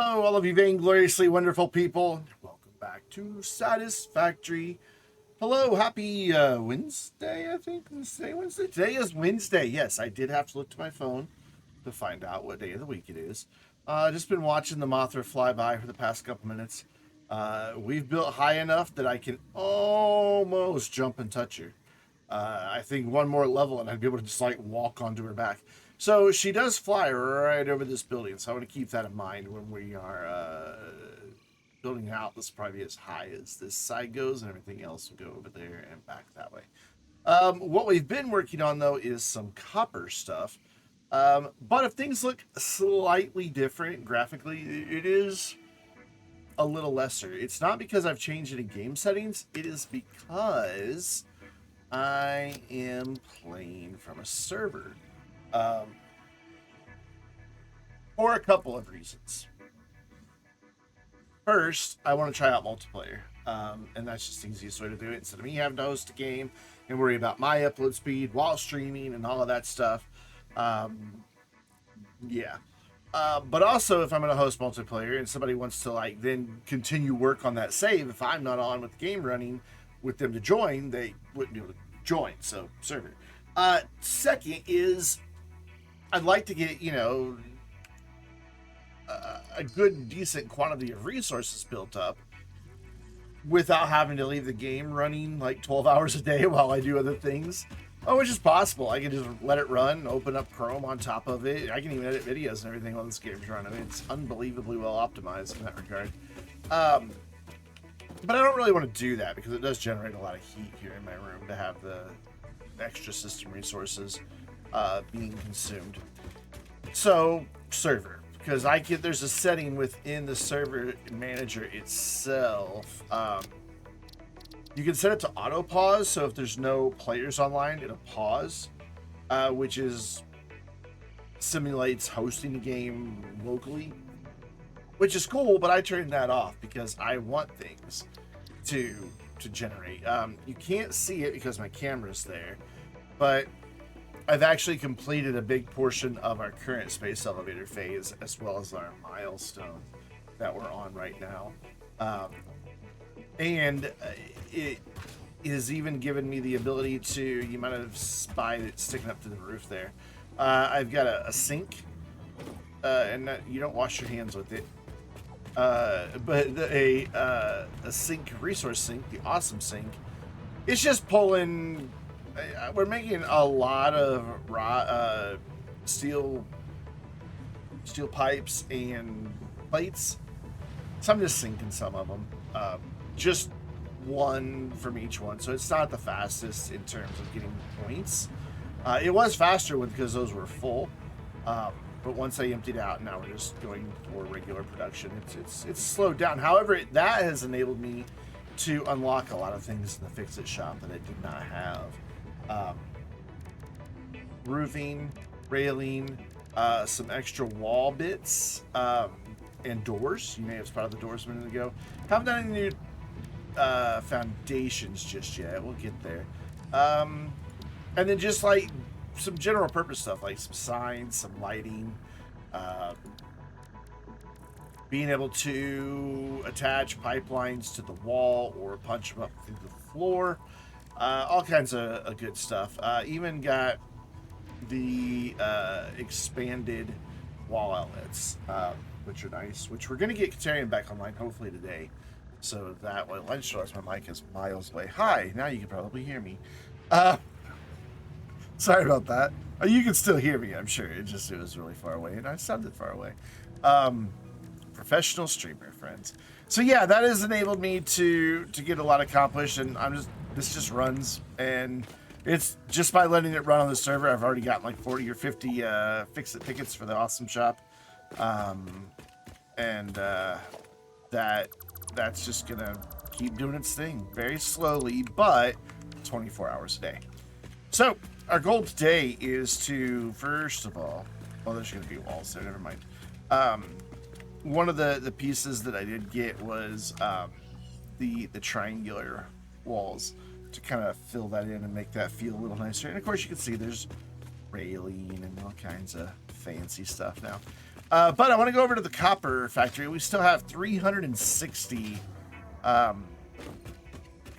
Hello, all of you vaingloriously wonderful people. Welcome back to Satisfactory. Hello, happy Wednesday, I think. Wednesday. Today is Wednesday. Yes, I did have to look to my phone to find out what day of the week it is. Just been watching the Mothra fly by for the past couple minutes. We've built high enough that I can almost jump and touch her. I think one more level and I'd be able to just like walk onto her back. So she does fly right over this building, so I want to keep that in mind when we are building out. This will probably be as high as this side goes, and everything else will go over there and back that way. What we've been working on, though, is some copper stuff. But if things look slightly different graphically, it is a little lesser. It's not because I've changed any game settings. It is because I am playing from a server. For a couple of reasons. First, I want to try out multiplayer, and that's just the easiest way to do it. Instead of me having to host a game and worry about my upload speed while streaming and all of that stuff. Yeah. But also, if I'm going to host multiplayer and somebody wants to like then continue work on that save, if I'm not on with the game running with them to join, they wouldn't be able to join. So server. Second is I'd like to get, a good, decent quantity of resources built up without having to leave the game running like 12 hours a day while I do other things. Which is possible. I can just let it run, open up Chrome on top of it. I can even edit videos and everything while this game's running. I mean, it's unbelievably well optimized in that regard. But I don't really want to do that because it does generate a lot of heat here in my room to have the extra system resources being consumed. So, server. Because there's a setting within the server manager itself. You can set it to auto pause, so if there's no players online, it'll pause, which simulates hosting the game locally, which is cool. But I turned that off because I want things to generate. You can't see it because my camera's there, but I've actually completed a big portion of our current space elevator phase, as well as our milestone that we're on right now. And it has even given me the ability to, you might have spied it sticking up to the roof there. I've got a sink, and you don't wash your hands with it. But a sink, resource sink, the awesome sink, it's just pulling. We're making a lot of steel pipes and plates, so I'm just sinking some of them. Just one from each one, so it's not the fastest in terms of getting points. It was faster because those were full, but once I emptied out, now we're just going for regular production. It's slowed down. However, that has enabled me to unlock a lot of things in the Fix-It shop that I did not have. Roofing, railing, some extra wall bits, and doors. You may have spotted the doors a minute ago. Haven't done any new foundations just yet. We'll get there. And then just like some general purpose stuff, like some signs, some lighting, being able to attach pipelines to the wall or punch them up through the floor. All kinds of good stuff. Even got the expanded wall outlets, which are nice, which we're going to get Katarian back online hopefully today. So that way, I just realized my mic is miles away. Hi, now you can probably hear me. Sorry about that. You can still hear me, I'm sure. It was really far away, and I sounded far away. Professional streamer, friends. So yeah, that has enabled me to get a lot accomplished, and this just runs, and it's just by letting it run on the server. I've already gotten like 40 or 50 Fix-It tickets for the awesome shop, and that's just gonna keep doing its thing very slowly, but 24 hours a day. So our goal today is to, first of all, there's gonna be walls there. Never mind. One of the pieces that I did get was the triangular walls to kind of fill that in and make that feel a little nicer. And of course, you can see there's railing and all kinds of fancy stuff now. But I want to go over to the copper factory. We still have 360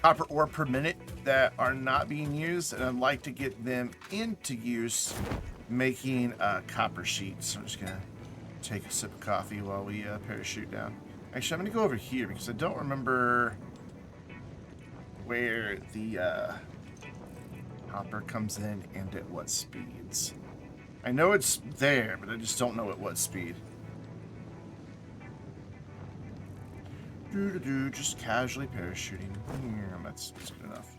copper ore per minute that are not being used, and I'd like to get them into use making copper sheets. So I'm just gonna take a sip of coffee while we parachute down. Actually, I'm gonna go over here because I don't remember where the copper comes in and at what speeds. I know it's there, but I just don't know at what speed. Just casually parachuting. That's good enough.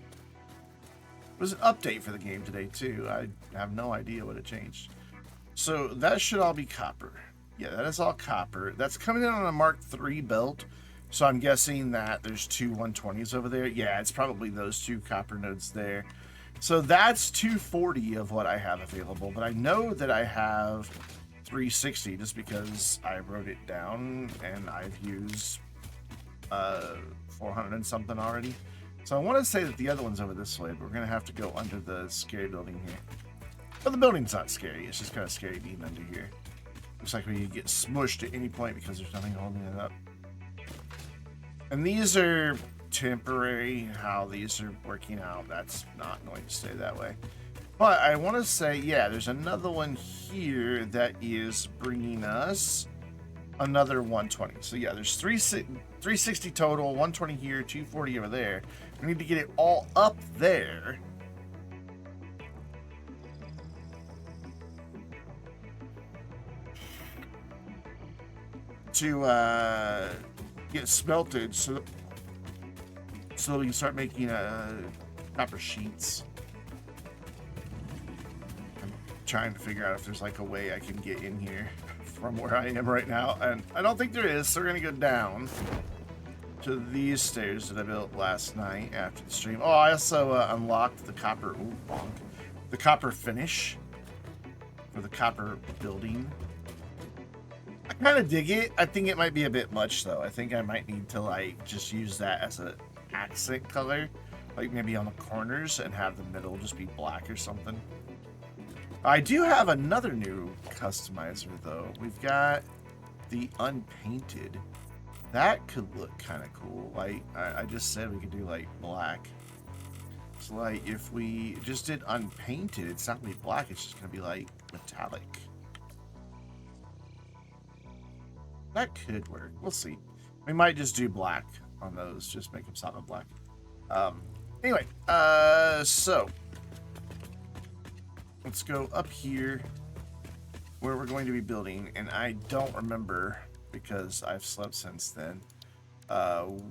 It was an update for the game today, too. I have no idea what it changed. So that should all be copper. Yeah, that is all copper. That's coming in on a Mark III belt. So I'm guessing that there's two 120s over there. Yeah, it's probably those two copper nodes there. So that's 240 of what I have available. But I know that I have 360 just because I wrote it down and I've used 400 and something already. So I want to say that the other one's over this way, but we're going to have to go under the scary building here. But the building's not scary. It's just kind of scary being under here. Looks like we get smushed at any point because there's nothing holding it up. And these are temporary. How these are working out, that's not going to stay that way. But I want to say, yeah, there's another one here that is bringing us another 120. So yeah, there's 360 total, 120 here, 240 over there. We need to get it all up there. To get smelted so that we can start making copper sheets. I'm trying to figure out if there's like a way I can get in here from where I am right now, and I don't think there is, so we're gonna go down to these stairs that I built last night after the stream. Oh, I also unlocked the copper, the copper finish for the copper building. I kind of dig it. I think it might be a bit much though. I think I might need to like just use that as an accent color, like maybe on the corners, and have the middle just be black or something. I do have another new customizer though. We've got the unpainted. That could look kind of cool. Like I just said, we could do like black. So like if we just did unpainted, it's not gonna be black. It's just gonna be like metallic. That could work. We'll see. We might just do black on those. Just make them solid black. Anyway, so let's go up here where we're going to be building. And I don't remember, because I've slept since then,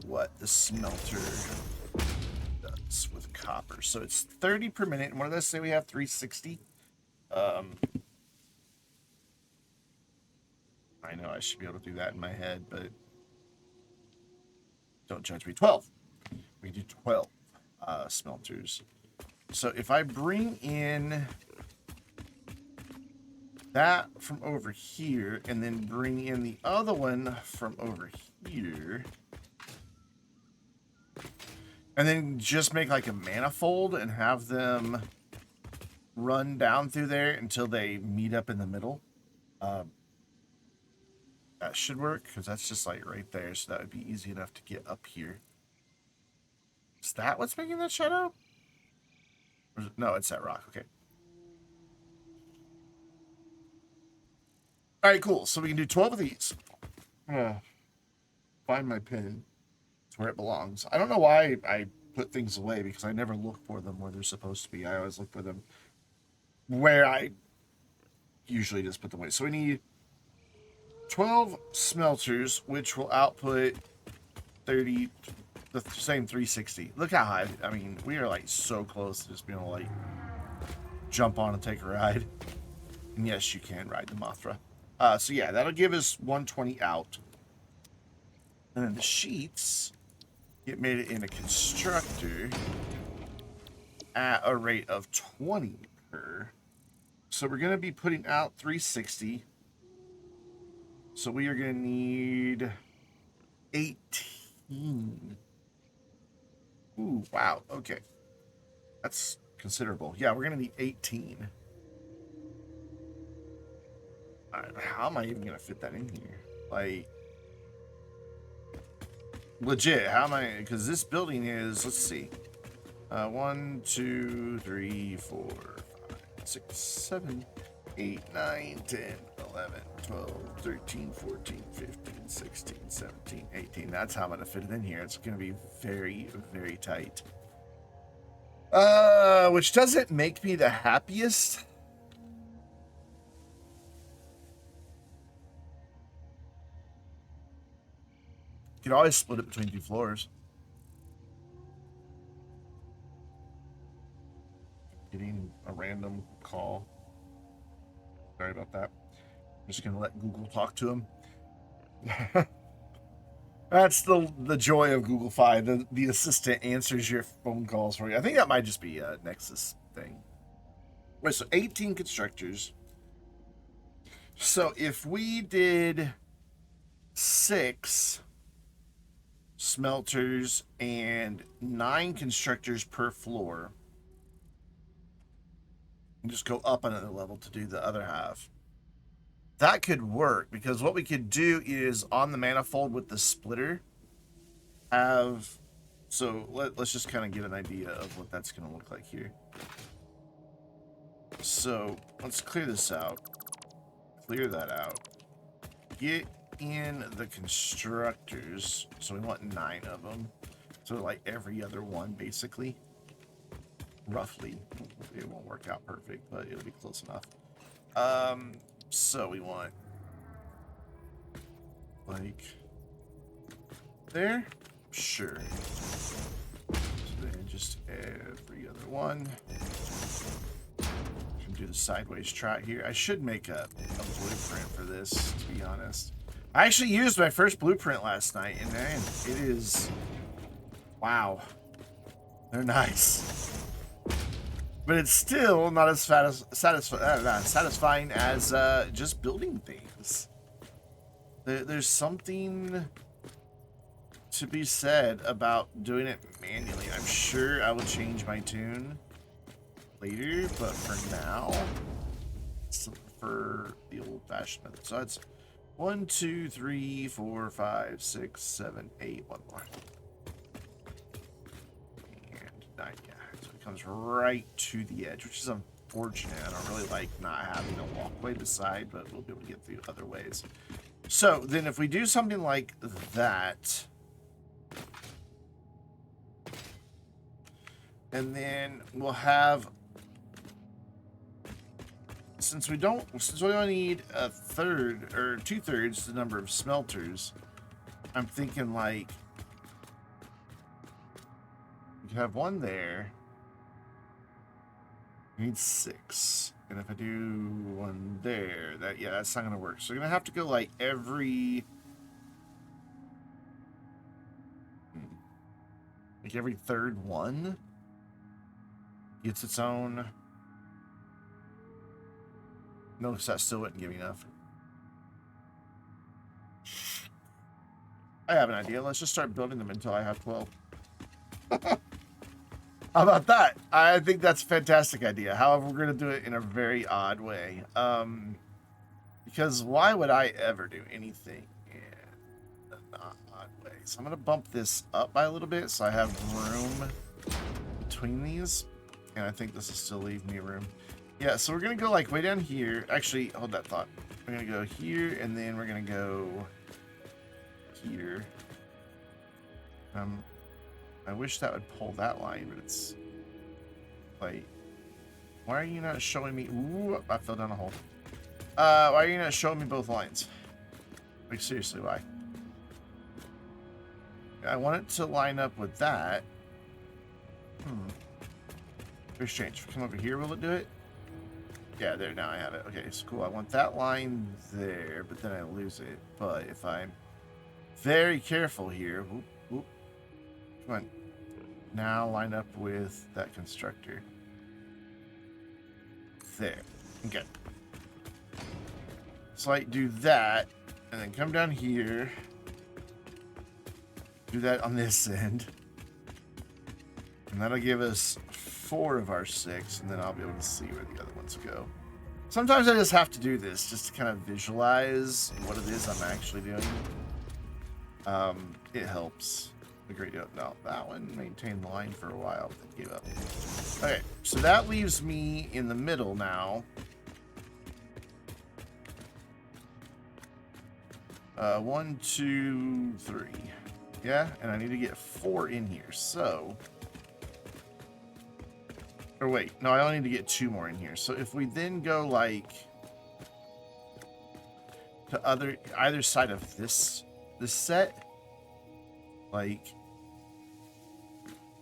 what the smelter does with copper. So it's 30 per minute. And what did I say we have? 360? I know I should be able to do that in my head, but don't judge me. 12. We do 12 smelters. So if I bring in that from over here and then bring in the other one from over here, and then just make like a manifold and have them run down through there until they meet up in the middle, that should work, because that's just like right there, so that would be easy enough to get up here. Is that what's making that shadow? No, it's that rock. Okay. All right, cool. So we can do 12 of these. Find my pin. It's where it belongs. I don't know why I put things away, because I never look for them where they're supposed to be. I always look for them where I usually just put them away. So we need 12 smelters, which will output 30, the same 360. Look how high. I mean, we are like so close to just being able to like jump on and take a ride. And yes, you can ride the Mothra. So yeah, that'll give us 120 out. And then the sheets get made it in a constructor at a rate of 20 per. So we're going to be putting out 360. So we are going to need 18. Ooh, wow. Okay. That's considerable. Yeah, we're going to need 18. How am I even gonna fit that in here? Like, legit, how am I? Because this building is, let's see, 1, 2, 3, 4, 5, 6, 7, 8, 9, 10, 11, 12, 13, 14, 15, 16, 17, 18. That's how I'm gonna fit it in here. It's gonna be very, very tight. Which doesn't make me the happiest. You could always split it between 2 floors. Getting a random call. Sorry about that. I'm just gonna let Google talk to him. That's the joy of Google Fi. The assistant answers your phone calls for you. I think that might just be a Nexus thing. Wait, so 18 constructors. So if we did 6 smelters and 9 constructors per floor, and just go up another level to do the other half, that could work, because what we could do is on the manifold with the splitter have, so let's just kind of get an idea of what that's going to look like here. So let's clear this out, clear that out, get in the constructors. So we want 9 of them, so like every other one basically, roughly. It won't work out perfect, but it'll be close enough. So we want like there, sure. So then just every other one. Can do the sideways trot here. I should make a blueprint for this, to be honest. I actually used my first blueprint last night, and man, it is, wow, they're nice. But it's still not as satisfying as just building things. There's something to be said about doing it manually. I'm sure I will change my tune later, but for now, I prefer the old-fashioned method. So that's 1, 2, 3, 4, 5, 6, 7, 8. One more. And 9. Yeah. Comes right to the edge, which is unfortunate. I don't really like not having a walkway beside, but we'll be able to get through other ways. So then if we do something like that, and then we'll have, since we only need a third or 2/3 the number of smelters, I'm thinking like we could have 1 there. I need 6, and if I do 1 there, that's not gonna work. So you're gonna have to go like every third one gets its own. Notice that still wouldn't give me enough. I have an idea. Let's just start building them until I have 12. How about that? I think that's a fantastic idea. However, we're going to do it in a very odd way. Because why would I ever do anything in an odd way? So I'm going to bump this up by a little bit so I have room between these. And I think this will still leave me room. Yeah, so we're going to go like way down here. Actually, hold that thought. We're going to go here, and then we're going to go here. I wish that would pull that line, but it's like, why are you not showing me? Ooh, I fell down a hole. Why are you not showing me both lines? Like, seriously, why? I want it to line up with that. Very strange. Come over here, will it do it? Yeah, there, now I have it. Okay, so cool. I want that line there, but then I lose it. But if I'm very careful here, whoop, whoop. Come on. Now line up with that constructor. There. Okay. So I do that, and then come down here. Do that on this end. And that'll give us 4 of our 6, and then I'll be able to see where the other ones go. Sometimes I just have to do this just to kind of visualize what it is I'm actually doing. It helps a great deal. No, that one maintained the line for a while, then gave up. Okay, so that leaves me in the middle now. 1, 2, 3. Yeah, and I need to get 4 in here, so... Or wait, no, I only need to get 2 more in here. So if we then go, like... to either side of this set... Like...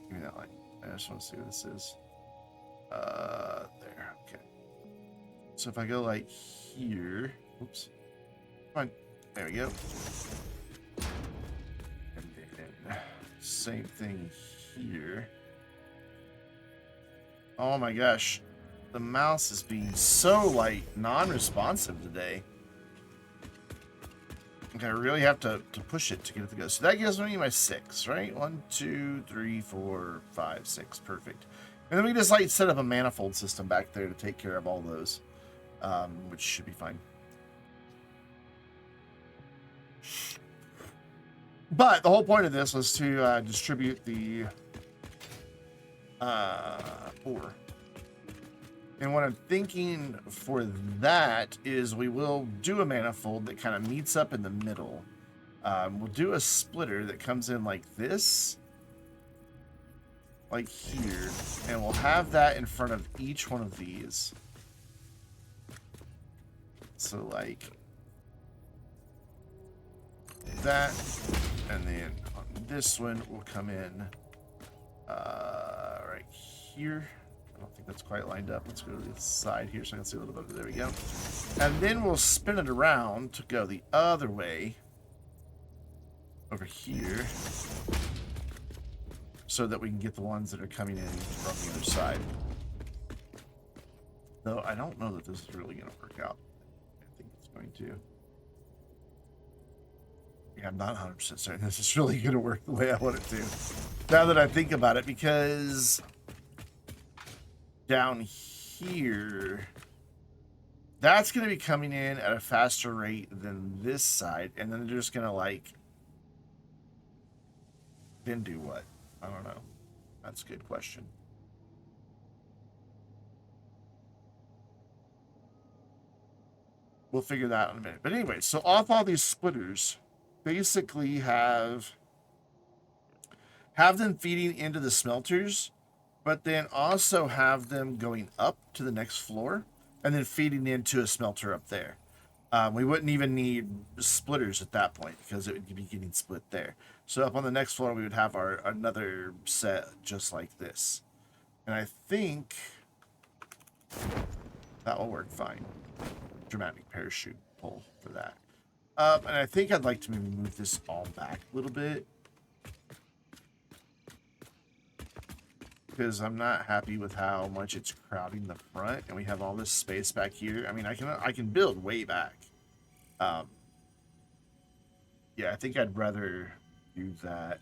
Give me that line. I just want to see what this is. There, okay. So if I go, like, here... Oops. Come on. There we go. And then same thing here. Oh my gosh. The mouse is being so, like, non-responsive today. Okay, I really have to push it to get it to go. So that gives me my 6, right? 1, 2, 3, 4, 5, 6. Perfect. And then we just, like, set up a manifold system back there to take care of all those. Which should be fine. But the whole point of this was to distribute the ore. And what I'm thinking for that is we will do a manifold that kind of meets up in the middle. We'll do a splitter that comes in like this, like here, and we'll have that in front of each one of these. So like that, and then on this one will come in right here. I don't think that's quite lined up. Let's go to the side here so I can see a little bit. There we go. And then we'll spin it around to go the other way over here so that we can get the ones that are coming in from the other side. Though I don't know that this is really going to work out. I think it's going to. Yeah, I'm not 100% certain this is really going to work the way I want it to. Now that I think about it, because down here, that's going to be coming in at a faster rate than this side, and then they're just going to, like, then do what? I don't know. That's a good question. We'll figure that out in a minute. But anyway, so off all these splitters, basically have them feeding into the smelters, but then also have them going up to the next floor and then feeding into a smelter up there. We wouldn't even need splitters at that point because it would be getting split there. So up on the next floor, we would have another set just like this. And I think that will work fine. Dramatic parachute pull for that. And I think I'd like to maybe move this all back a little bit, because I'm not happy with how much it's crowding the front, and we have all this space back here. I mean, I can build way back. Yeah, I think I'd rather do that.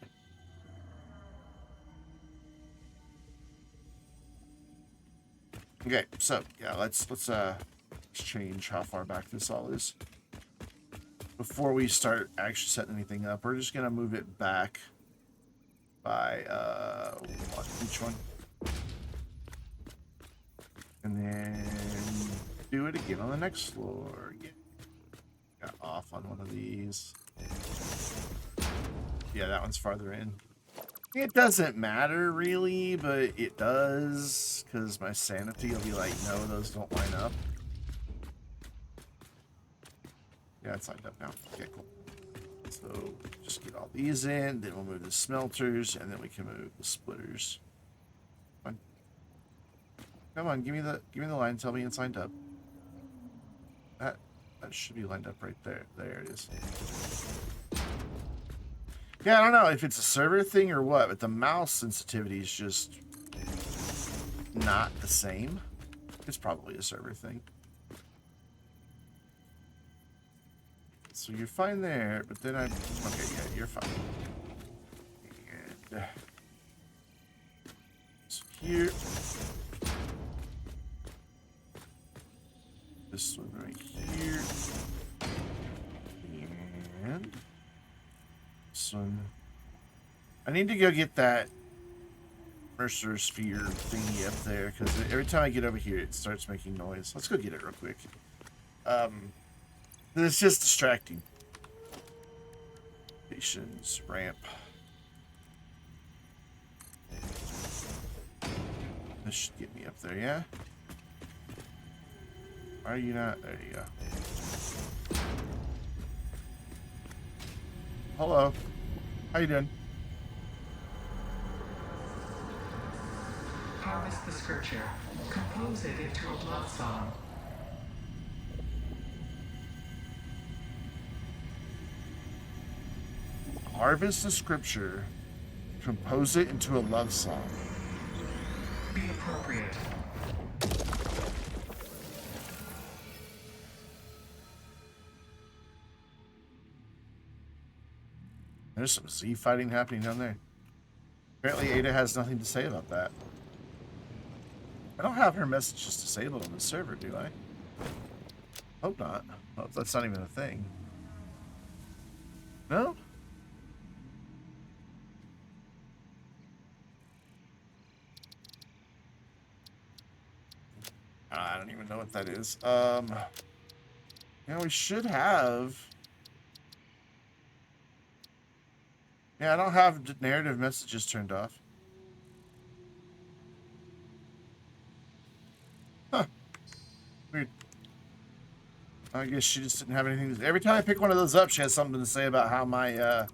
Okay, so yeah, let's change how far back this all is before we start actually setting anything up. We're just gonna move it back by each one, and then do it again on the next floor. Got off on one of these. Yeah, that one's farther in. It doesn't matter really, but it does, because my sanity will be like, no, those don't line up. Yeah, it's lined up now. Okay, cool. So just get all these in, then we'll move the smelters, and then we can move the splitters. Come on, give me the line. Tell me it's lined up. That should be lined up right there. There it is. Yeah, I don't know if it's a server thing or what, but the mouse sensitivity is just not the same. It's probably a server thing. So you're fine there, but then okay, yeah, you're fine. And so here. this one right here. And this one. I need to go get that Mercer sphere thingy up there, because every time I get over here, it starts making noise. Let's go get it real quick. It's just distracting. Stations, ramp. This should get me up there, yeah? Are you not? There you go. Hello. How you doing? Harvest the scripture. Compose it into a love song. Harvest the scripture. Compose it into a love song. Be appropriate. There's some Z fighting happening down there. Apparently Ada has nothing to say about that. I don't have her messages disabled on the server, do I? Hope not. Well, that's not even a thing. No? I don't even know what that is. Yeah, we should have. Yeah, I don't have narrative messages turned off. Huh. Weird. I guess she just didn't have anything to... Every time I pick one of those up, she has something to say about how my, the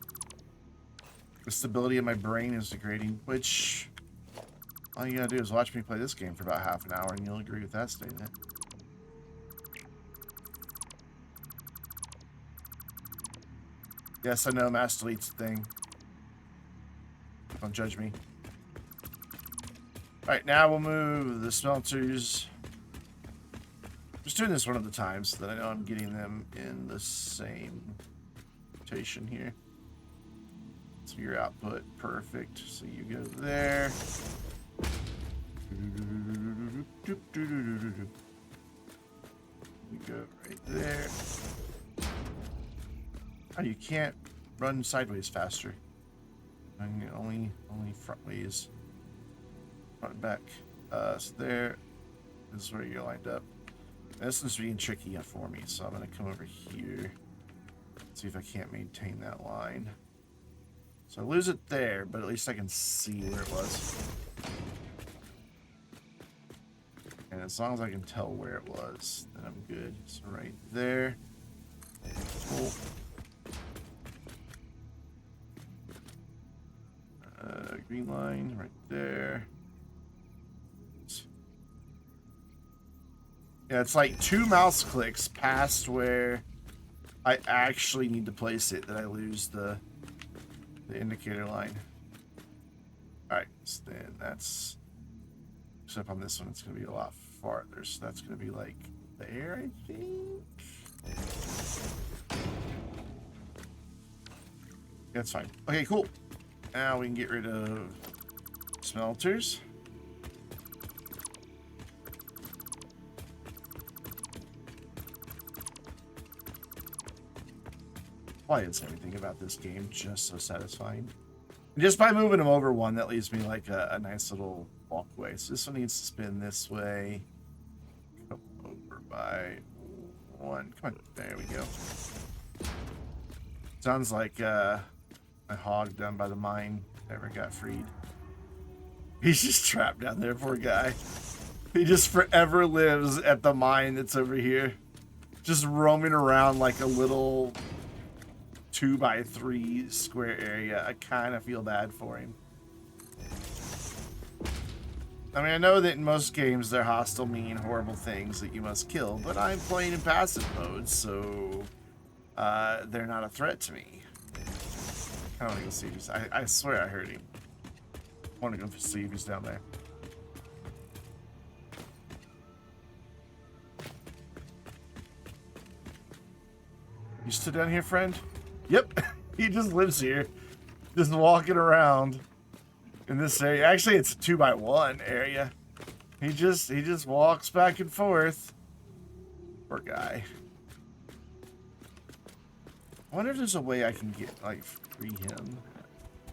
stability of my brain is degrading, which... All you gotta do is watch me play this game for about half an hour and you'll agree with that statement. Yes, I know mass delete's a thing. Don't judge me. Alright, now we'll move the smelters. Just doing this one at a time so that I know I'm getting them in the same rotation here. So your output, perfect. So you go there. You go right there. Oh, you can't run sideways faster. And only front ways. Front and back. So there is where you're lined up. This is being tricky for me, so I'm gonna come over here. See if I can't maintain that line. So I lose it there, but at least I can see where it was. And as long as I can tell where it was, then I'm good. So right there. Cool. Green line right there. Yeah, it's like 2 mouse clicks past where I actually need to place it that I lose the indicator line. Alright, so then that's... Except on this one, it's going to be a lot farther. So that's going to be like there, I think. That's fine. Okay, cool. Now we can get rid of smelters. Why is everything about this game just so satisfying? And just by moving them over one, that leaves me like a nice little walkway. So this one needs to spin this way. Come over by one. Come on. There we go. Sounds like a hog down by the mine never got freed. He's just trapped down there, poor guy. He just forever lives at the mine that's over here. Just roaming around like a little 2x3 square area. I kind of feel bad for him. I mean, I know that in most games they're hostile, mean, horrible things that you must kill, but I'm playing in passive mode, so they're not a threat to me. I don't want to go see if he's... I swear I heard him. I want to go see if he's down there. You still down here, friend? Yep. He just lives here. Just walking around in this area. Actually, it's a 2x1 area. He just walks back and forth. Poor guy. I wonder if there's a way I can get, like, free him.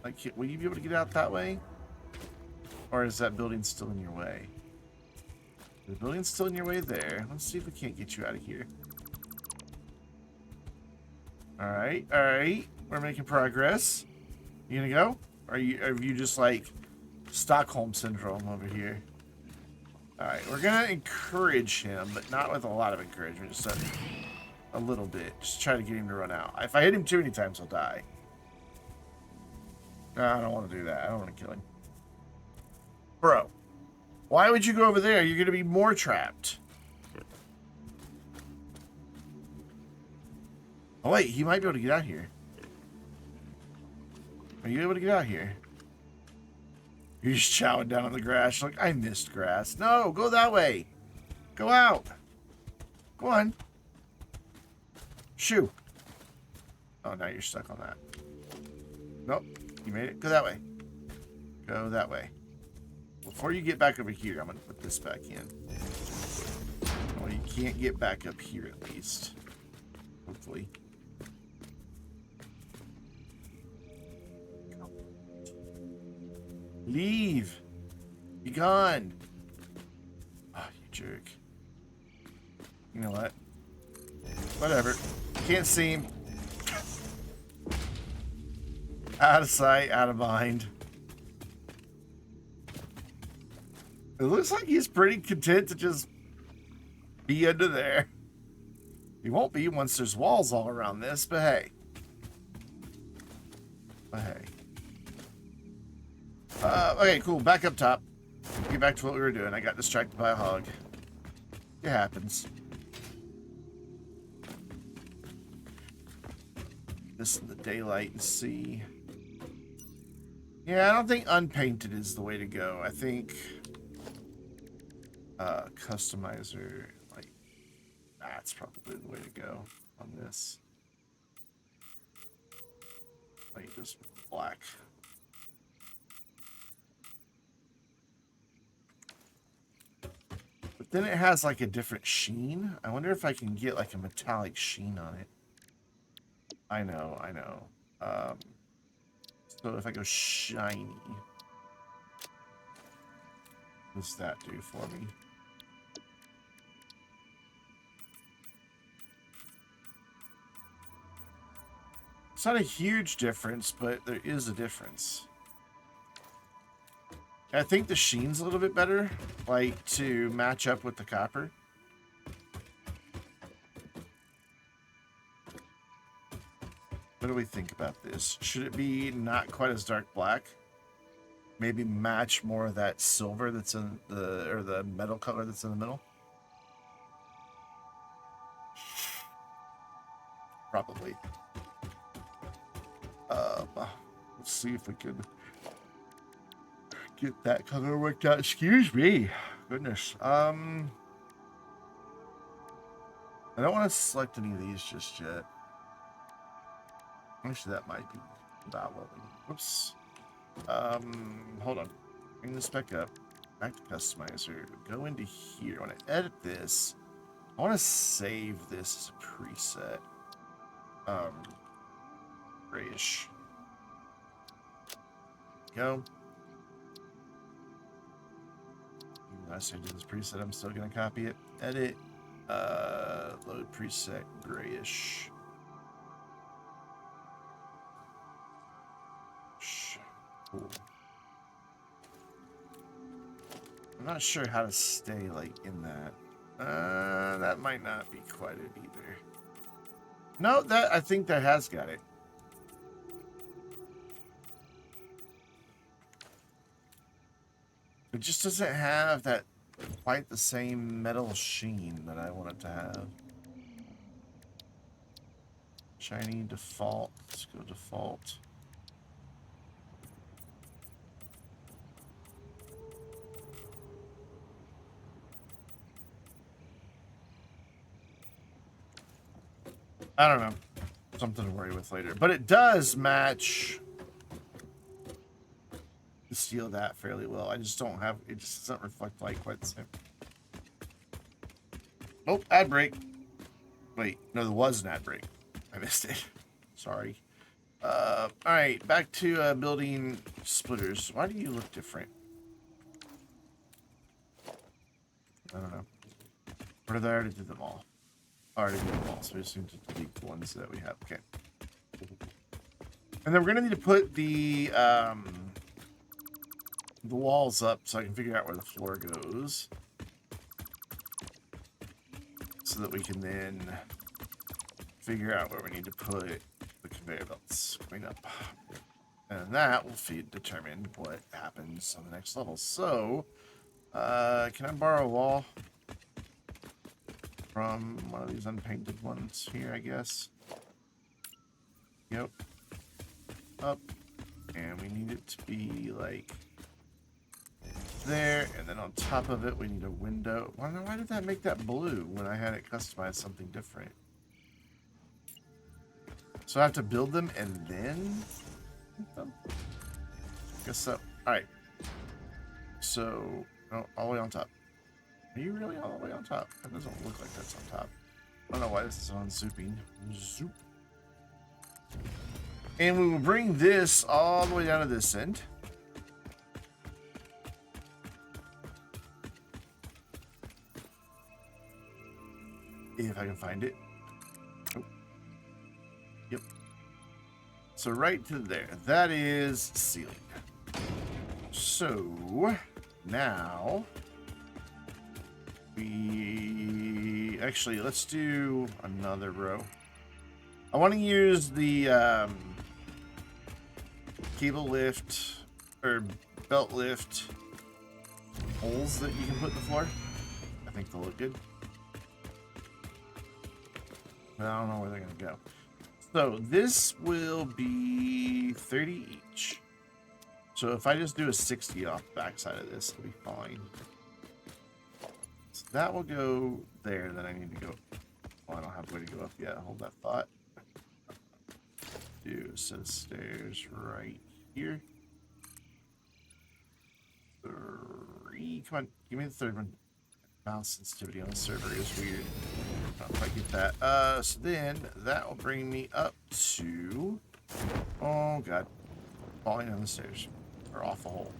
Like, will you be able to get out that way? Or is that building still in your way? The building's still in your way there. Let's see if we can't get you out of here. Alright, alright. We're making progress. You gonna go? Are you just like Stockholm Syndrome over here? Alright, we're gonna encourage him, but not with a lot of encouragement. Just a little bit. Just try to get him to run out. If I hit him too many times, he'll die. No, I don't want to do that. I don't want to kill him. Bro, why would you go over there? You're going to be more trapped. Oh, wait. He might be able to get out here. Are you able to get out here? You're just chowing down on the grass. Like, I missed grass. No, go that way. Go out. Go on. Shoo. Oh, now you're stuck on that. Nope. You made it. Go that way. Go that way. Before you get back over here, I'm going to put this back in. Well, you can't get back up here at least. Hopefully. Leave. Be gone. Oh, you jerk. You know what? Whatever. Can't see him. Out of sight, out of mind. It looks like he's pretty content to just be under there. He won't be once there's walls all around this, but hey. But hey. Okay, cool. Back up top. Get back to what we were doing. I got distracted by a hog. It happens. This in the daylight and see. Yeah, I don't think unpainted is the way to go. I think customizer, like, that's probably the way to go on this. Like, just black. But then it has, like, a different sheen. I wonder if I can get, like, a metallic sheen on it. I know. So if I go shiny, what does that do for me? It's not a huge difference, but there is a difference. I think the sheen's a little bit better, like, to match up with the copper. What do we think about this? Should it be not quite as dark black? Maybe match more of that silver that's in the, or the metal color that's in the middle? Probably. Let's see if we can get that color worked out. Excuse me. Goodness. I don't want to select any of these just yet. Actually, that might be about what we need. Whoops. Hold on. Bring this back up. Back to customizer. Go into here. I want to edit this. I want to save this as a preset. Grayish. Go. Last time I did this preset, I'm still going to copy it. Edit. Load preset. Grayish. Cool. I'm not sure how to stay, like, in that. That might not be quite it either. No, I think that has got it. It just doesn't have that quite the same metal sheen that I want it to have. Shiny default. Let's go default. I don't know. Something to worry with later. But it does match the steel of that fairly well. I just don't have... It just doesn't reflect light quite the same. Oh, ad break. Wait, no, there was an ad break. I missed it. Sorry. Alright, back to building splitters. Why do you look different? I don't know. Or did I already do them all? I already did them all, so we just need to delete the ones that we have. Okay. And then we're gonna need to put the walls up so I can figure out where the floor goes. So that we can then figure out where we need to put the conveyor belts going up. And that will determine what happens on the next level. So, can I borrow a wall from one of these unpainted ones here, I guess? Yep. Up. And we need it to be like there, and then on top of it we need a window. Why did that make that blue when I had it customized something different? So I have to build them and then them? Guess so. Alright. So, no, all the way on top. Are you really all the way on top? That doesn't look like that's on top. I don't know why this is on zooping. Zoop. And we will bring this all the way down to this end. If I can find it. Oh. Yep. So right to there. That is ceiling. So now we actually let's do another row. I want to use the cable lift or belt lift holes that you can put in the floor. I think they'll look good. But I don't know where they're gonna go. So this will be 30 each. So if I just do a 60 off the backside of this, it'll be fine. So that will go there. Then I need to go. Well, I don't have a way to go up yet. Hold that thought. Do a set of stairs right here. 3. Come on, give me the third one. Mouse sensitivity on the server is weird. I don't know if I get that. So then that will bring me up to. Oh god, falling down the stairs or off the hole,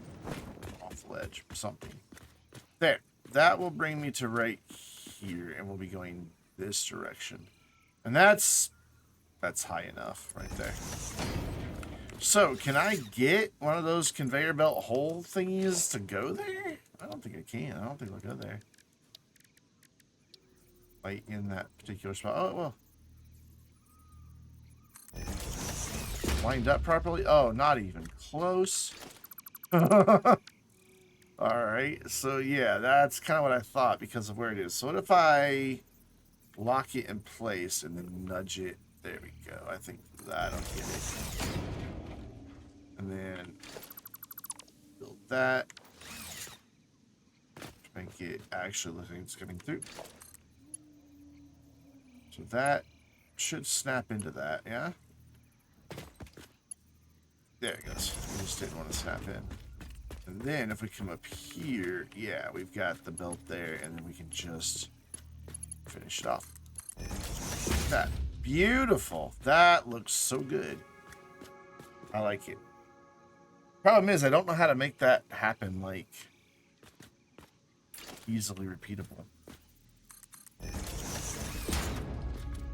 off the ledge, or something. There. That will bring me to right here, and we'll be going this direction, and that's high enough right there. So, can I get one of those conveyor belt hole thingies to go there? I don't think I can. I don't think it'll go there. Like in that particular spot. Oh, well. Lined up properly? Oh, not even close. Alright, so yeah, that's kind of what I thought because of where it is. So what if I lock it in place and then nudge it? There we go. I think that'll get it. And then build that. Make it actually look like it's coming through. So that should snap into that, yeah? There it goes. We just didn't want to snap in. And then if we come up here, yeah, we've got the belt there, and then we can just finish it off. That. Beautiful. That looks so good. I like it. Problem is, I don't know how to make that happen, like, easily repeatable.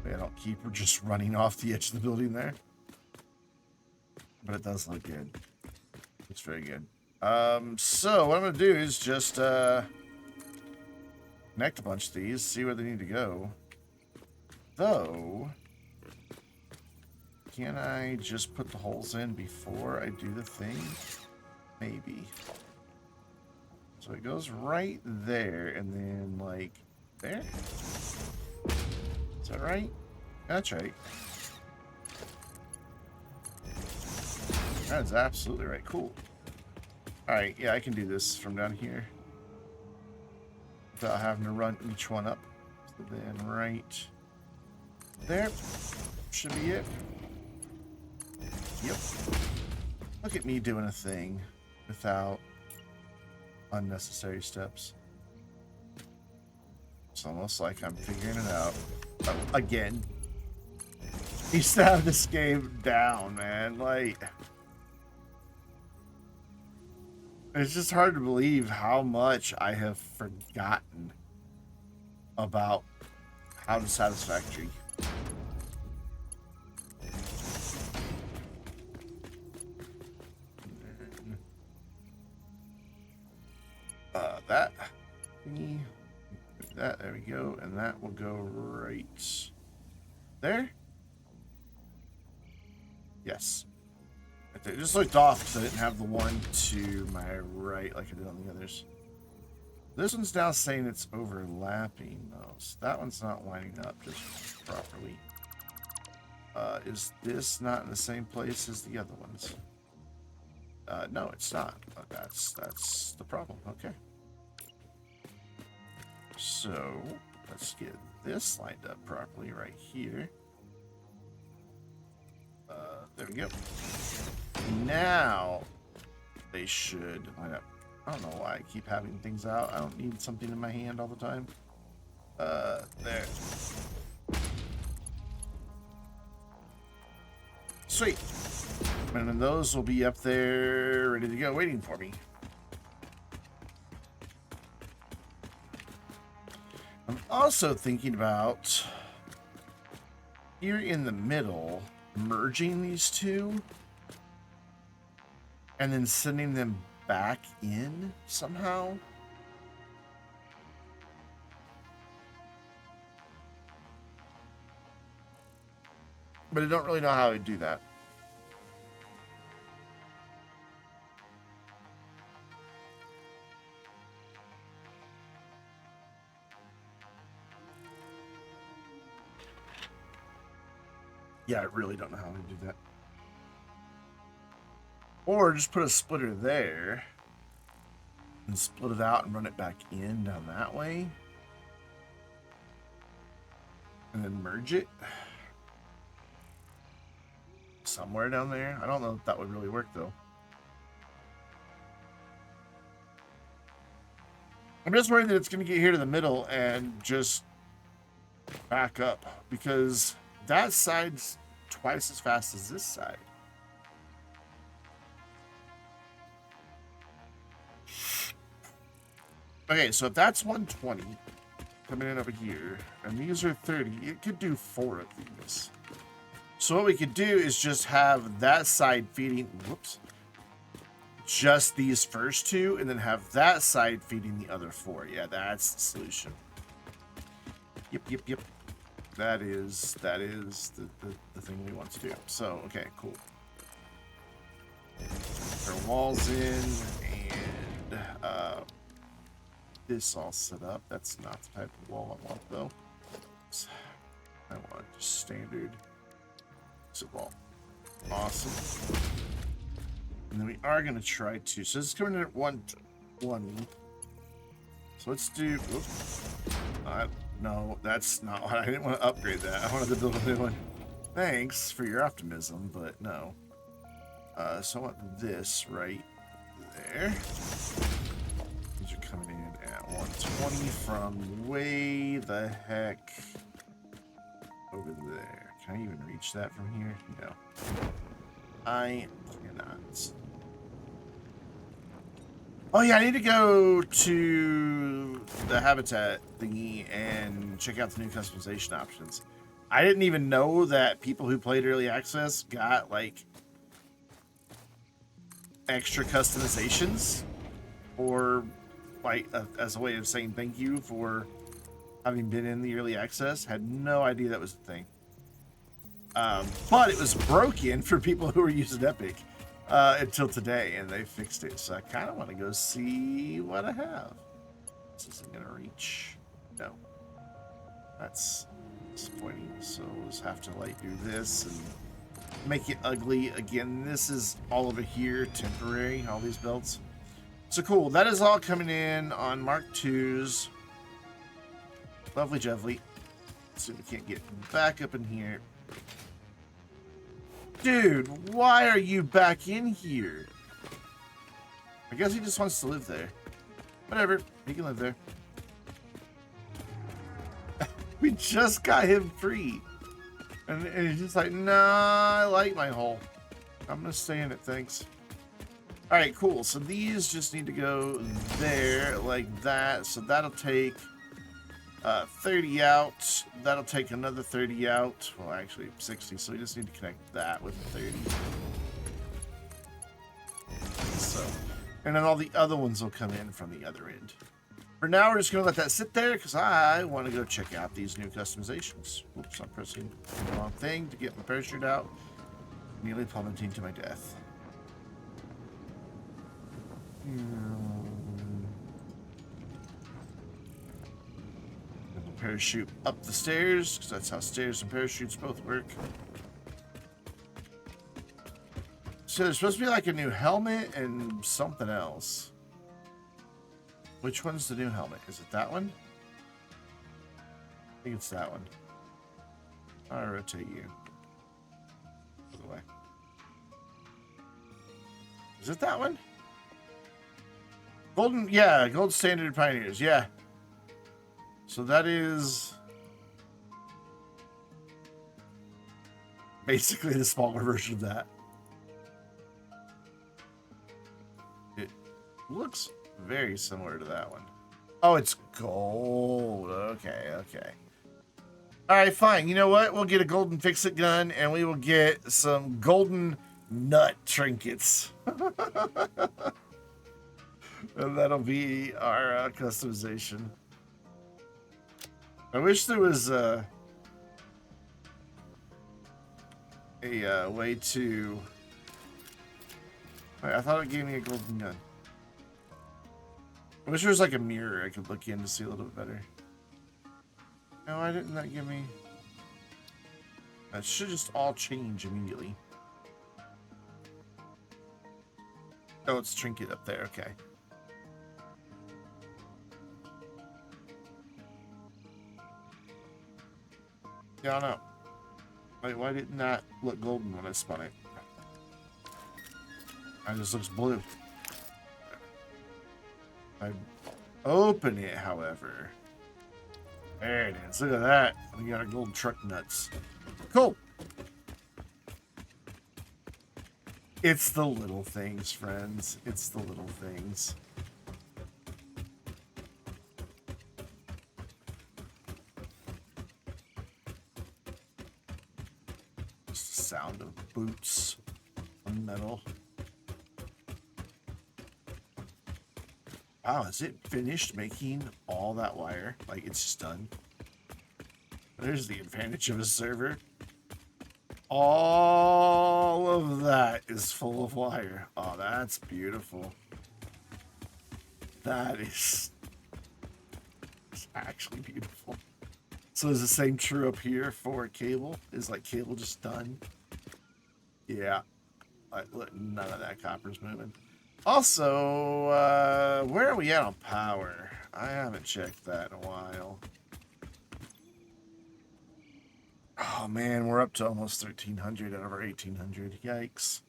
I don't keep just running off the edge of the building there. But it does look good. Looks very good. So what I'm going to do is just connect a bunch of these, see where they need to go. Though, can I just put the holes in before I do the thing? Maybe. So it goes right there, and then, like, there? Is that right? That's right. That is absolutely right. Cool. Alright, yeah, I can do this from down here without having to run each one up. So then right there should be it. Yep. Look at me doing a thing without unnecessary steps. It's almost like I'm figuring it out. Again. He used to have this game down, man. Like, it's just hard to believe how much I have forgotten about how to Satisfactory. That thingy, that, there we go, and that will go right there. Yes. Right there. It just looked off because I didn't have the one to my right like I did on the others. This one's now saying it's overlapping though, so that one's not lining up just properly. Is this not in the same place as the other ones? No, it's not. That's the problem. Okay. So let's get this lined up properly right here. There we go. Now they should line up. I don't know why I keep having things out. I don't need something in my hand all the time. There. Sweet. And then those will be up there ready to go waiting for me. I'm also thinking about here in the middle, merging these two and then sending them back in somehow. But I don't really know how to do that. Yeah, I really don't know how to do that. Or just put a splitter there and split it out and run it back in down that way. And then merge it somewhere down there. I don't know if that would really work though. I'm just worried that it's going to get here to the middle and just back up because that side's twice as fast as this side. Okay, so if that's 120 coming in over here, and these are 30, it could do 4 of these. So what we could do is just have that side feeding, whoops, just these first 2, and then have that side feeding the other 4. Yeah, that's the solution. Yep. That is the thing we want to do. So, okay, cool. Put our walls in, and this all set up. That's not the type of wall I want, though. I want just standard exit wall. Awesome. And then we are going to try to. So this is coming in at 120. So let's do. Whoops. No, that's not what I didn't want to upgrade that. I wanted to build a new one. Thanks for your optimism, but no. So I want this right there. These are coming in at 120 from way the heck over there. Can I even reach that from here? No. I cannot. Oh yeah, I need to go to the habitat thingy and check out the new customization options. I didn't even know that people who played early access got like extra customizations or like as a way of saying thank you for having been in the early access. Had no idea that was a thing. But it was broken for people who were using Epic until today, and they fixed it. So I kind of want to go see what I have. This isn't going to reach. No. That's disappointing. So we'll just have to like do this and make it ugly. Again, this is all over here, temporary, all these belts. So cool. That is all coming in on Mark IIs. Lovely jevely. Let's see if we can't get back up in here. Dude, why are you back in here? I guess he just wants to live there. Whatever, he can live there. We just got him free. And he's just like, nah, I like my hole. I'm going to stay in it, thanks. All right, cool. So these just need to go there like that. So that'll take 30 out. That'll take another 30 out. Well, actually 60. So we just need to connect that with 30. So, and then all the other ones will come in from the other end. For now, we're just going to let that sit there because I want to go check out these new customizations. Oops, I'm pressing the wrong thing to get my parachute out. Nearly plummeting to my death. Parachute up the stairs because that's how stairs and parachutes both work. So there's supposed to be like a new helmet and something else. Which one's the new helmet? Is it that one? I think it's that one. I'll rotate you. Other way. Is it that one? Golden, yeah, Gold Standard Pioneers, yeah. So that is basically the smaller version of that. It looks very similar to that one. Oh, it's gold. Okay, okay. All right, fine. You know what? We'll get a golden fix-it gun, and we will get some golden nut trinkets. And that'll be our customization. I wish there was a way to... I thought it gave me a golden gun. I wish there was like a mirror I could look in to see a little bit better. No, why didn't that give me... That should just all change immediately. Oh, it's trinket up there, okay. Yeah, I don't know. Wait, why didn't that look golden when I spun it? It just looks blue. I open it, however. There it is. Look at that. We got our gold truck nuts. Cool. It's the little things, friends. It's the little things. Just the sound of boots on metal. Wow, is it finished making all that wire? Like, it's just done. There's the advantage of a server. All of that is full of wire. Oh, that's beautiful. That is actually beautiful. So is the same true up here for cable? Is like cable just done? Yeah. Like, look, none of that copper's moving. Also, where are we at on power? I haven't checked that in a while. Oh man, we're up to almost 1,300 out of our 1,800. Yikes.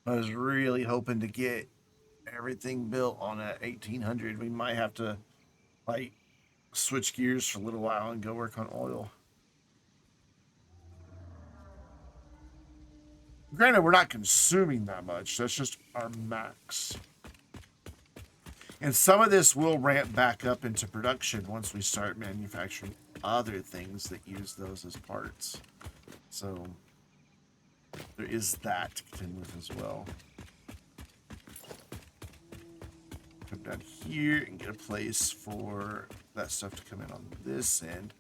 I was really hoping to get everything built on a 1,800. We might have to, like, switch gears for a little while and go work on oil. Granted, we're not consuming that much. That's just our max. And some of this will ramp back up into production once we start manufacturing other things that use those as parts. So there is that to contend with as well. Come down here and get a place for that stuff to come in on this end.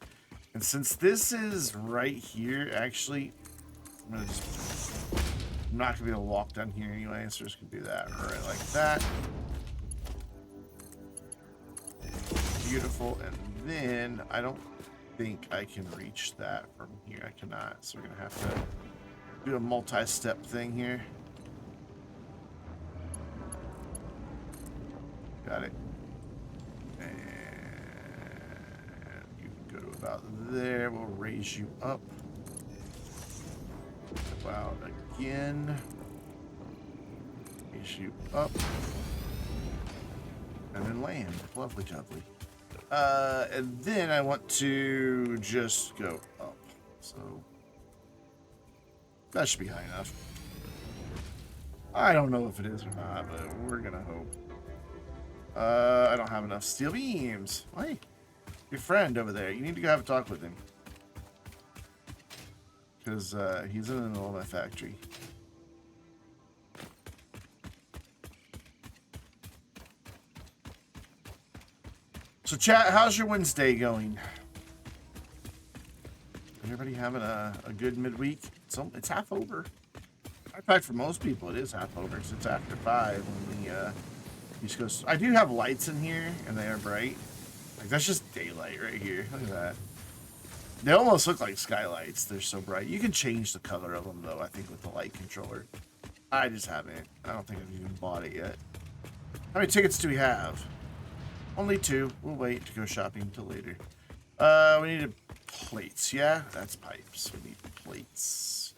And since this is right here, actually, I'm not gonna be able to walk down here anyway, so just gonna do that right like that. Beautiful, and then I don't think I can reach that from here. I cannot, so we're gonna have to do a multi-step thing here. Got it. And you can go to about there. We'll raise you up. Go out again. Raise you up. And then land. Lovely, lovely. And then I want to just go up. So that should be high enough. I don't know if it is or not, but we're gonna hope. I don't have enough steel beams. Why? Your friend over there. You need to go have a talk with him. Because he's in the middle of my factory. So chat, how's your Wednesday going? Everybody having a good midweek? It's half over. In fact, for most people, it is half over. So it's after 5 when the East Coast. I do have lights in here, and they are bright. Like, that's just daylight right here. Look at that. They almost look like skylights. They're so bright. You can change the color of them, though, I think, with the light controller. I just haven't. I don't think I've even bought it yet. How many tickets do we have? Only 2. We'll wait to go shopping until later. We need plates. Yeah, that's pipes. We need plates.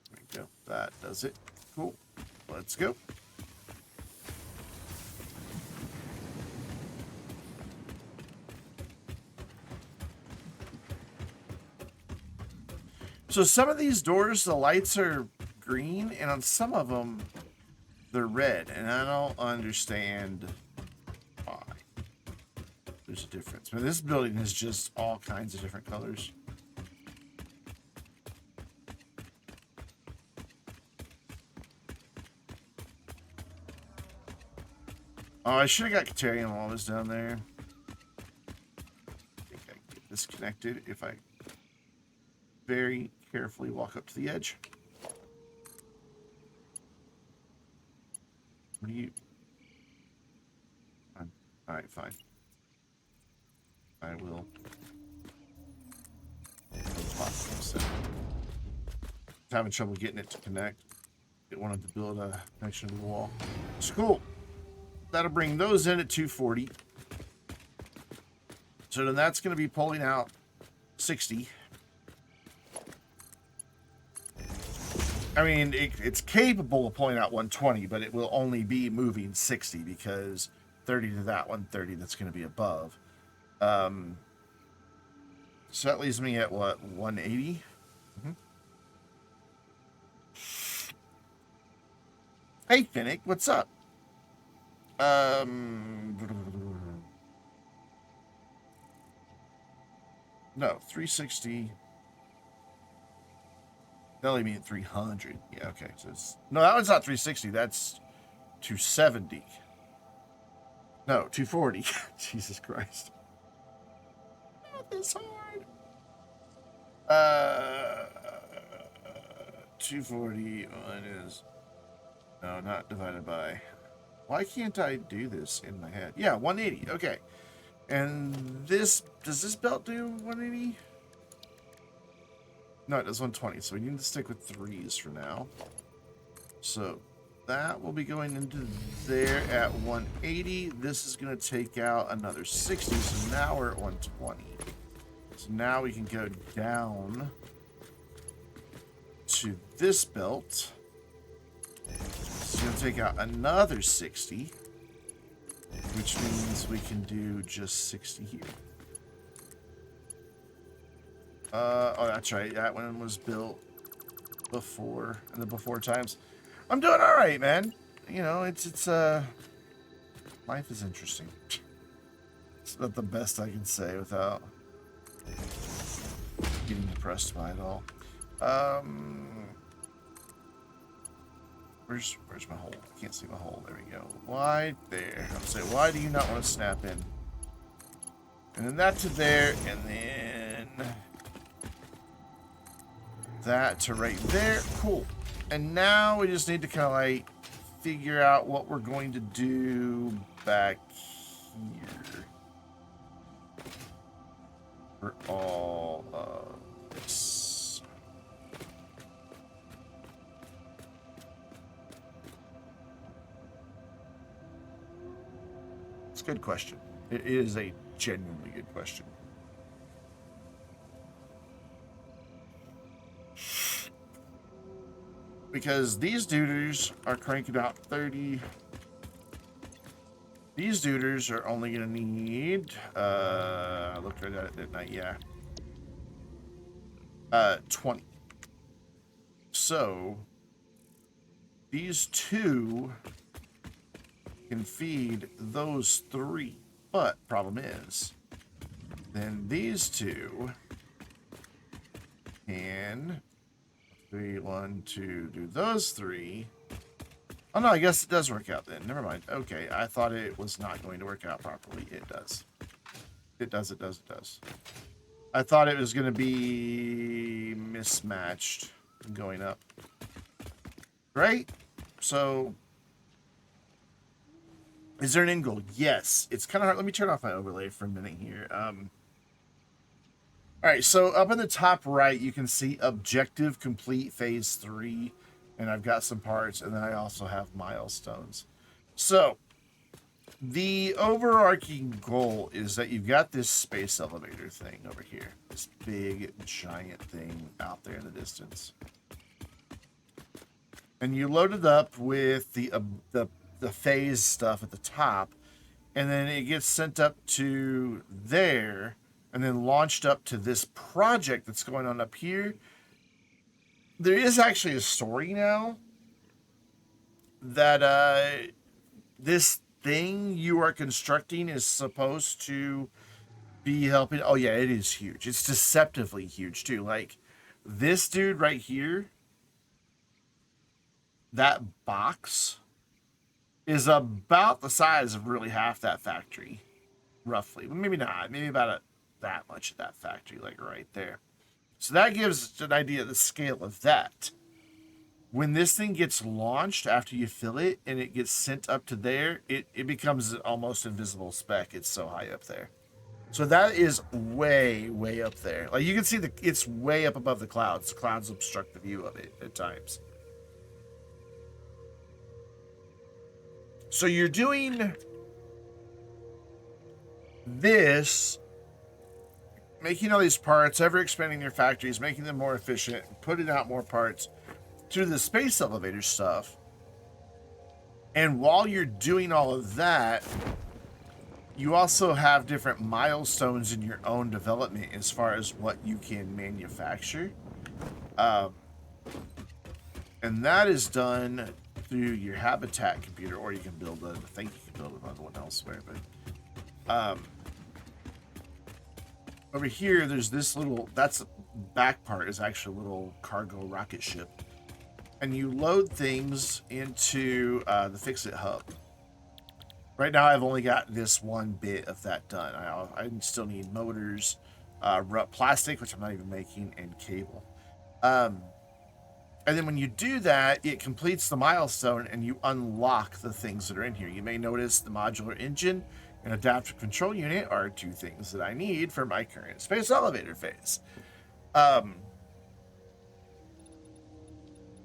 There we go. That does it. Cool. Let's go. So some of these doors, the lights are green, and on some of them, they're red. And I don't understand why. There's a difference. But this building is just all kinds of different colors. Oh, I should have got Caterium while I was down there. I think I can get this connected if I very carefully walk up to the edge. What do you... Alright, fine. I will... Having trouble getting it to connect. It wanted to build a connection to the wall. It's cool. That'll bring those in at 240. So then that's going to be pulling out 60. I mean, it's capable of pulling out 120, but it will only be moving 60 because 30 to that 130 that's going to be above. So that leaves me at what, 180? Mm-hmm. Hey, Finnick, what's up? No, 360. That only mean 300. Yeah, okay. So it's, no, that one's not 360. That's 270. No, 240. Jesus Christ. Not this hard. 240 is... No, not divided by... Why can't I do this in my head? Yeah, 180. Okay. And this... Does this belt do 180? No, it does 120. So we need to stick with 3s for now. So that will be going into there at 180. This is going to take out another 60. So now we're at 120. So now we can go down to this belt. It's going to take out another 60, which means we can do just 60 here. Oh, that's right. That one was built before, in the before times. I'm doing all right, man. You know, it's life is interesting. It's not the best I can say without getting depressed by it all. Where's my hole? I can't see my hole. There we go. Why there? I'll say, why do you not want to snap in? And then that to there, and then that to right there. Cool. And now we just need to kind of like figure out what we're going to do back here for all of this. It's a good question. It is a genuinely good question. Because these duders are cranking out 30. These duders are only going to need, I looked right at it, didn't I? Yeah. 20. So, these two can feed those 3. But, problem is, then these 2 can 3, 1, 2, do those 3. Oh no, I guess it does work out then. Never mind. Okay, I thought it was not going to work out properly. It does. It does, it does, it does. I thought it was going to be mismatched going up. Right? So, is there an end goal? Yes. It's kind of hard. Let me turn off my overlay for a minute here. All right, so up in the top right, you can see objective complete phase 3. And I've got some parts, and then I also have milestones. So, the overarching goal is that you've got this space elevator thing over here. This big, giant thing out there in the distance. And you load it up with the phase stuff at the top, and then it gets sent up to there, and then launched up to this project that's going on up here. There is actually a story now that this thing you are constructing is supposed to be helping. Oh yeah, it is huge. It's deceptively huge too. Like this dude right here, that box is about the size of really half that factory, roughly. Maybe not. Maybe about that much of that factory, like right there. So that gives an idea of the scale of that. When this thing gets launched after you fill it and it gets sent up to there, it becomes an almost invisible speck. It's so high up there. So that is way, way up there. Like you can see it's way up above the clouds. The clouds obstruct the view of it at times. So you're doing this, making all these parts, ever expanding your factories, making them more efficient, putting out more parts through the space elevator stuff. And while you're doing all of that, you also have different milestones in your own development as far as what you can manufacture. And that is done through your habitat computer, or you can build it. I think you can build it on one elsewhere, but over here, there's this little, that's back part is actually a little cargo rocket ship. And you load things into the Fix-It hub. Right now, I've only got this one bit of that done. I still need motors, plastic, which I'm not even making, and cable. And then when you do that, it completes the milestone and you unlock the things that are in here. You may notice the modular engine and adaptive control unit are 2 things that I need for my current space elevator phase.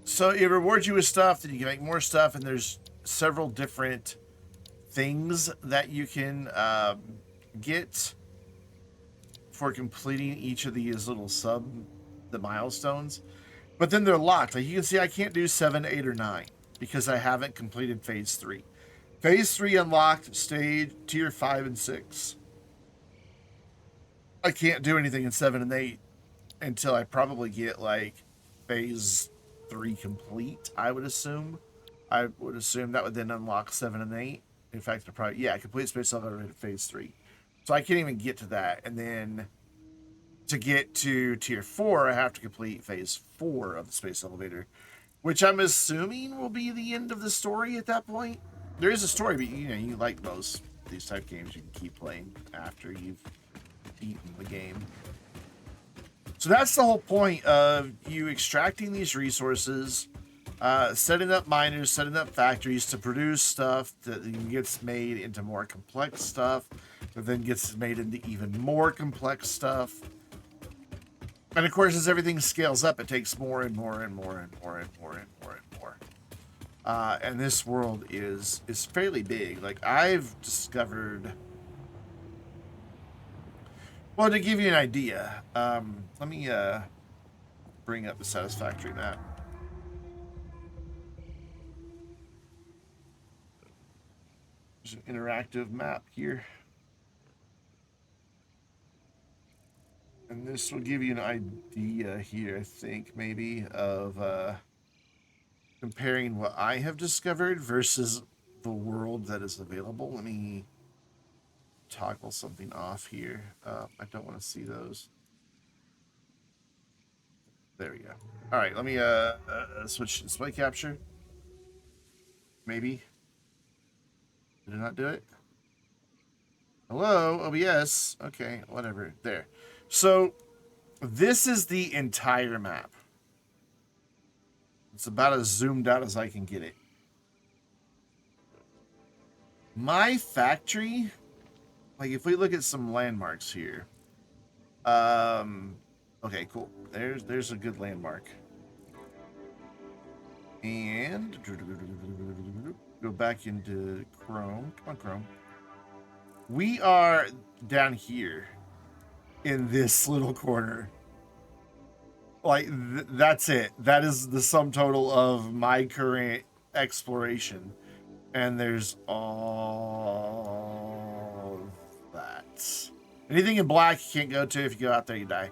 So it rewards you with stuff, then you can make more stuff, and there's several different things that you can get for completing each of these little the milestones. But then they're locked. Like you can see, I can't do 7, 8, or 9 because I haven't completed phase 3. Phase 3 unlocked, stage tier 5 and 6. I can't do anything in 7 and 8 until I probably get like phase 3 complete, I would assume. I would assume that would then unlock 7 and 8. In fact, complete space elevator phase 3. So I can't even get to that. And then to get to tier 4, I have to complete phase 4 of the space elevator, which I'm assuming will be the end of the story at that point. There is a story, but you like these type games, you can keep playing after you've beaten the game. So that's the whole point of you extracting these resources, setting up miners, setting up factories to produce stuff that gets made into more complex stuff, that then gets made into even more complex stuff. And of course, as everything scales up, it takes more and more and more and more and more and more and more. And this world is fairly big. Like I've discovered. Well, to give you an idea, let me bring up the Satisfactory map. There's an interactive map here. And this will give you an idea here, I think, maybe, of comparing what I have discovered versus the world that is available. Let me toggle something off here. I don't want to see those. There we go. All right, let me switch to display capture. Maybe. Did it not do it? Hello, OBS. Okay, whatever. There. So this is the entire map. It's about as zoomed out as I can get it. My factory, like if we look at some landmarks here. Okay, cool. There's a good landmark. And go back into Chrome. Come on, Chrome. We are down here in this little corner. Like, that's it. That is the sum total of my current exploration. And there's all that. Anything in black you can't go to. If you go out there, you die.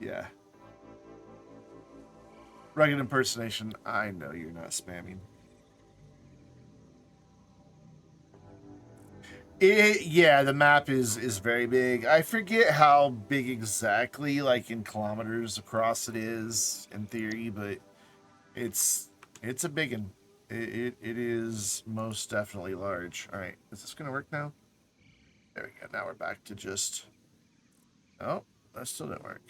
Yeah. Rugged impersonation. I know you're not spamming. Yeah, the map is very big. I forget how big exactly, like in kilometers across it is in theory, but it's a big one. It is most definitely large. All right, is this gonna work now? There we go. Now we're back to just. Oh, that still didn't work.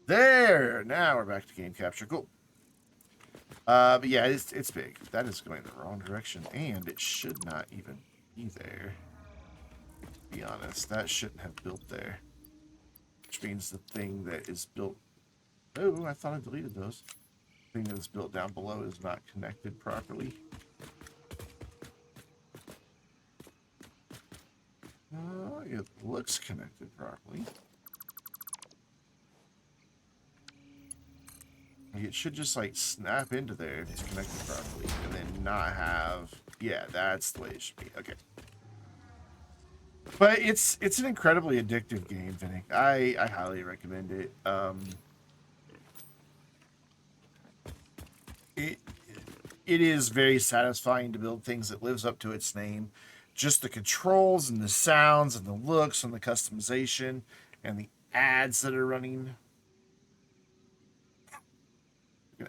There. Now we're back to game capture. Cool. But yeah, it's big. That is going the wrong direction, and it should not even be there. To be honest, that shouldn't have built there. Which means the thing that is built. Oh, I thought I deleted those. The thing that is built down below is not connected properly. It looks connected properly. It should just like snap into there if it's connected properly, and then not have. Yeah, that's the way it should be. Okay. But it's an incredibly addictive game, Vinny. I highly recommend it. It is very satisfying to build things that lives up to its name. Just the controls and the sounds and the looks and the customization and the ads that are running.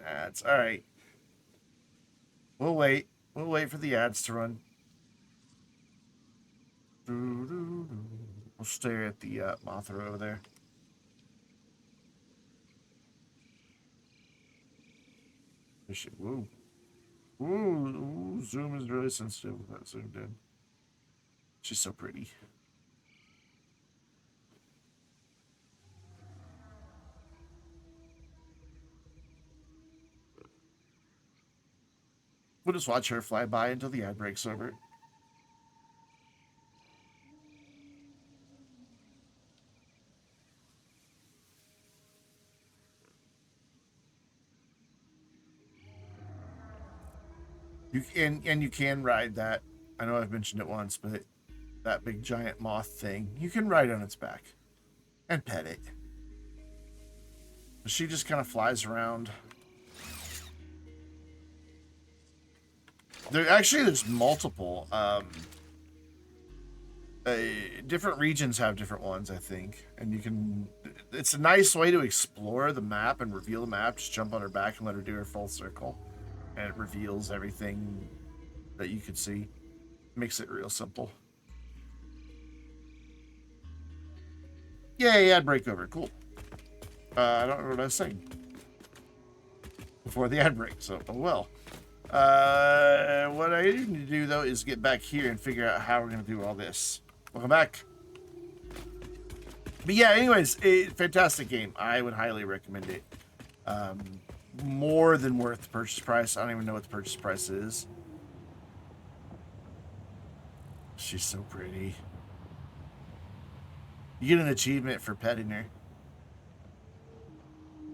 Ads. All right. We'll wait. We'll wait for the ads to run. We'll stare at the Mothra over there. Woo. Ooh, zoom is really sensitive with that zoomed in. She's so pretty. We'll just watch her fly by until the ad breaks over. You can you can ride that. I know I've mentioned it once, but that big giant moth thing, you can ride on its back and pet it. She just kind of flies around. There's multiple. Different regions have different ones, I think, and you can. It's a nice way to explore the map and reveal the map. Just jump on her back and let her do her full circle, and it reveals everything that you could see. Makes it real simple. Yay, ad break over. Cool. I don't know what I was saying before the ad break, so oh well. What I need to do though is get back here and figure out how we're gonna do all this. Welcome back. But yeah, anyways, fantastic game. I would highly recommend it. More than worth the purchase price. I don't even know what the purchase price is. She's so pretty. You get an achievement for petting her.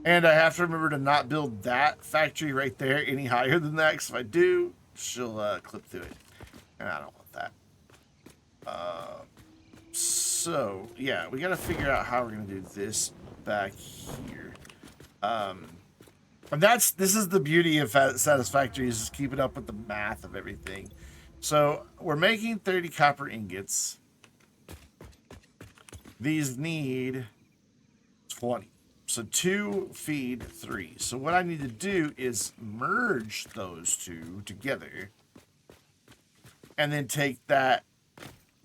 And I have to remember to not build that factory right there any higher than that, because if I do, she'll clip through it. And I don't want that. So, yeah, we got to figure out how we're going to do this back here. And this is the beauty of Satisfactory, is just keeping up with the math of everything. So we're making 30 copper ingots. These need 20. So 2 feed 3. So what I need to do is merge those two together. And then take that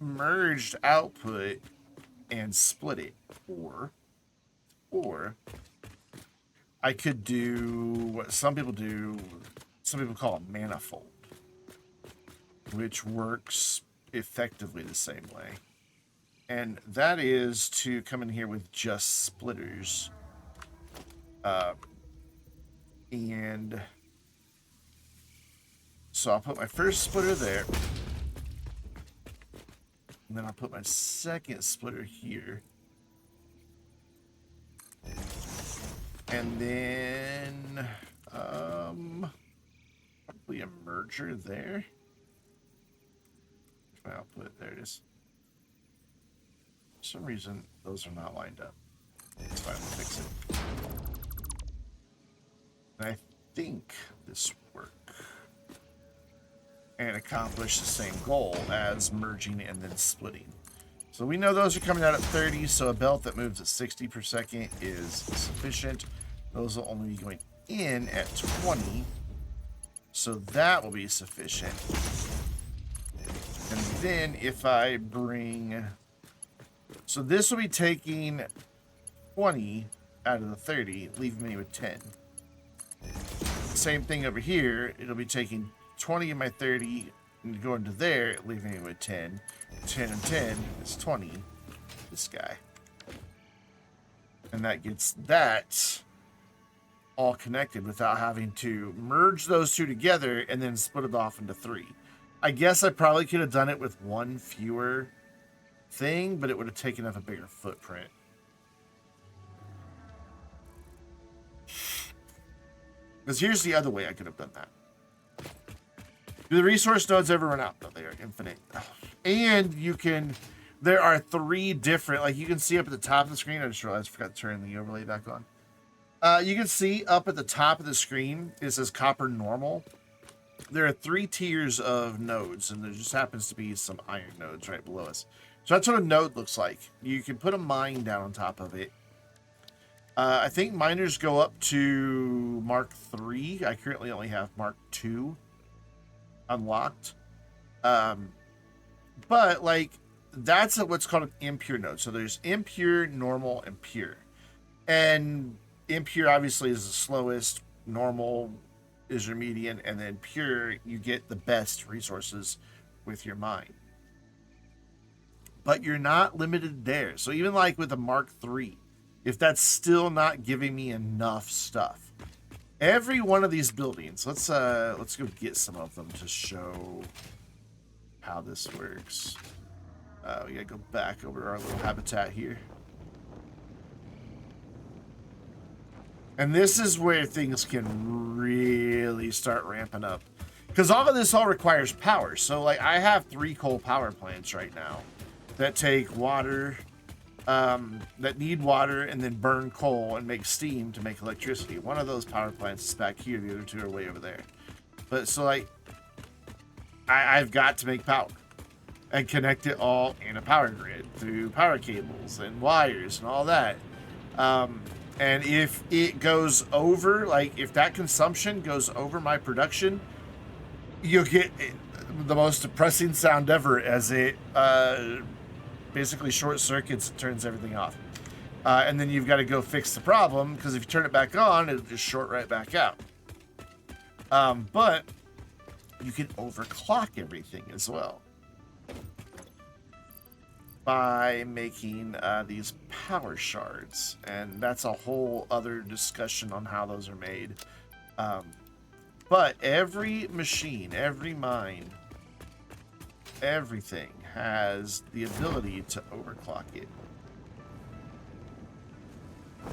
merged output and split it. Or I could do what some people do. Some people call a manifold, which works effectively the same way. And that is to come in here with just splitters. And so I'll put my first splitter there. And then I'll put my second splitter here. And then probably a merger there. My output, there it is. For some reason, those are not lined up. It's fine, we'll fix it. And I think this will work. And accomplish the same goal as merging and then splitting. So we know those are coming out at 30, so a belt that moves at 60 per second is sufficient. Those will only be going in at 20, so that will be sufficient. And then if I bring... So this will be taking 20 out of the 30, leaving me with 10. Same thing over here. It'll be taking 20 of my 30 and going to there, leaving me with 10. 10 and 10 is 20. This guy. And that gets that all connected without having to merge those two together and then split it off into 3. I guess I probably could have done it with one fewer thing, but it would have taken up a bigger footprint. Because here's the other way I could have done that. Do the resource nodes ever run out? No, they are infinite. And you can... There are 3 different... Like, you can see up at the top of the screen. I just realized I forgot to turn the overlay back on. You can see up at the top of the screen, it says copper normal. There are 3 tiers of nodes, and there just happens to be some iron nodes right below us. So that's what a node looks like. You can put a mine down on top of it. I think miners go up to Mark 3. I currently only have Mark 2 unlocked. But, like, that's what's called an impure node. So there's impure, normal, and pure. And impure, obviously, is the slowest. Normal is your median. And then pure, you get the best resources with your mine. But you're not limited there. So even, like, with a Mark 3, if that's still not giving me enough stuff, every one of these buildings, let's go get some of them to show how this works. We gotta go back over to our little habitat here. And this is where things can really start ramping up. Because all of this all requires power. So, like, I have 3 coal power plants right now that take water, that need water and then burn coal and make steam to make electricity. One of those power plants is back here. The other 2 are way over there. But, so, like, I've got to make power and connect it all in a power grid through power cables and wires and all that. And if it goes over, like, if that consumption goes over my production, you'll get the most depressing sound ever as it basically short circuits and turns everything off. And then you've got to go fix the problem, because if you turn it back on, it'll just short right back out. But you can overclock everything as well by making these power shards. And that's a whole other discussion on how those are made. But every machine, every mine, everything has the ability to overclock it.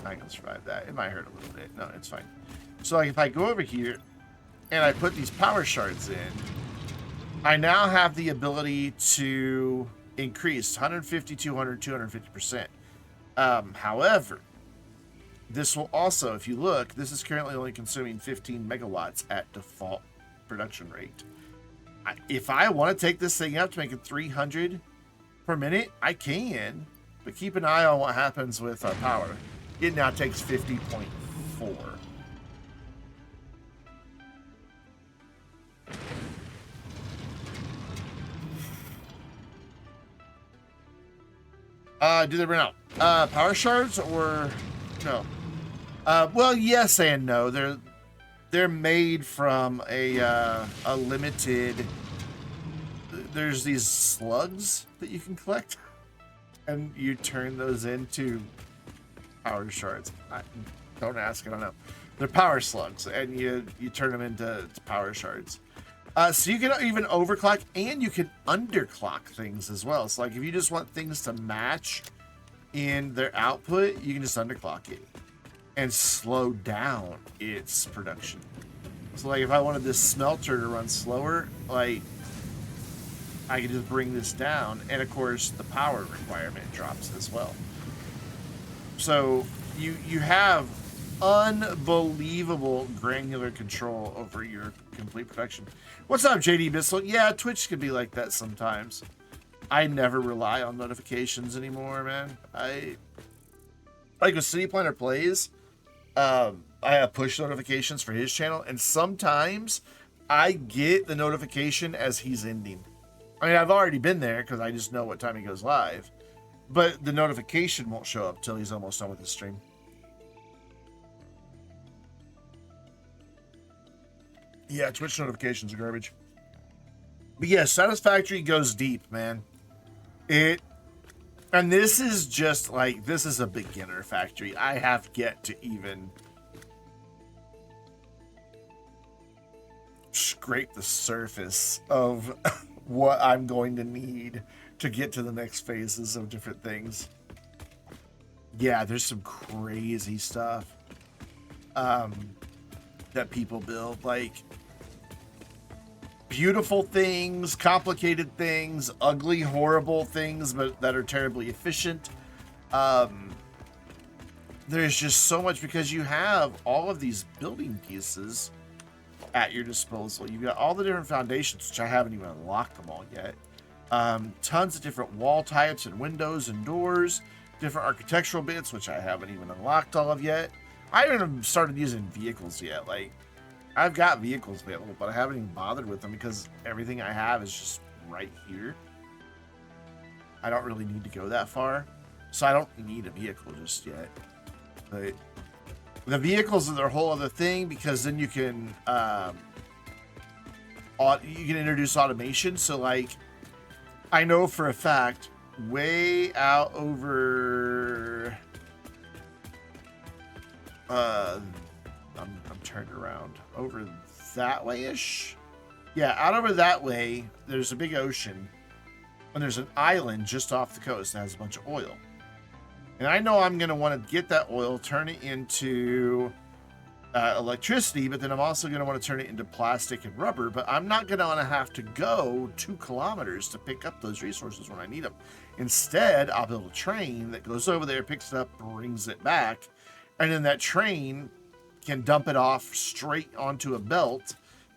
I can survive that. It might hurt a little bit. No, it's fine. So like if I go over here and I put these power shards in, I now have the ability to increase 150, 200, 250%. However, this will also, if you look, this is currently only consuming 15 megawatts at default production rate. If I want to take this thing up to make it 300 per minute, I can, but keep an eye on what happens with our power. It now takes 50.4. Do they run out? Power shards or no? Well, yes and no. They're made from a limited. There's these slugs that you can collect, and you turn those into power shards. Don't ask, I don't know. They're power slugs, and you turn them into power shards. So you can even overclock, and you can underclock things as well. So like if you just want things to match in their output, you can just underclock it and slow down its production. So like if I wanted this smelter to run slower, like I can just bring this down, and of course the power requirement drops as well. So you have unbelievable granular control over your complete production. What's up, JD Bissell? Yeah, Twitch can be like that sometimes. I never rely on notifications anymore, man. I like when City Planner plays. I have push notifications for his channel, and sometimes I get the notification as he's ending. I mean, I've already been there because I just know what time he goes live, but the notification won't show up till he's almost done with his stream. Yeah, Twitch notifications are garbage. But yeah, Satisfactory goes deep, man. And this is just like, this is a beginner factory. I have yet to even scrape the surface of what I'm going to need to get to the next phases of different things. Yeah, there's some crazy stuff that people build, like beautiful things, complicated things, ugly, horrible things, but that are terribly efficient. There's just so much because you have all of these building pieces at your disposal. You've got all the different foundations, which I haven't even unlocked them all yet. Tons of different wall types and windows and doors, different architectural bits, which I haven't even unlocked all of yet. I haven't even started using vehicles yet. Like, I've got vehicles available, but I haven't even bothered with them because everything I have is just right here. I don't really need to go that far, so I don't need a vehicle just yet. But the vehicles are a whole other thing because then you can introduce automation. So like, I know for a fact, way out over, I'm turned around over that way-ish. Yeah, out over that way, there's a big ocean, and there's an island just off the coast that has a bunch of oil. And I know I'm going to want to get that oil, turn it into electricity, but then I'm also going to want to turn it into plastic and rubber, but I'm not going to want to have to go 2 kilometers to pick up those resources when I need them. Instead, I'll build a train that goes over there, picks it up, brings it back, and then that train can dump it off straight onto a belt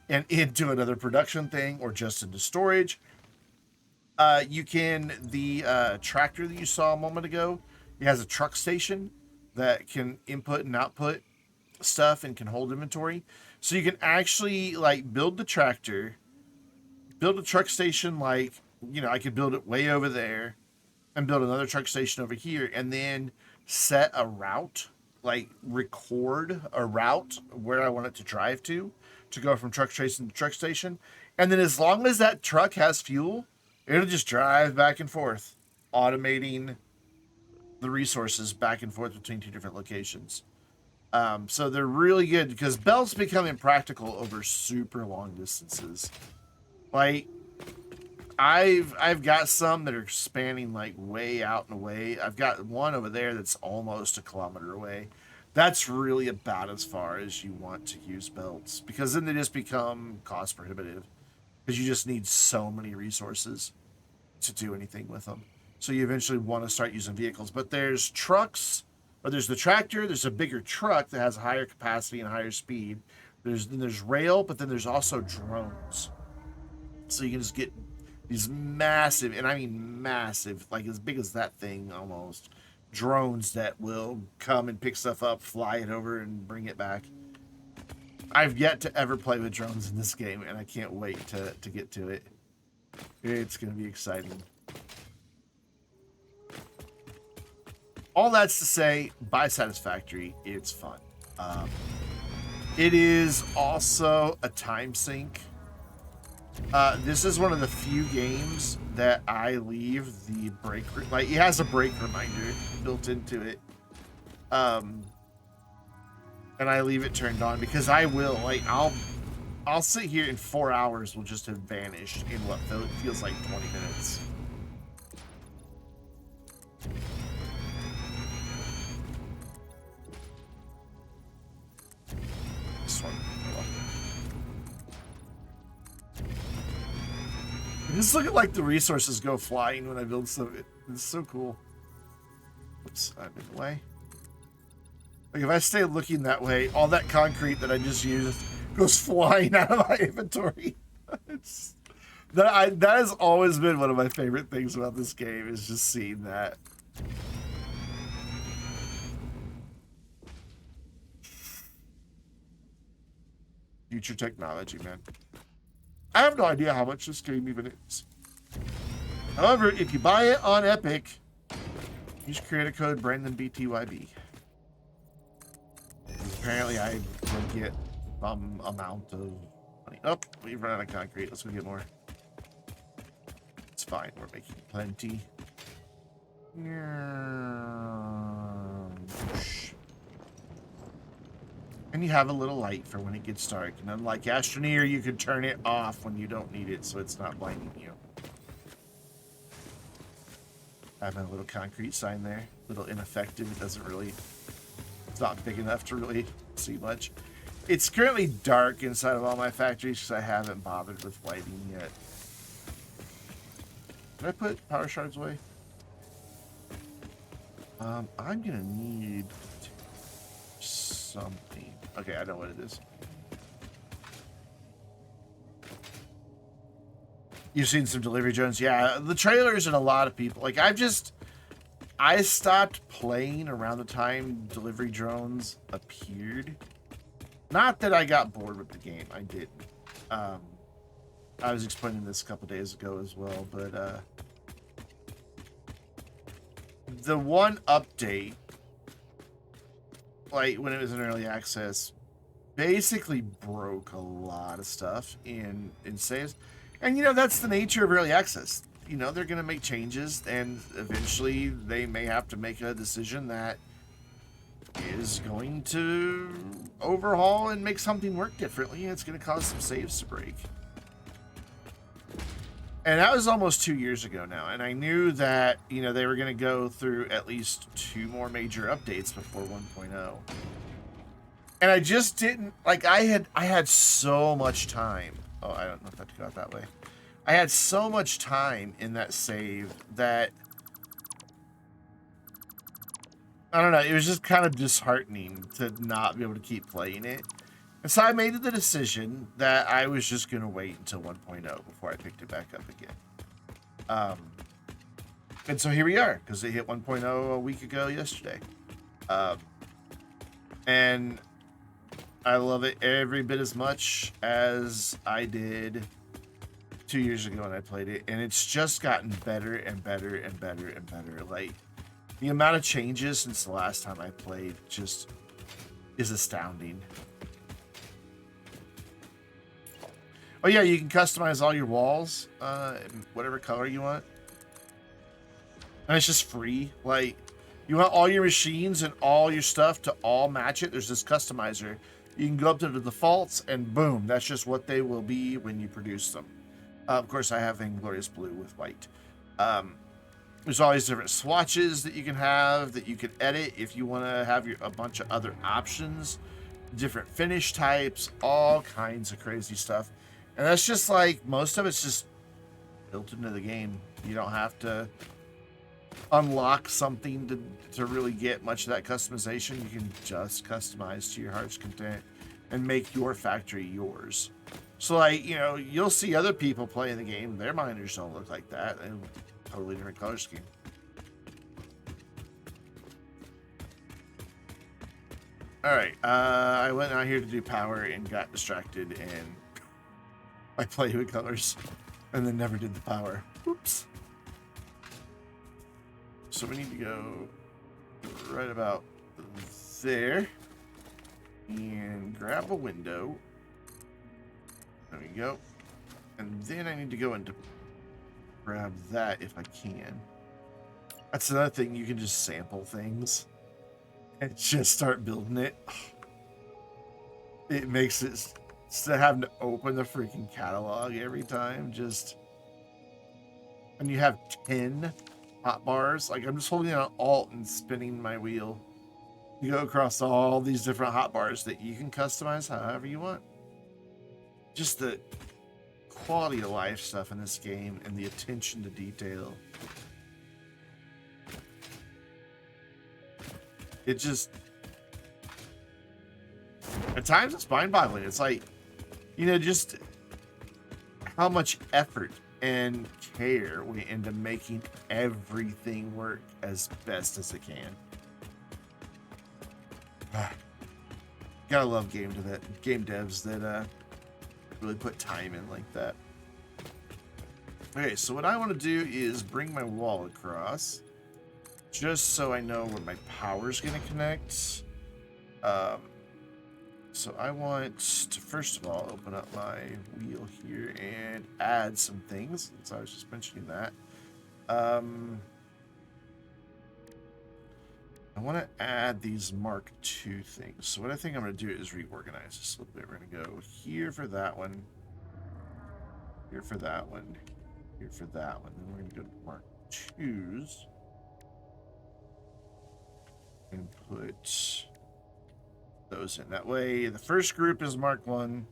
and into another production thing or just into storage. The tractor that you saw a moment ago, it has a truck station that can input and output stuff and can hold inventory. So you can actually like build the tractor, build a truck station, like, I could build it way over there and build another truck station over here and then set a route, like record a route where I want it to drive to go from truck station to truck station. And then as long as that truck has fuel, it'll just drive back and forth, automating the resources back and forth between 2 different locations. So they're really good because belts become impractical over super long distances. Like, I've got some that are spanning like way out and away. I've got one over there that's almost a kilometer away. That's really about as far as you want to use belts, because then they just become cost prohibitive, because you just need so many resources to do anything with them. So you eventually want to start using vehicles. But there's trucks, or there's the tractor. There's a bigger truck that has a higher capacity and higher speed. There's rail, but then there's also drones. So you can just get these massive, and I mean massive, like as big as that thing almost, drones that will come and pick stuff up, fly it over, and bring it back. I've yet to ever play with drones in this game, and I can't wait to get to it. It's going to be exciting. All that's to say, buy Satisfactory. It's fun. It is also a time sink. This is one of the few games that I leave the break. Like, it has a break reminder built into it. And I leave it turned on because I will. Like, I'll sit here and 4 hours will just have vanished in what feels like 20 minutes. This one. Just look at like the resources go flying when I build stuff. It's so cool. Oops, I'm in the way. Like if I stay looking that way, all that concrete that I just used goes flying out of my inventory. That has always been one of my favorite things about this game, is just seeing that. Future technology, man. I have no idea how much this game even is. However, if you buy it on Epic, use creator code BrandonBTYB. Apparently, I will get some amount of money. Oh, we've run out of concrete. Let's go get more. It's fine. We're making plenty. And you have a little light for when it gets dark. And unlike Astroneer, you can turn it off when you don't need it, so it's not blinding you. I have a little concrete sign there. A little ineffective. It doesn't really... It's not big enough to really see much. It's currently dark inside of all my factories because I haven't bothered with lighting yet. Did I put power shards away? I'm gonna need something. Okay, I know what it is. You've seen some delivery drones? Yeah, the trailers and a lot of people. Like, I stopped playing around the time delivery drones appeared. Not that I got bored with the game. I didn't. I was explaining this a couple days ago as well, but the one update, like when it was in early access, basically broke a lot of stuff in saves. And you know, that's the nature of early access. You know, they're going to make changes, and eventually they may have to make a decision that is going to overhaul and make something work differently, and it's going to cause some saves to break. And that was almost 2 years ago now, and I knew that, you know, they were going to go through at least 2 more major updates before 1.0. And I just didn't, like, I had so much time. Oh, I don't know if I have to go out that way. I had so much time in that save that, I don't know, it was just kind of disheartening to not be able to keep playing it. And so I made the decision that I was just going to wait until 1.0 before I picked it back up again. And so here we are, because it hit 1.0 a week ago yesterday. And I love it every bit as much as I did 2 years ago when I played it. And it's just gotten better and better and better and better. Like, the amount of changes since the last time I played just is astounding. Oh yeah, you can customize all your walls, whatever color you want. And it's just free. Like, you want all your machines and all your stuff to all match it. There's this customizer. You can go up to the defaults and boom, that's just what they will be when you produce them. Of course, I have Vainglorious blue with white. Um, there's always different swatches that you can have that you can edit if you want to have a bunch of other options, different finish types, all kinds of crazy stuff. And that's just like most of it's just built into the game. You don't have to unlock something to really get much of that customization. You can just customize to your heart's content and make your factory yours. So, like, you know, you'll see other people playing the game. Their miners don't look like that. And totally different color scheme. All right. I went out here to do power and got distracted, and I played with colors and then never did the power. Oops. So we need to go right about there and grab a window. There we go. And then I need to go into grab that if I can. That's another thing. You can just sample things and just start building it. It makes it, instead of having to open the freaking catalog every time, just, and you have 10 hotbars. Like, I'm just holding on Alt and spinning my wheel. You go across all these different hotbars that you can customize however you want. Just the quality of life stuff in this game and the attention to detail. It just, at times it's mind-boggling. It's like, you know, just how much effort and care went into making everything work as best as it can. Gotta love game devs that really put time in like that. Okay, so what I want to do is bring my wall across, just so I know where my power's going to connect. So I want to, first of all, open up my wheel here and add some things. So I was just mentioning that. I want to add these Mark II things. So what I think I'm going to do is reorganize this a little bit. We're going to go here for that one, here for that one, here for that one. Then we're going to go to Mark IIs and put those in. That way, the first group is Mark I,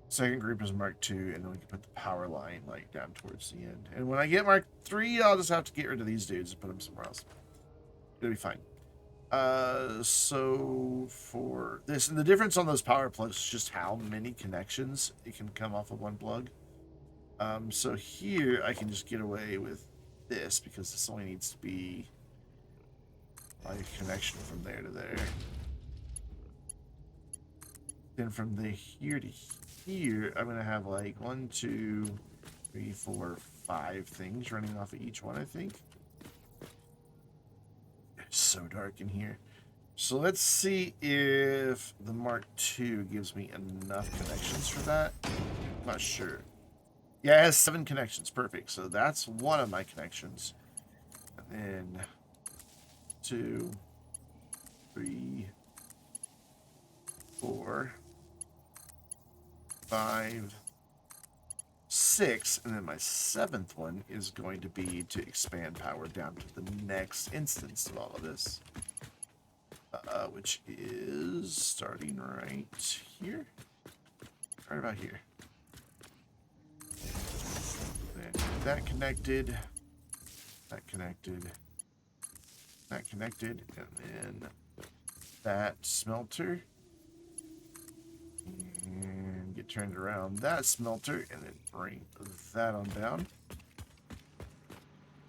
second group is Mark II, and then we can put the power line like down towards the end. And when I get Mark III, I'll just have to get rid of these dudes and put them somewhere else. It'll be fine. So for this, and the difference on those power plugs is just how many connections it can come off of one plug. So here I can just get away with this because this only needs to be like a connection from there to there. Then from the here to here, I'm gonna have like 1, 2, 3, 4, 5 things running off of each one, I think. It's so dark in here. So let's see if the Mark II gives me enough connections for that. I'm not sure. Yeah, it has 7 connections. Perfect. So that's one of my connections. And then 2, 3, 4, 5, 6, and then my 7th one is going to be to expand power down to the next instance of all of this, which is starting right here, right about here. Then that connected, that connected, that connected, and then that smelter. And get turned around that smelter and then bring that on down.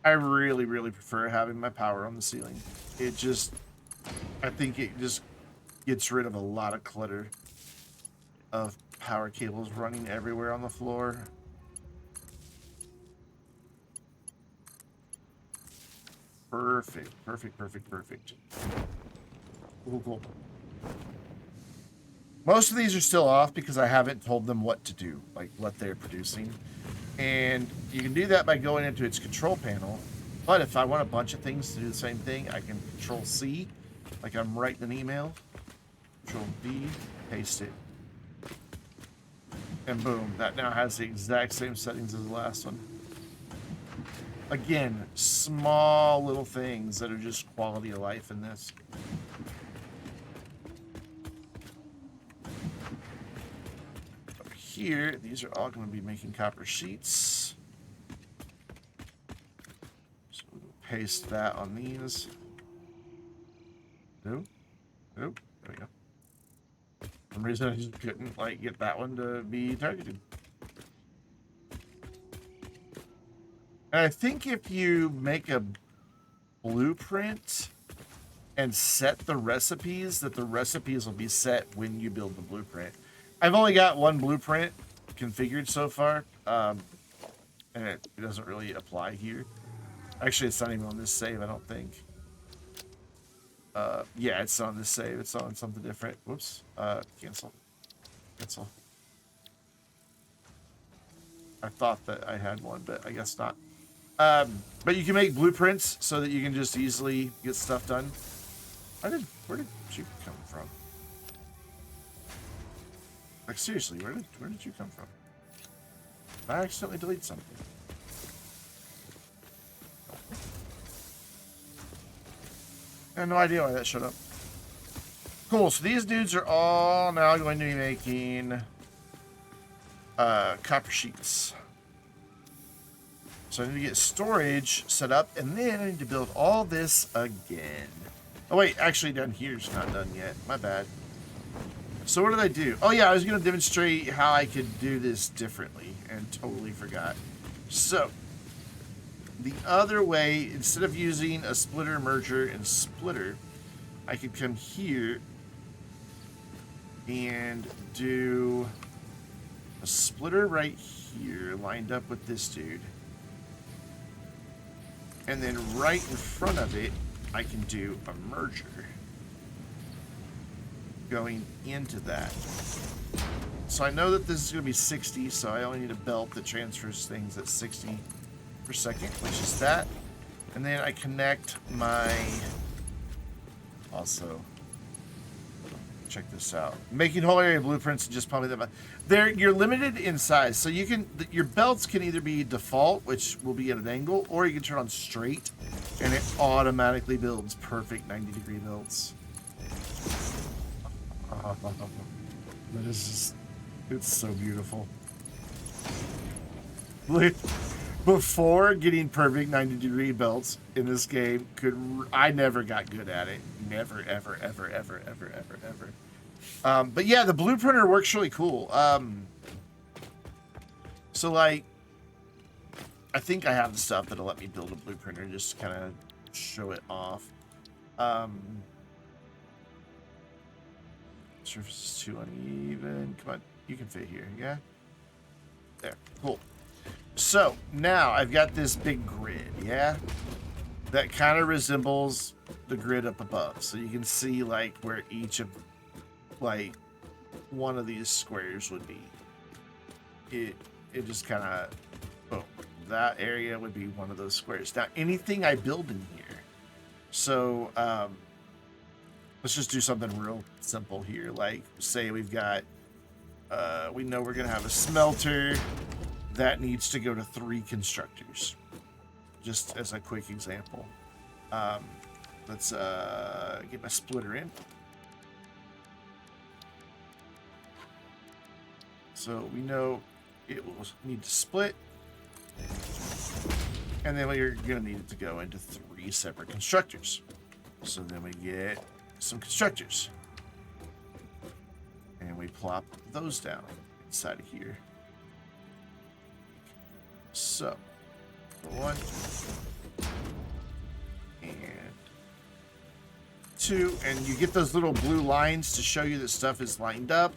I really, really prefer having my power on the ceiling. It just, I think it just gets rid of a lot of clutter of power cables running everywhere on the floor. Perfect, perfect, perfect, perfect. Cool, cool. Most of these are still off because I haven't told them what to do, like what they're producing. And you can do that by going into its control panel. But if I want a bunch of things to do the same thing, I can Control C, like I'm writing an email. Control V, paste it. And boom, that now has the exact same settings as the last one. Again, small little things that are just quality of life in this. Over here, these are all going to be making copper sheets. So we'll paste that on these. Nope. Nope. There we go. For some reason I just couldn't like get that one to be targeted. And I think if you make a blueprint and set the recipes, that the recipes will be set when you build the blueprint. I've only got one blueprint configured so far, and it doesn't really apply here. Actually, it's not even on this save, I don't think. Yeah, it's on this save. It's on something different. Whoops. Cancel. Cancel. I thought that I had one, but I guess not. But you can make blueprints so that you can just easily get stuff done. Where did you come from? Like seriously, where did you come from? I accidentally delete something. I have no idea why that showed up. Cool, so these dudes are all now going to be making copper sheets. So I need to get storage set up, and then I need to build all this again. Oh wait, actually down here's not done yet. My bad. So what did I do? Oh yeah, I was going to demonstrate how I could do this differently, and totally forgot. So the other way, instead of using a splitter, merger, and splitter, I could come here and do a splitter right here, lined up with this dude. And then right in front of it, I can do a merger going into that. So I know that this is going to be 60, so I only need a belt that transfers things at 60 per second, which is that. And then I connect my... Also, check this out. Making whole area blueprints and just pumping them up. You're limited in size, so you can... Your belts can either be default, which will be at an angle, or you can turn on straight, and it automatically builds perfect 90-degree belts. That is just... It's so beautiful. Before getting perfect 90-degree belts in this game, I never got good at it. Never, ever, ever, ever, ever, ever, ever. But yeah, the blueprinter works really cool. So like, I think I have the stuff that'll let me build a blueprinter, just to kind of show it off. Surface is too uneven. Come on, you can fit here, yeah? There, cool. So now I've got this big grid, yeah? That kind of resembles the grid up above. So you can see like where each of like one of these squares would be. It just kind of, boom. That area would be one of those squares. Now anything I build in here. So let's just do something real simple here. Like say we've got, we know we're going to have a smelter that needs to go to 3 constructors. Just as a quick example. Let's get my splitter in. So we know it will need to split. And then we're going to need it to go into 3 separate constructors. So then we get some constructors. And we plop those down inside of here. So, 1 and 2, and you get those little blue lines to show you that stuff is lined up,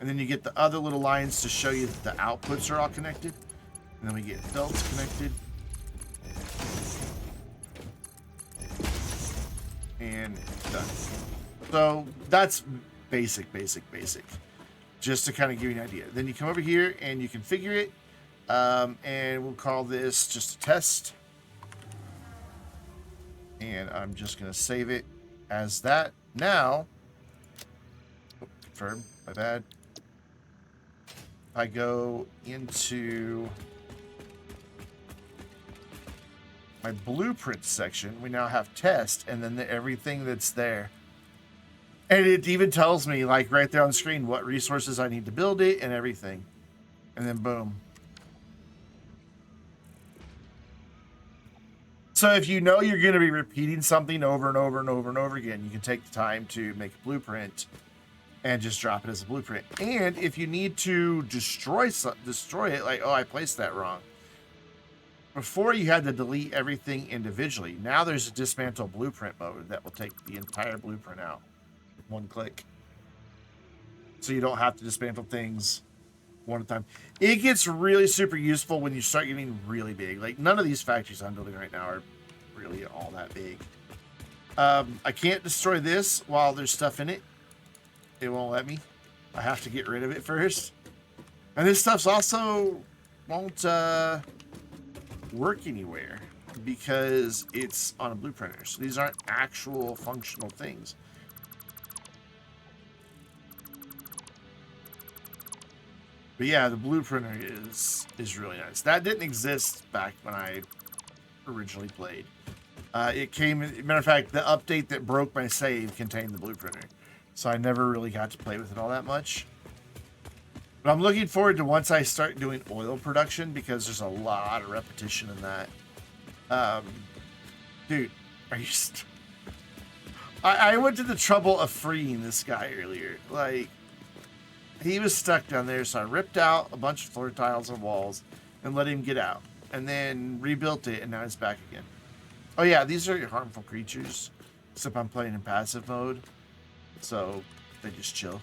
and then you get the other little lines to show you that the outputs are all connected, and then we get belts connected, and done. So that's basic, just to kind of give you an idea. Then you come over here and you configure it. And we'll call this just a test. And I'm just going to save it as that. Now, confirm, my bad. if I go into my blueprint section, we now have test, and then everything that's there. And it even tells me, like right there on the screen, what resources I need to build it and everything. And then boom. So if you know you're going to be repeating something over and over and over and over again, you can take the time to make a blueprint and just drop it as a blueprint. And if you need to destroy it, like, oh, I placed that wrong. Before you had to delete everything individually. Now there's a dismantle blueprint mode that will take the entire blueprint out with one click. So you don't have to dismantle things one at a time. It gets really super useful when you start getting really big. Like, none of these factories I'm building right now are really all that big. I can't destroy this while there's stuff in it. It won't let me. I have to get rid of it first. And this stuff's also won't work anywhere because it's on a blueprinter. So these aren't actual functional things. But yeah, the blueprinter is really nice. That didn't exist back when I originally played. It came, matter of fact, the update that broke my save contained the blueprinter. So I never really got to play with it all that much. But I'm looking forward to once I start doing oil production, because there's a lot of repetition in that. Dude, are you... I went to the trouble of freeing this guy earlier. Like, he was stuck down there, so I ripped out a bunch of floor tiles and walls and let him get out. And then rebuilt it, and now he's back again. Oh yeah, these are harmful creatures, except I'm playing in passive mode, so they just chill.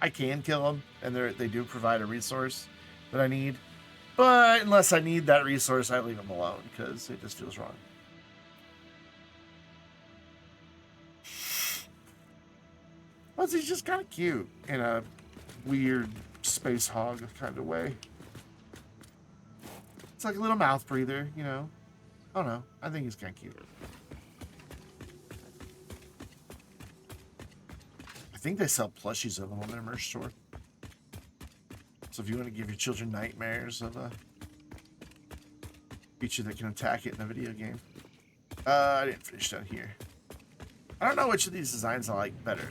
I can kill them, and they do provide a resource that I need. But unless I need that resource, I leave them alone, because it just feels wrong. Plus, he's just kind of cute in a weird space hog kind of way. It's like a little mouth breather, you know. I don't know. I think he's kind of cute. I think they sell plushies of them on their merch store. So if you want to give your children nightmares of a creature that can attack it in a video game. I didn't finish down here. I don't know which of these designs I like better.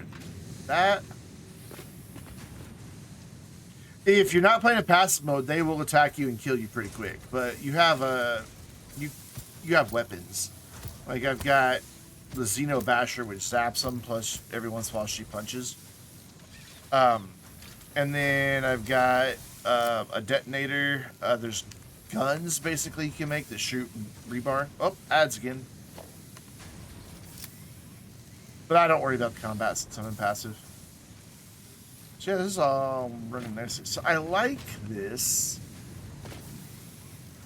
That... If you're not playing in passive mode, they will attack you and kill you pretty quick. But you have you have weapons. Like, I've got the Xeno Basher, which zaps them, plus every once in a while she punches. And then I've got a detonator. There's guns, basically, you can make that shoot rebar. Oh, ads again. But I don't worry about the combat since I'm in passive. So yeah, this is all running nicely. So I like this.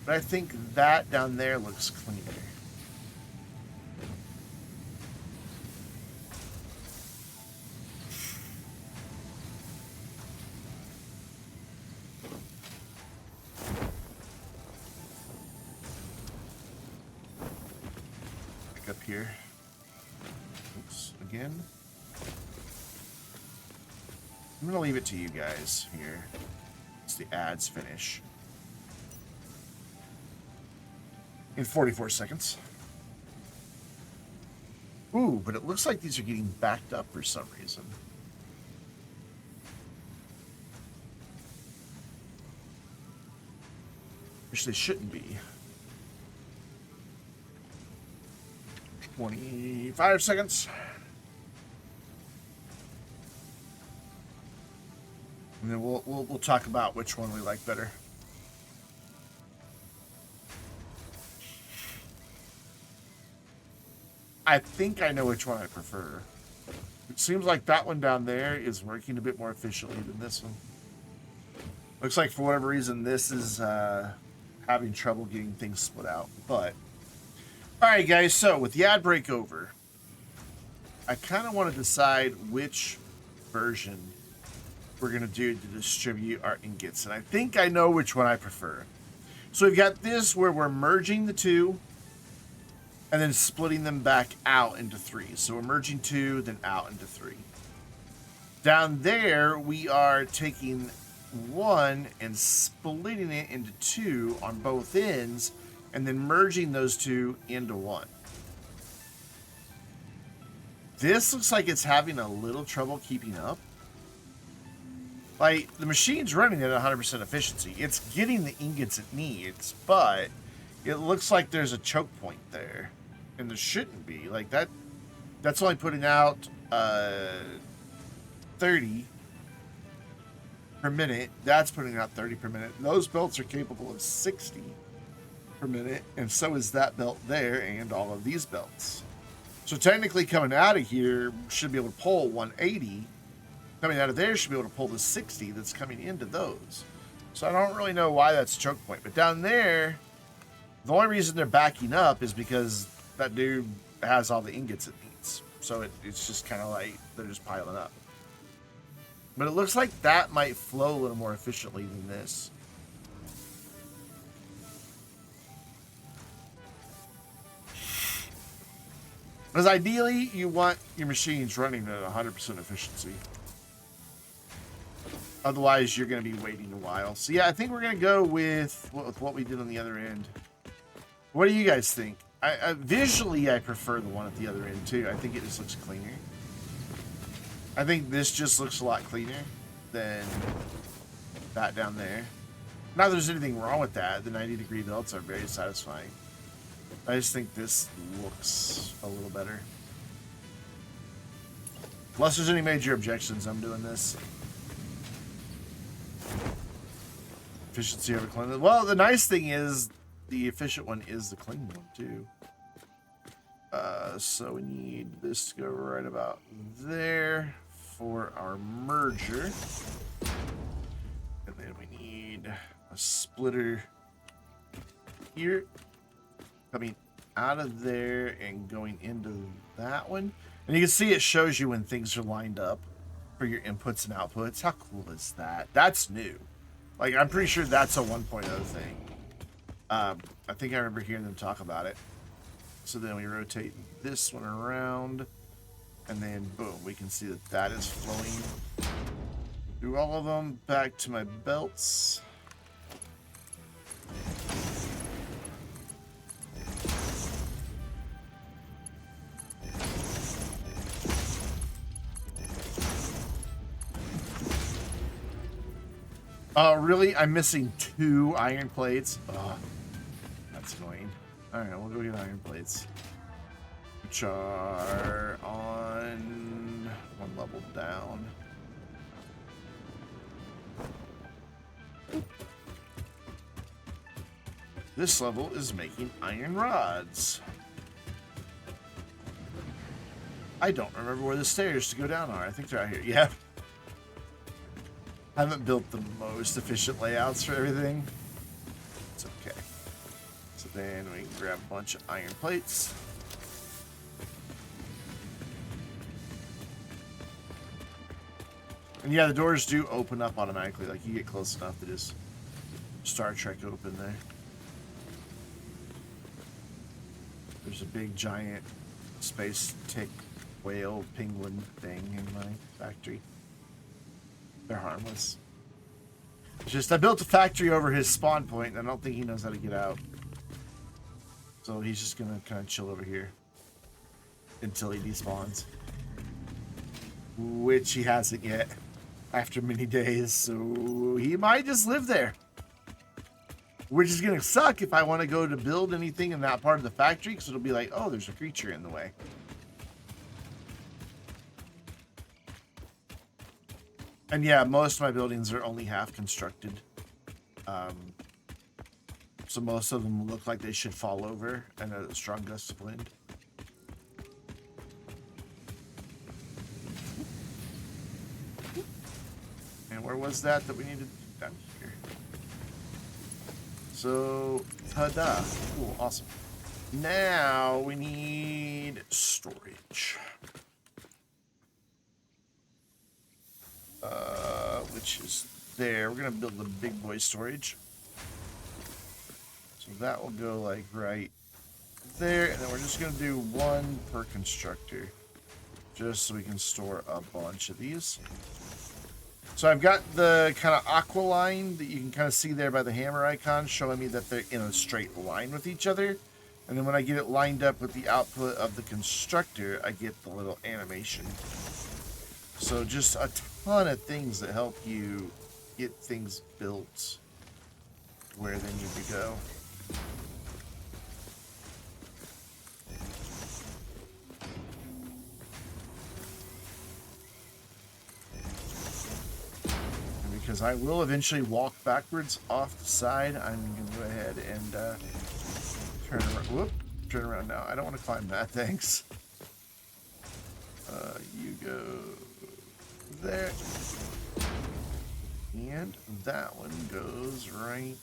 But I think that down there looks cleaner. Back up here. Oops, again. I'm going to leave it to you guys here. It's the ads finish. In 44 seconds. Ooh, but it looks like these are getting backed up for some reason. Which they shouldn't be. 25 seconds. And then we'll talk about which one we like better. I think I know which one I prefer. It seems like that one down there is working a bit more efficiently than this one. Looks like for whatever reason this is having trouble getting things split out. But alright guys, so with the ad break over, I kind of want to decide which version we're going to do to distribute our ingots. And I think I know which one I prefer. So we've got this where we're merging the two and then splitting them back out into three. So we're merging two, then out into three. Down there, we are taking one and splitting it into two on both ends, and then merging those two into one. This looks like it's having a little trouble keeping up. Like, the machine's running at 100% efficiency. It's getting the ingots it needs, but it looks like there's a choke point there. And there shouldn't be. Like, that's only putting out 30 per minute. That's putting out 30 per minute. Those belts are capable of 60 per minute, and so is that belt there and all of these belts. So technically coming out of here should be able to pull 180. Coming out of there should be able to pull the 60 that's coming into those. So I don't really know why that's choke point. But down there, the only reason they're backing up is because that dude has all the ingots it needs. So it's just kind of like they're just piling up. But it looks like that might flow a little more efficiently than this. Because ideally, you want your machines running at 100% efficiency. Otherwise, you're going to be waiting a while. So yeah, I think we're going to go with what we did on the other end. What do you guys think? Visually, I prefer the one at the other end too. I think it just looks cleaner. I think this just looks a lot cleaner than that down there. Not that there's anything wrong with that. The 90-degree belts are very satisfying. I just think this looks a little better. Unless there's any major objections, I'm doing this. Efficiency over cleanliness. Well, the nice thing is the efficient one is the clean one too. So we need this to go right about there for our merger. And then we need a splitter here, coming out of there and going into that one. And you can see it shows you when things are lined up for your inputs and outputs. How cool is that? That's new. Like, I'm pretty sure that's a 1.0 thing. I think I remember hearing them talk about it. So then we rotate this one around, and then boom, we can see that that is flowing through all of them. Back to my belts. Oh, really? I'm missing 2 iron plates? Oh, that's annoying. Alright, we'll go get iron plates. Which are on 1 level down. This level is making iron rods. I don't remember where the stairs to go down are. I think they're out here. Yeah. I haven't built the most efficient layouts for everything. It's okay. So then we can grab a bunch of iron plates. And yeah, the doors do open up automatically. Like, you get close enough to just Star Trek open there. There's a big giant space tick whale penguin thing in my factory. They're harmless. It's just I built a factory over his spawn point, and I don't think he knows how to get out. So he's just gonna kind of chill over here until he despawns, which he hasn't yet after many days. So he might just live there, which is gonna suck if I want to go to build anything in that part of the factory, because it'll be like, oh, there's a creature in the way. And yeah, most of my buildings are only half constructed. So most of them look like they should fall over and a strong gust of wind. And where was that we needed? Down here. So, ta-da. Cool, awesome. Now we need storage. Which is there. We're gonna build the big boy storage. So that will go like right there, and then we're just gonna do 1 per constructor, just so we can store a bunch of these. So I've got the kind of aqua line that you can kind of see there by the hammer icon showing me that they're in a straight line with each other. And then when I get it lined up with the output of the constructor, I get the little animation. So just a ton of things that help you get things built where they need to go. And because I will eventually walk backwards off the side, I'm going to go ahead and turn around. Whoop, turn around now. I don't want to climb that, thanks. You go there. And that one goes right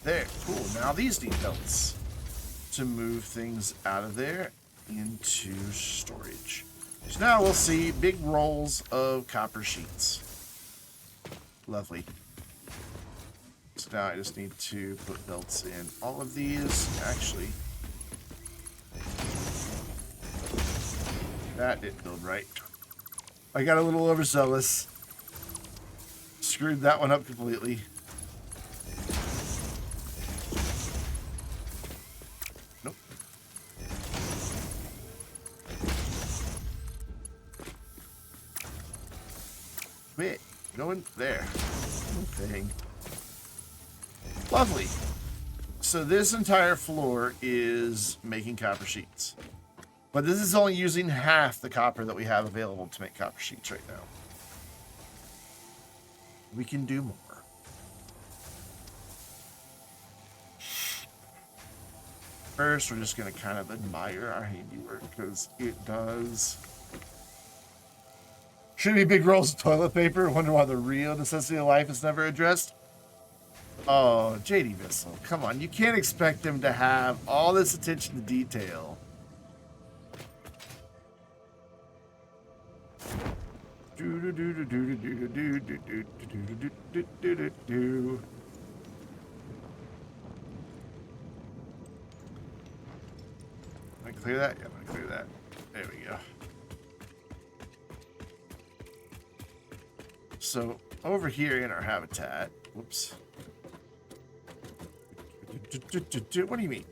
there. Cool. Now these need belts to move things out of there into storage. So now we'll see big rolls of copper sheets. Lovely. So now I just need to put belts in all of these. Actually, that didn't build right. I got a little overzealous. Screwed that one up completely. Nope. Quit going there. Thing. Lovely. So this entire floor is making copper sheets. But this is only using half the copper that we have available to make copper sheets right now. We can do more. First, we're just going to kind of admire our handiwork because it does. Should be big rolls of toilet paper. Wonder why the real necessity of life is never addressed. Oh, JD Vissel, come on. You can't expect him to have all this attention to detail. I clear that? Yeah, I'm gonna clear that. There we go. So over here in our habitat, whoops. What do you mean?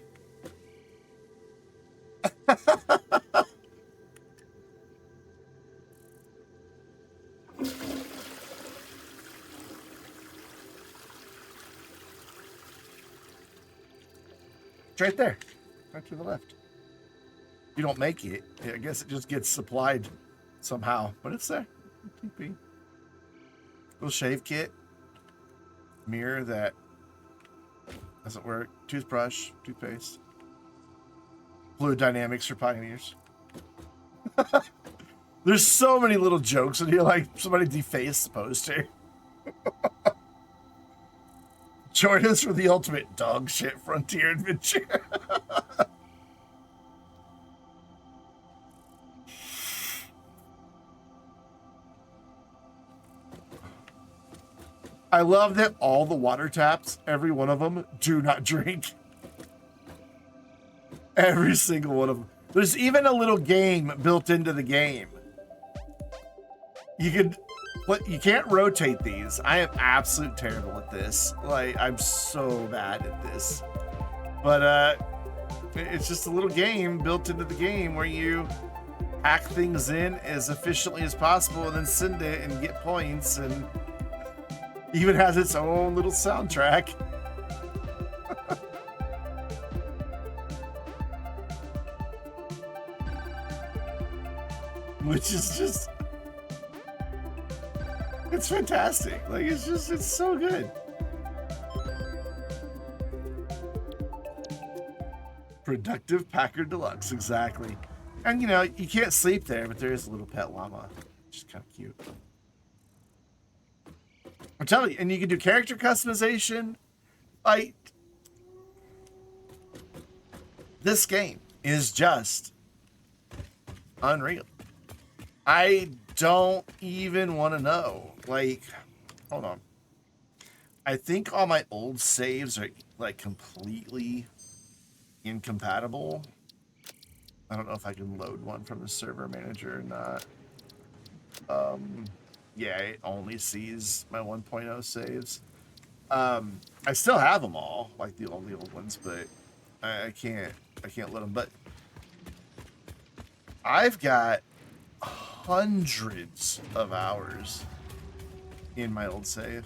It's right there, right to the left. You don't make it. I guess it just gets supplied somehow, but it's there. Little shave kit, mirror that doesn't work, toothbrush, toothpaste, fluid dynamics for pioneers. There's so many little jokes in here, like somebody defaced the poster. Join us for the ultimate dog shit frontier adventure. I love that all the water taps, every one of them, do not drink. Every single one of them. There's even a little game built into the game. You could, but you can't rotate these. I am absolute terrible at this. Like, I'm so bad at this. But it's just a little game built into the game where you hack things in as efficiently as possible and then send it and get points, and even has its own little soundtrack. Which is just, it's fantastic. Like, it's just, it's so good. Productive Packard Deluxe, exactly. And you know, you can't sleep there, but there is a little pet llama, which is kind of cute. I'm telling you, and you can do character customization. Like, this game is just unreal. I don't even want to know. Like, hold on. I think all my old saves are like completely incompatible. I don't know if I can load one from the server manager or not. yeah, it only sees my 1.0 saves. I still have them all, like the old ones, but I can't let them. But I've got hundreds of hours in my old save.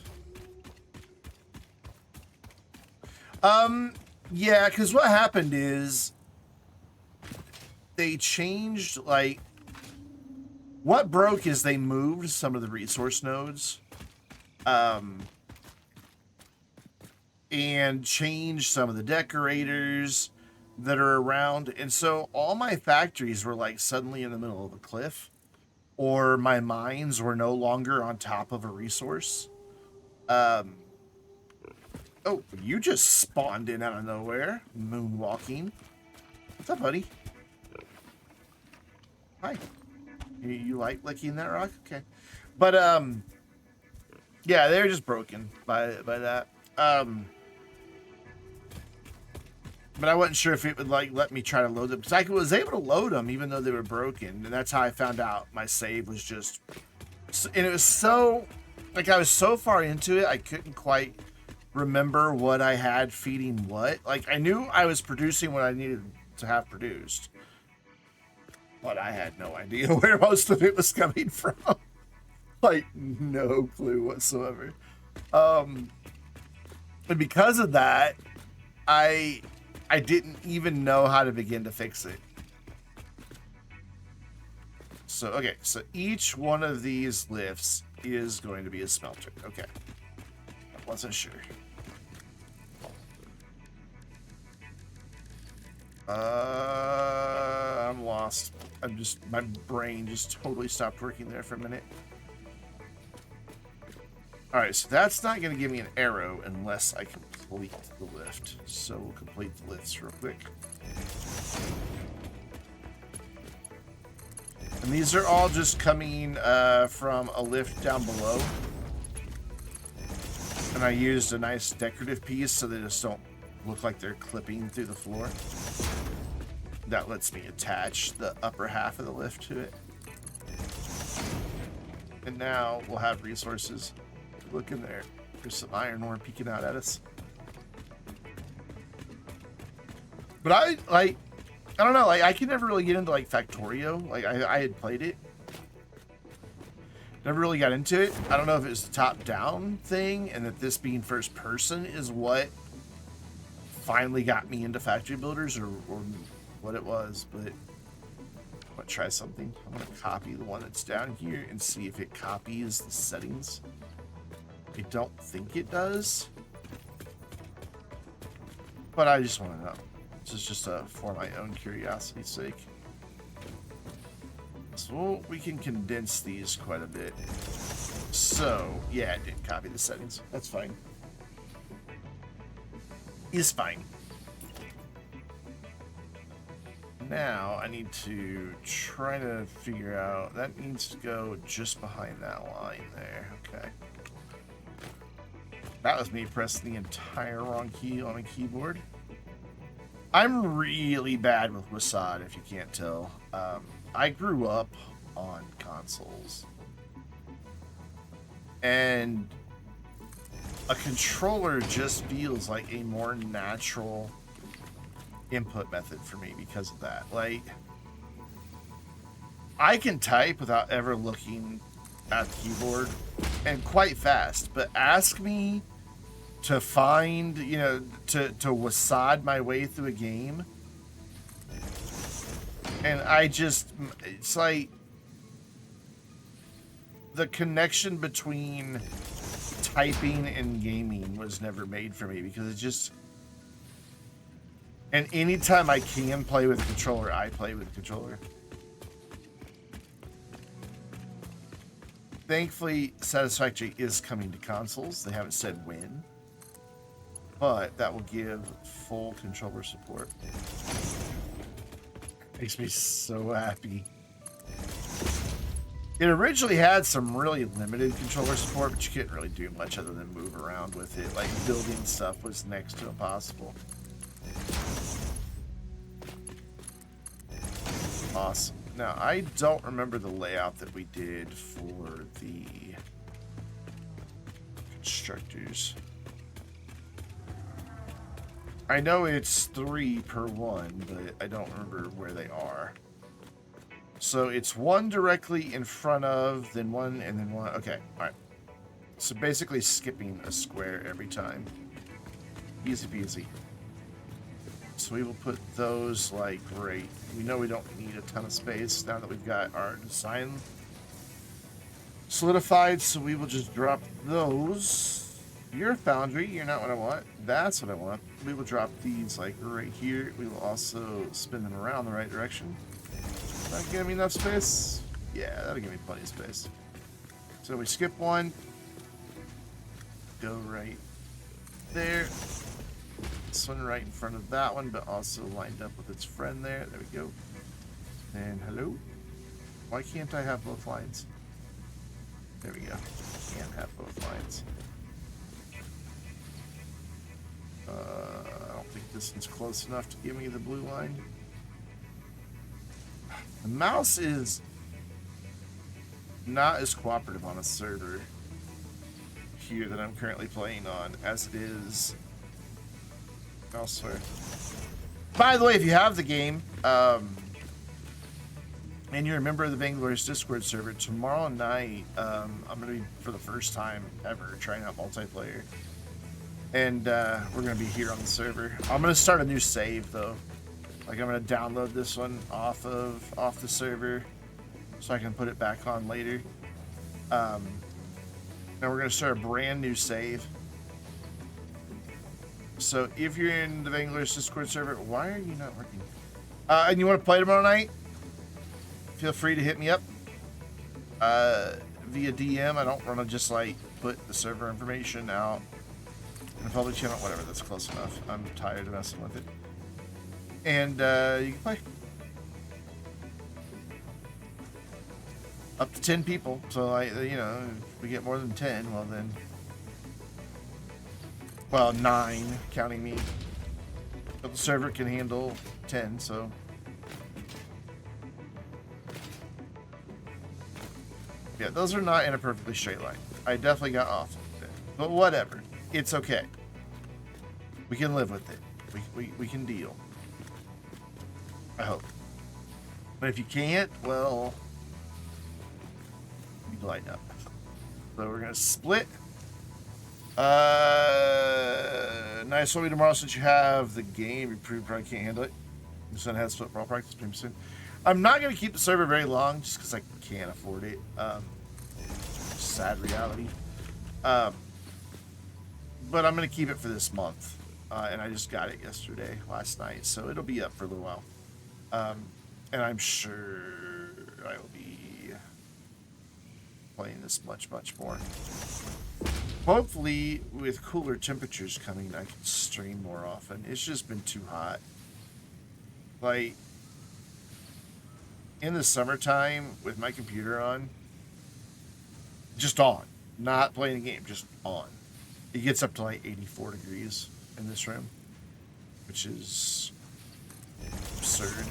Yeah, because what happened is they changed, like, what broke is they moved some of the resource nodes, and changed some of the decorators that are around. And so all my factories were like suddenly in the middle of a cliff, or my mines were no longer on top of a resource. Oh, you just spawned in out of nowhere, moonwalking. What's up, buddy? Hi. You like licking that rock? Okay. But yeah, they're just broken by that. But I wasn't sure if it would like let me try to load them, because I was able to load them even though they were broken, and that's how I found out my save was just. And it was so, like, I was so far into it, I couldn't quite remember what I had feeding what. Like, I knew I was producing what I needed to have produced, but I had no idea where most of it was coming from. Like, no clue whatsoever. And because of that, I didn't even know how to begin to fix it. So, okay, so each one of these lifts is going to be a smelter. Okay. I wasn't sure. I'm lost. My brain just totally stopped working there for a minute. All right, so that's not going to give me an arrow unless I complete the lift. So we'll complete the lifts real quick. And these are all just coming from a lift down below. And I used a nice decorative piece so they just don't look like they're clipping through the floor. That lets me attach the upper half of the lift to it. And now we'll have resources. Look in there. There's some iron ore peeking out at us. But I don't know, like, I can never really get into, like, Factorio. Like, I had played it. Never really got into it. I don't know if it was the top-down thing, and that this being first person is what finally got me into factory builders, or what it was, but I'm gonna try something. I'm gonna copy the one that's down here and see if it copies the settings. I don't think it does, but I just want to know. This is just for my own curiosity's sake. So we can condense these quite a bit. So yeah, it didn't copy the settings. That's fine. Is fine. Now I need to try to figure out, that needs to go just behind that line there. Okay. That was me pressing the entire wrong key on a keyboard. I'm really bad with WASD, if you can't tell. I grew up on consoles. And a controller just feels like a more natural input method for me because of that. Like, I can type without ever looking at the keyboard, and quite fast, but ask me to find, you know, to WASD my way through a game, and it's like the connection between typing and gaming was never made for me, because it just, and anytime I can play with a controller, I play with a controller. Thankfully, Satisfactory is coming to consoles. They haven't said when, but that will give full controller support. Makes me so happy. It originally had some really limited controller support, but you couldn't really do much other than move around with it. Like, building stuff was next to impossible. Awesome. Now, I don't remember the layout that we did for the constructors. I know it's 3 per one, but I don't remember where they are. So it's one directly in front of, then one, and then one. Okay, all right. So basically skipping a square every time. Easy peasy. So we will put those like right. We know we don't need a ton of space now that we've got our design solidified, so we will just drop those. You're a foundry, you're not what I want. That's what I want. We will drop these like right here. We will also spin them around the right direction. That give me enough space? Yeah, that'll give me plenty of space. So we skip one. Go right there. This one right in front of that one, but also lined up with its friend there. There we go. And hello? Why can't I have both lines? There we go. Can't have both lines. I don't think this one's close enough to give me the blue line. The mouse is not as cooperative on a server here that I'm currently playing on as it is elsewhere. By the way, if you have the game, and you're a member of the Vainglorious Discord server, tomorrow night, I'm going to be, for the first time ever, trying out multiplayer. And we're going to be here on the server. I'm going to start a new save, though. Like, I'm going to download this one off the server so I can put it back on later. Now we're going to start a brand new save. So if you're in the Vainglorious Discord server, why are you not working? And you want to play tomorrow night? Feel free to hit me up via DM. I don't want to just like put the server information out in the public channel. Whatever, that's close enough. I'm tired of messing with it. And you can play up to 10 people. So you know, if we get more than 10, well then, well 9 counting me. But the server can handle 10, so. Yeah, those are not in a perfectly straight line. I definitely got off of it. But whatever. It's okay. We can live with it. We can deal. I hope. But if you can't, well, you line up. So we're going to split. Nice will be tomorrow since you have the game. You probably can't handle it. Your son has football practice pretty soon. I'm not going to keep the server very long just because I can't afford it. Sad reality. But I'm going to keep it for this month. And I just got it last night. So it'll be up for a little while. And I'm sure I will be playing this much more. Hopefully, with cooler temperatures coming, I can stream more often. It's just been too hot. Like, in the summertime, with my computer on, just on, not playing a game, just on, it gets up to like 84 degrees in this room, which is absurd.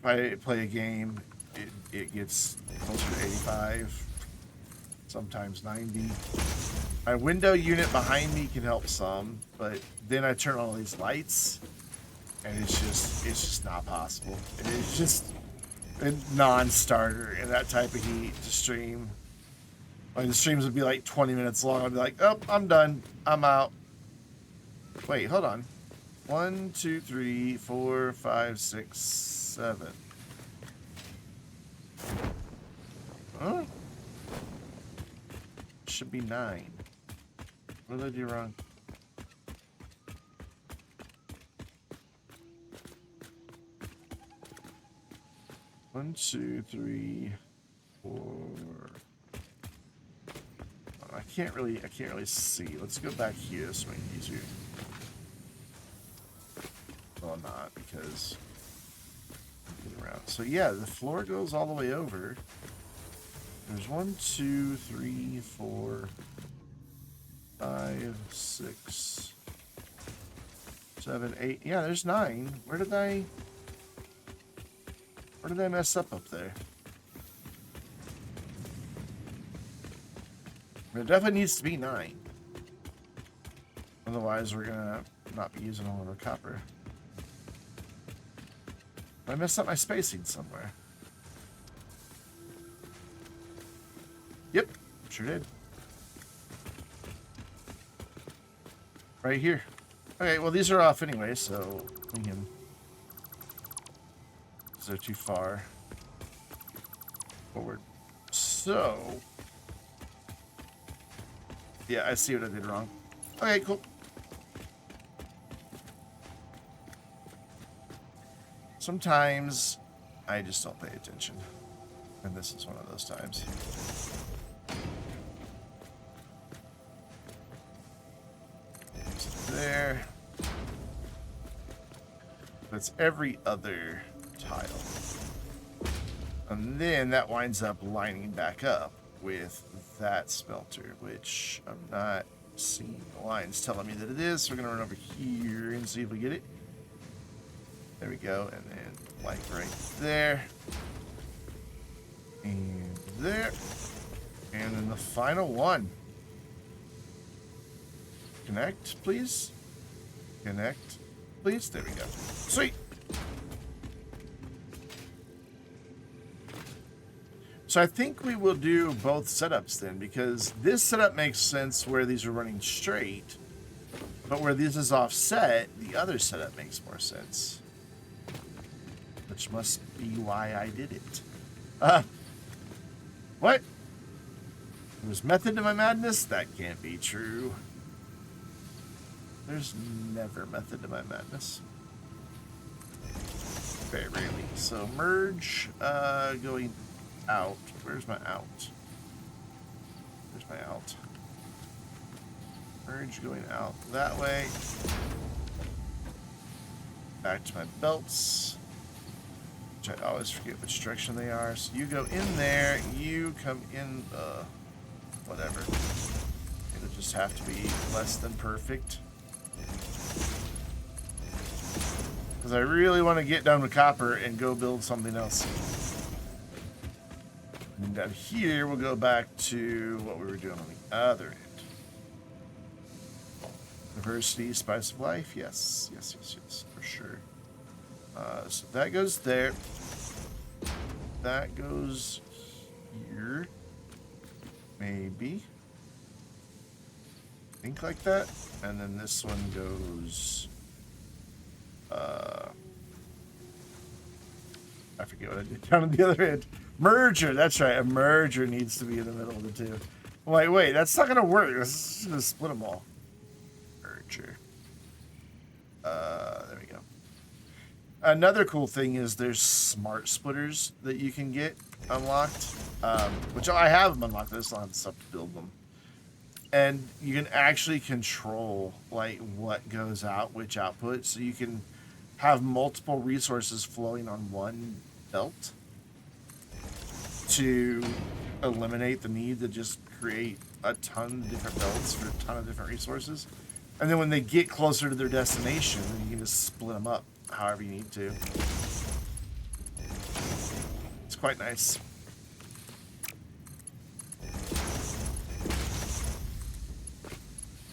If I play a game, it gets closer to 85, sometimes 90. My window unit behind me can help some, but then I turn on all these lights, and it's just not possible. It is just a non-starter in that type of heat to stream. Like, the streams would be like 20 minutes long. I'd be like, oh, I'm done. I'm out. Wait, hold on. 1, 2, 3, 4, 5, 6, 7. Huh? Should be 9. What did I do wrong? One, 2, 3, 4. I can't really see. Let's go back here. This might be easier. Well, not because get around. So yeah, the floor goes all the way over. There's 1, 2, 3, 4, 5, 6, 7, 8. Yeah, there's 9. Where did I mess up there? There definitely needs to be 9. Otherwise, we're gonna not be using all of our copper. I messed up my spacing somewhere. Yep, sure did. Right here. Okay, well, these are off anyway, so we can... They're too far forward. So... Yeah, I see what I did wrong. Okay, cool. Sometimes I just don't pay attention. And this is one of those times. There. That's every other tile. And then that winds up lining back up with that smelter, which I'm not seeing the lines telling me that it is. So we're going to run over here and see if we get it. There we go. And then like right there. And there. And then the final one. Connect, please. Connect, please. There we go. Sweet. So I think we will do both setups then, because this setup makes sense where these are running straight, but where this is offset, the other setup makes more sense. Which must be why I did it. What? There's method to my madness? That can't be true. There's never method to my madness. Very rarely. So merge, going out. Where's my out? Where's my out? Merge going out that way. Back to my belts. Which I always forget which direction they are. So you go in there, you come in, whatever. It'll just have to be less than perfect. Because I really want to get done with copper and go build something else. And down here, we'll go back to what we were doing on the other end. Diversity, spice of life. Yes, yes, yes, yes, for sure. So that goes there. That goes here. Maybe. Think like that. And then this one goes... I forget what I did down on the other end. Merger, that's right. A merger needs to be in the middle of the two. Wait, that's not going to work. This is just going to split them all. Merger. There we go. Another cool thing is there's smart splitters that you can get unlocked, which I have them unlocked. I just don't have the stuff to build them. And you can actually control like what goes out, which output, so you can have multiple resources flowing on one belt to eliminate the need to just create a ton of different belts for a ton of different resources. And then when they get closer to their destination, you can just split them up however you need to. It's quite nice.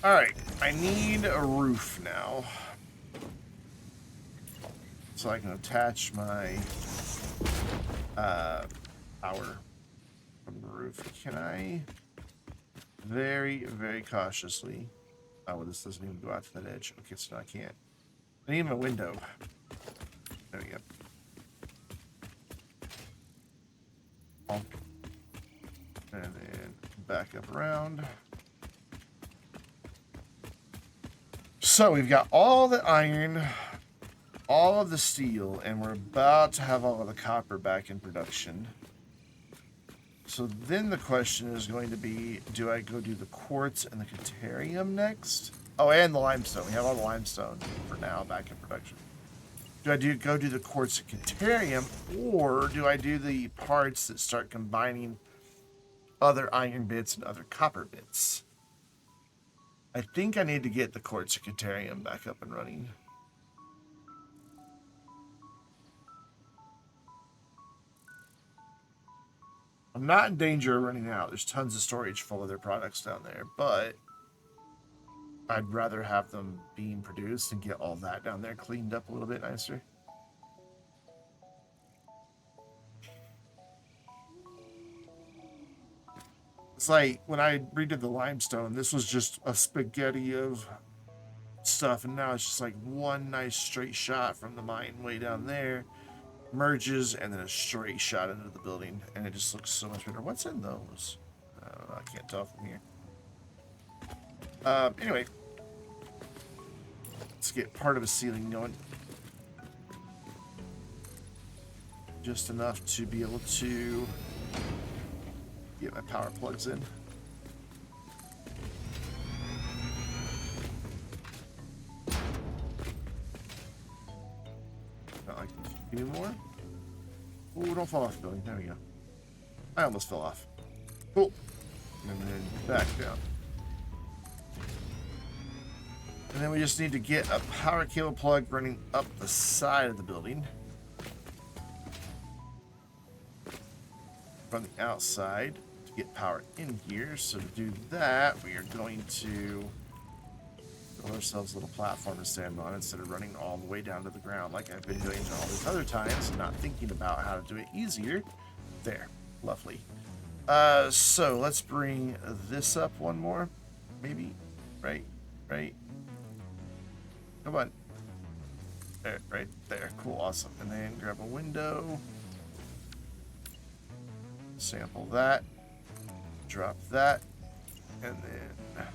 Alright, I need a roof now. So I can attach my power from the roof. Can I very, very cautiously... Oh, well, this doesn't even go out to that edge. Okay, so I can't. I need my window. There we go. And then back up around. So we've got all the iron, all of the steel, and we're about to have all of the copper back in production. So then the question is going to be, do I go do the quartz and the Caterium next? Oh, and the limestone. We have all the limestone for now back in production. Do I go do the quartz and Caterium, or do I do the parts that start combining other iron bits and other copper bits? I think I need to get the quartz and Caterium back up and running. I'm not in danger of running out. There's tons of storage full of their products down there, but I'd rather have them being produced and get all that down there cleaned up a little bit nicer. It's like when I redid the limestone, this was just a spaghetti of stuff, and now it's just like one nice straight shot from the mine way down there, merges, and then a straight shot into the building, and it just looks so much better. What's in those? I can't tell from here. Anyway, let's get part of a ceiling going. Just enough to be able to get my power plugs in. Not like any more. Oh, don't fall off the building. There we go. I almost fell off. Cool. And then back down. And then we just need to get a power cable plug running up the side of the building. From the outside to get power in here. So to do that, we are going to build ourselves a little platform to stand on instead of running all the way down to the ground like I've been doing all these other times and not thinking about how to do it easier. There. Lovely. So let's bring this up one more. Maybe. Right. Come on. There, right there. Cool, awesome. And then grab a window. Sample that. Drop that. And then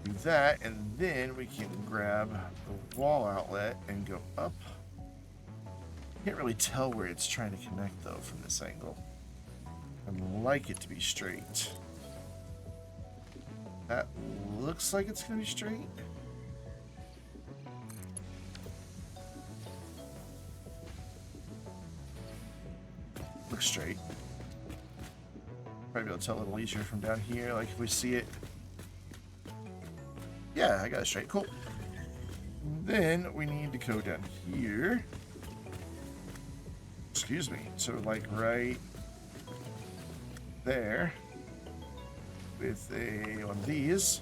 do that. And then we can grab the wall outlet and go up. Can't really tell where it's trying to connect though from this angle. I'd like it to be straight. That looks like it's going to be straight. Looks straight. Probably be able to tell a little easier from down here, like if we see it. Yeah, I got it straight. Cool. Then we need to go down here. Excuse me. So like right there with one of these.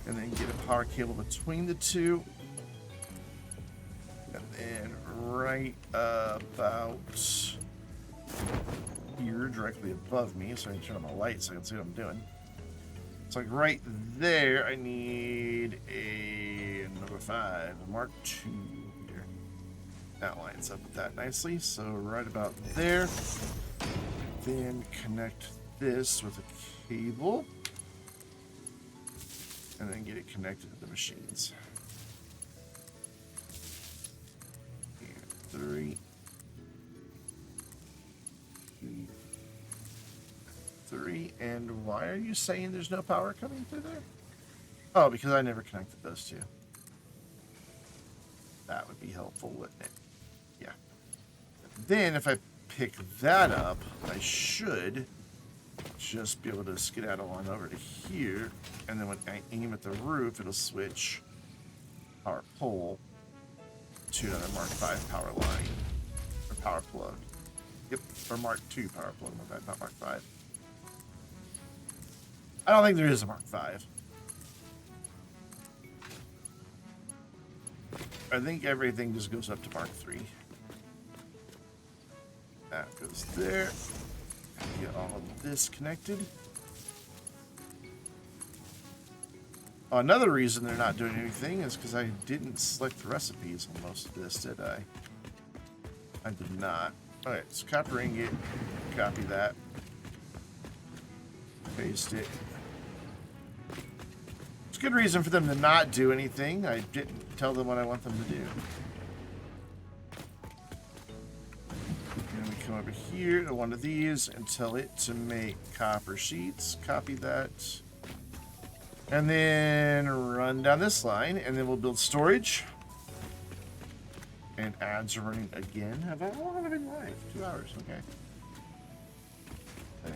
And then get a power cable between the two. And then right about here, directly above me, so I can turn on my light so I can see what I'm doing. It's like right there, I need a number 5, a Mark II here. That lines up with that nicely. So right about there. Then connect this with a cable. And then get it connected to the machines. 3. 3. And why are you saying there's no power coming through there? Oh, because I never connected those two. That would be helpful, wouldn't it? Yeah. Then if I pick that up, I should just be able to skedaddle on over to here. And then when I aim at the roof, it'll switch power pole to another Mark V power line. Or power plug. Yep, or Mark II power plug, my bad, not Mark V. I don't think there is a Mark V. I think everything just goes up to Mark III. That goes there. Get all of this connected. Another reason they're not doing anything is because I didn't select the recipes on most of this, did I? I did not. Alright, so copper ingot. Copy that. Paste it. It's a good reason for them to not do anything. I didn't tell them what I want them to do. And we come over here to one of these and tell it to make copper sheets. Copy that. And then run down this line, and then we'll build storage. And ads are running again. How long have I been live? 2 hours, okay.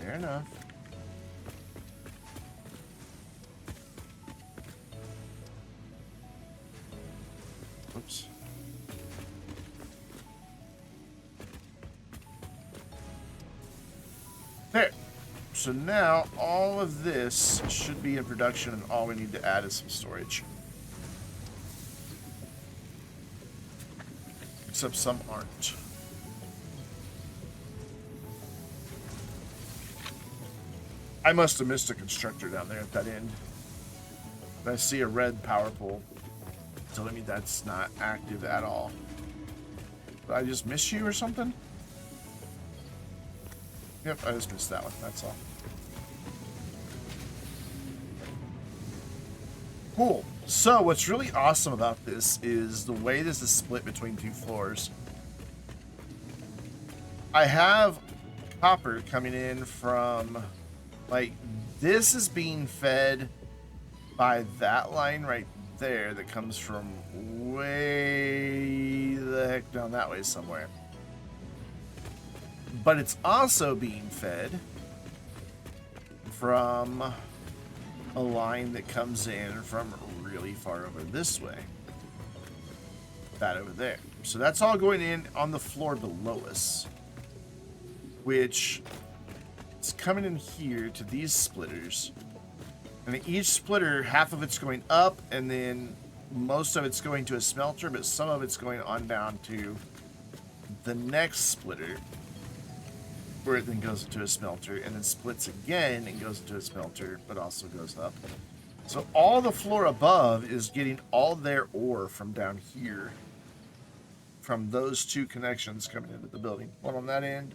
Fair enough. Oops. There. So now all of this should be in production, and all we need to add is some storage. Except some aren't. I must have missed a constructor down there at that end. I see a red power pole telling me that's not active at all. Did I just miss you or something? Yep, I just missed that one, that's all. Cool. So what's really awesome about this is the way this is split between two floors. I have copper coming in from, like, this is being fed by that line right there that comes from way the heck down that way somewhere. But it's also being fed from a line that comes in from really far over this way. That over there. So that's all going in on the floor below us, which is coming in here to these splitters. And each splitter, half of it's going up, and then most of it's going to a smelter, but some of it's going on down to the next splitter, where it then goes into a smelter, and then splits again and goes into a smelter, but also goes up. So all the floor above is getting all their ore from down here, from those two connections coming into the building. One on that end,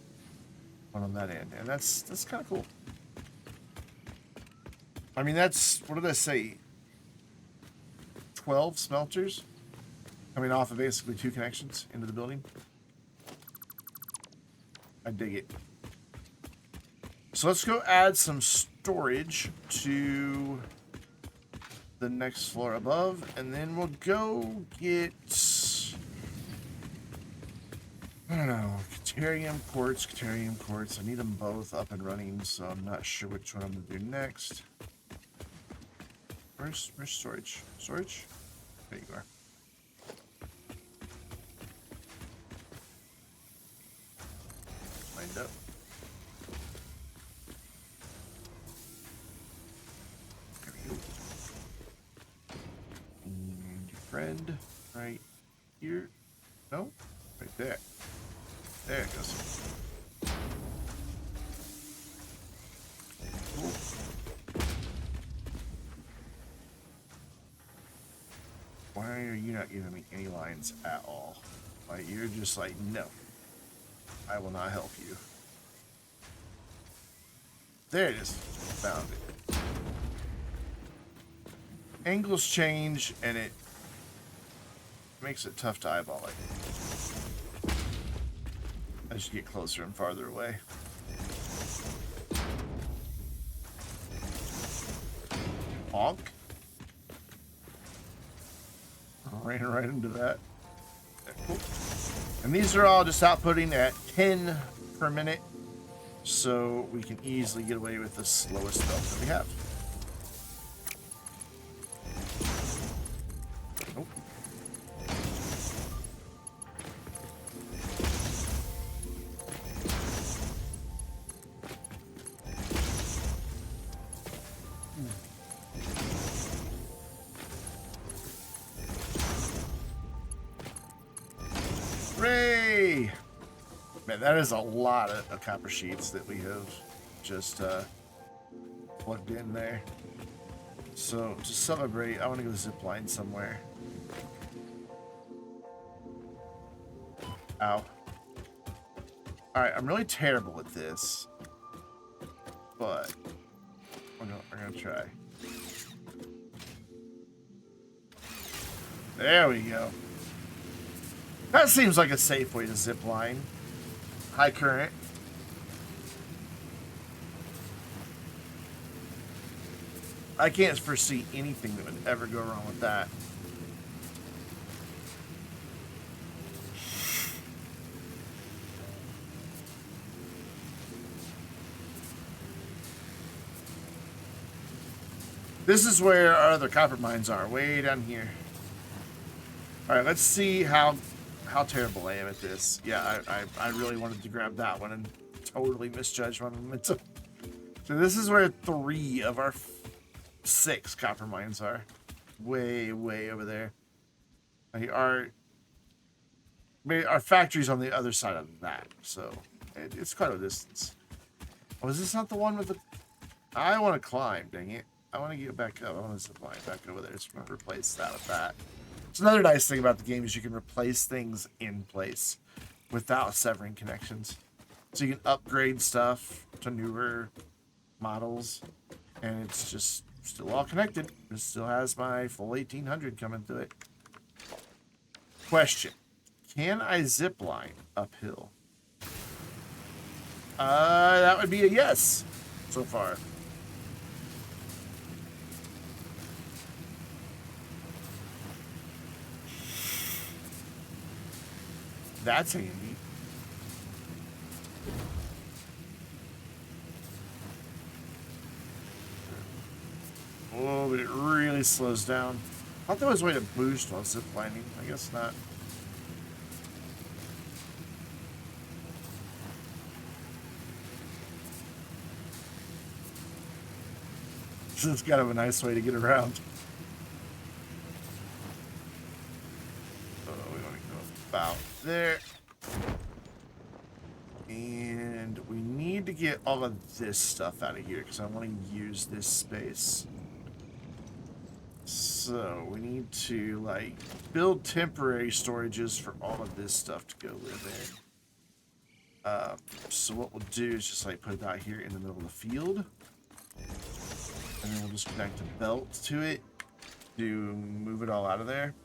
one on that end. And that's kind of cool. I mean, that's, what did I say? 12 smelters coming off of basically two connections into the building. I dig it. So let's go add some storage to the next floor above, and then we'll go get, I don't know, Caterium quartz. I need them both up and running, so I'm not sure which one I'm going to do next. Where's storage? Storage? There you are. Lined up. There we go. And your friend right here. No? Right there. There it goes. Cool. Why are you not giving me any lines at all? Like, you're just like, no. I will not help you. There it is. Found it. Angles change, and it makes it tough to eyeball it. As you get closer and farther away. Honk. Ran right into that. Cool. And these are all just outputting at 10 per minute, so we can easily get away with the slowest belt that we have. Nope. Hooray! Man, that is a lot of copper sheets that we have just plugged in there. So to celebrate, I want to go zip line somewhere. Ow. Alright, I'm really terrible at this, but we're gonna try. There we go. That seems like a safe way to zip line. High current. I can't foresee anything that would ever go wrong with that. This is where our other copper mines are, way down here. Alright, let's see how terrible I am at this. Yeah, I really wanted to grab that one and totally misjudged my momentum. So this is where 3 of our 6 copper mines are. Way, way over there. Like our factory's on the other side of that, so it's quite a distance. Oh, is this not the one with the... I want to climb, dang it. I want to get back up. I want to zip line back over there. So I'm going to replace that with that. It's another nice thing about the game is you can replace things in place without severing connections. So you can upgrade stuff to newer models, and it's just still all connected. It still has my full 1800 coming through it. Question. Can I zip line uphill? That would be a yes so far. That's handy. Oh, but it really slows down. I thought there was a way to boost while zip lining. I guess not. This is kind of a nice way to get around. Oh, we want to go about there. And we need to get all of this stuff out of here because I want to use this space. So we need to like build temporary storages for all of this stuff to go live in. So what we'll do is just like put it out here in the middle of the field. And then we'll just connect a belt to it to move it all out of there.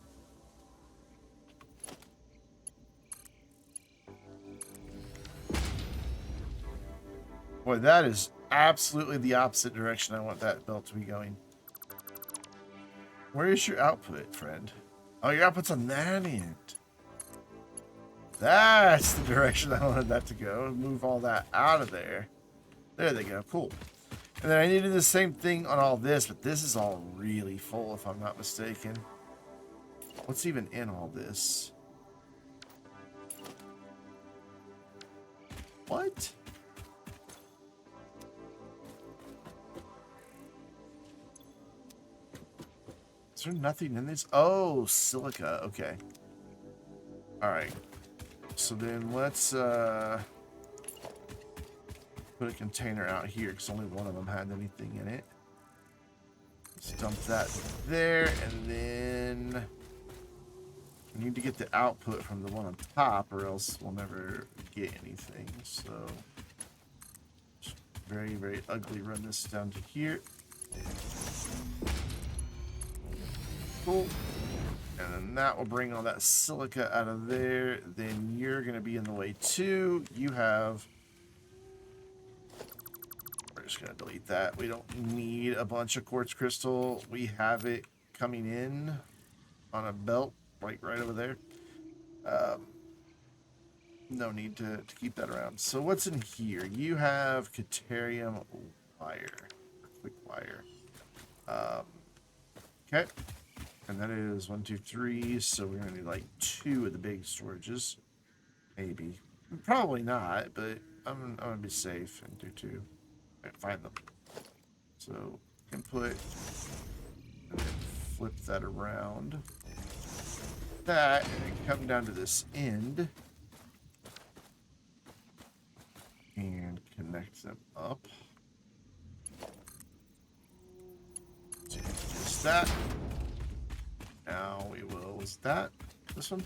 Boy, that is absolutely the opposite direction I want that belt to be going. Where is your output, friend? Oh, your output's on that end. That's the direction I wanted that to go. Move all that out of there. There they go. Cool. And then I need to do the same thing on all this, but this is all really full if I'm not mistaken. What's even in all this? What? Is there nothing in this? Oh, silica. Okay. All right. So then let's put a container out here because only one of them had anything in it. Let's dump that there, and then we need to get the output from the one on top, or else we'll never get anything. So, very, very ugly. Run this down to here. Cool. And then that will bring all that silica out of there. Then you're going to be in the way too. You have... We're just going to delete that. We don't need a bunch of quartz crystal. We have it coming in on a belt right over there. No need to keep that around. So what's in here? You have Caterium wire. Quick wire. Okay. And that is 1, 2, 3. So we're going to need like 2 of the big storages. Maybe. Probably not, but I'm going to be safe and do 2. Right, find them. So input. And then flip that around. That. And then come down to this end. And connect them up. So just that. Now we will, is that this one?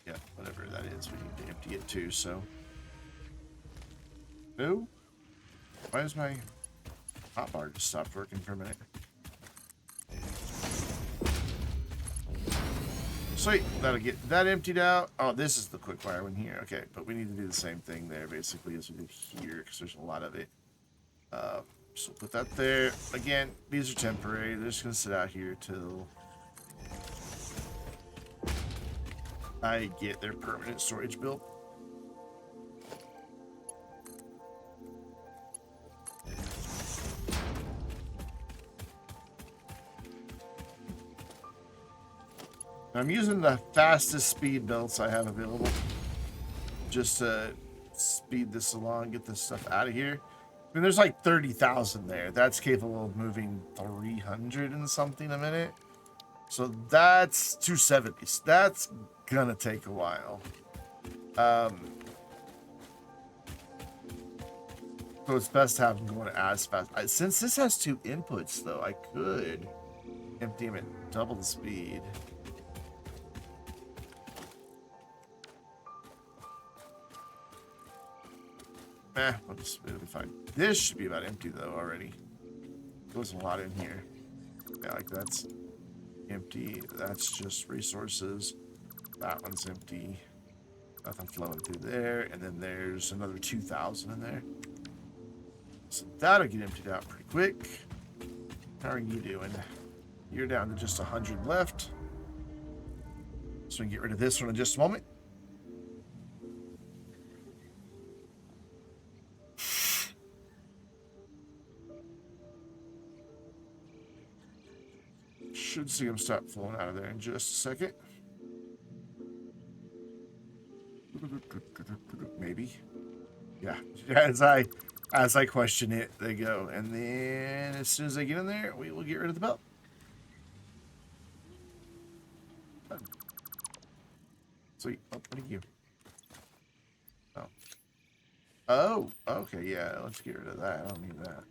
Yeah, whatever that is, we need to empty it too, so. No? Why is my hotbar just stopped working for a minute? Sweet, that'll get that emptied out. Oh, this is the quick wire one here. Okay, but we need to do the same thing there basically as we did here because there's a lot of it. So put that there. Again, these are temporary. They're just going to sit out here till I get their permanent storage built. I'm using the fastest speed belts I have available just to speed this along, get this stuff out of here. I mean, there's like 30,000 there. That's capable of moving 300 and something a minute. So that's 270. That's gonna take a while. So it's best to have them going as fast. Since this has 2 inputs, though, I could empty them at double the speed. It'll be fine. This should be about empty, though, already. There's a lot in here. Yeah, like that's empty. That's just resources. That one's empty. Nothing flowing through there. And then there's another 2,000 in there. So that'll get emptied out pretty quick. How are you doing? You're down to just 100 left. So we can get rid of this one in just a moment. Should see them stop flowing out of there in just a second. Maybe. Yeah. As I question it, they go. And then as soon as they get in there, we will get rid of the belt. Sweet. Oh, what are you? Oh. Oh, okay, yeah. Let's get rid of that. I don't need that.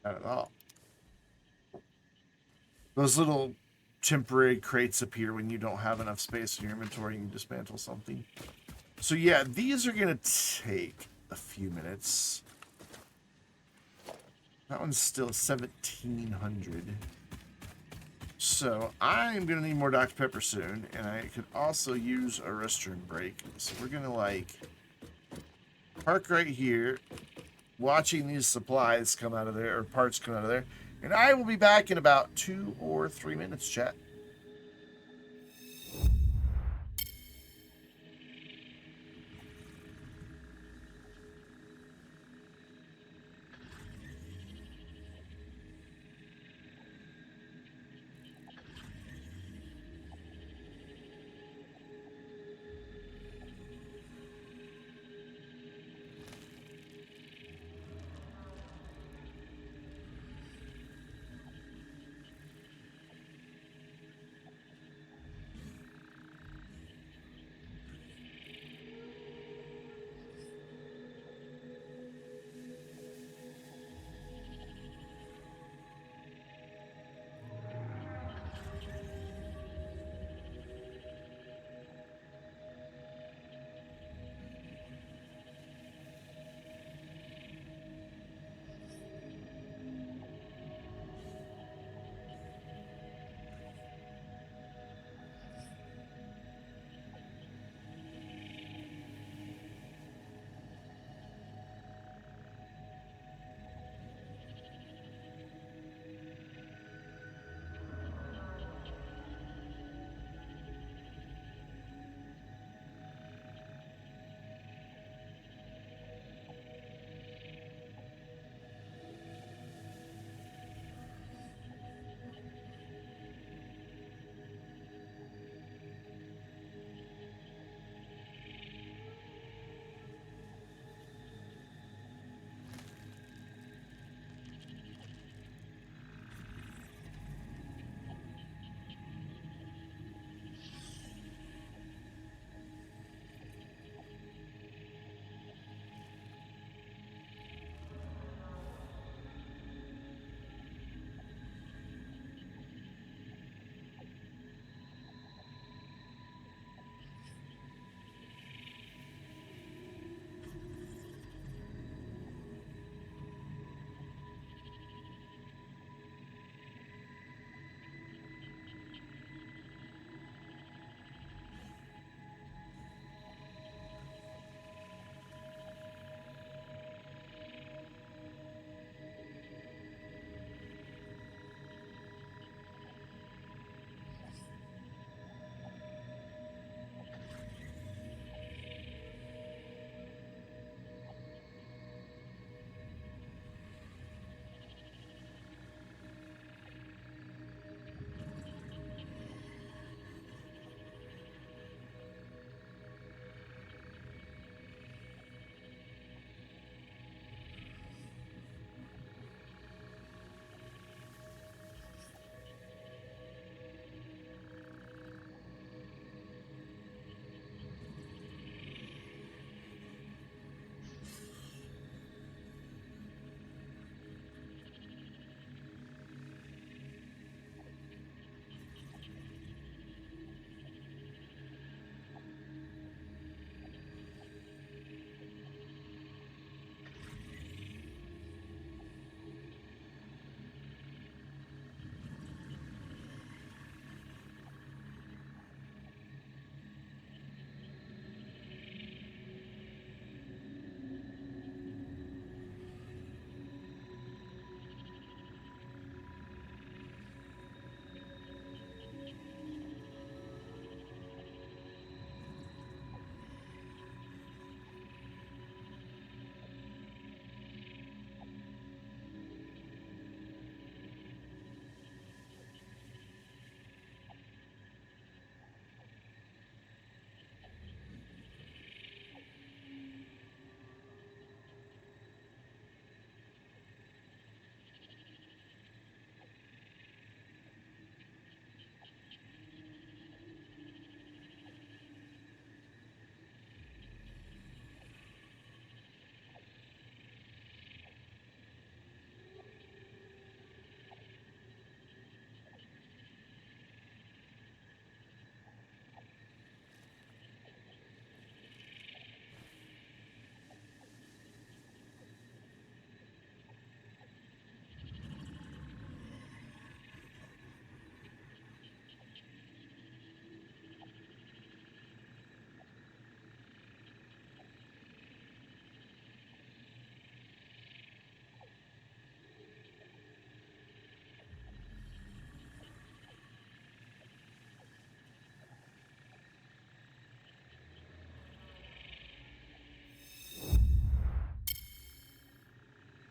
Not at all. Those little temporary crates appear when you don't have enough space in your inventory and you dismantle something. So yeah, these are going to take a few minutes. That one's still 1,700. So I'm going to need more Dr. Pepper soon. And I could also use a restroom break. So we're going to like park right here, watching these supplies come out of there, or parts come out of there. And I will be back in about 2 or 3 minutes, chat.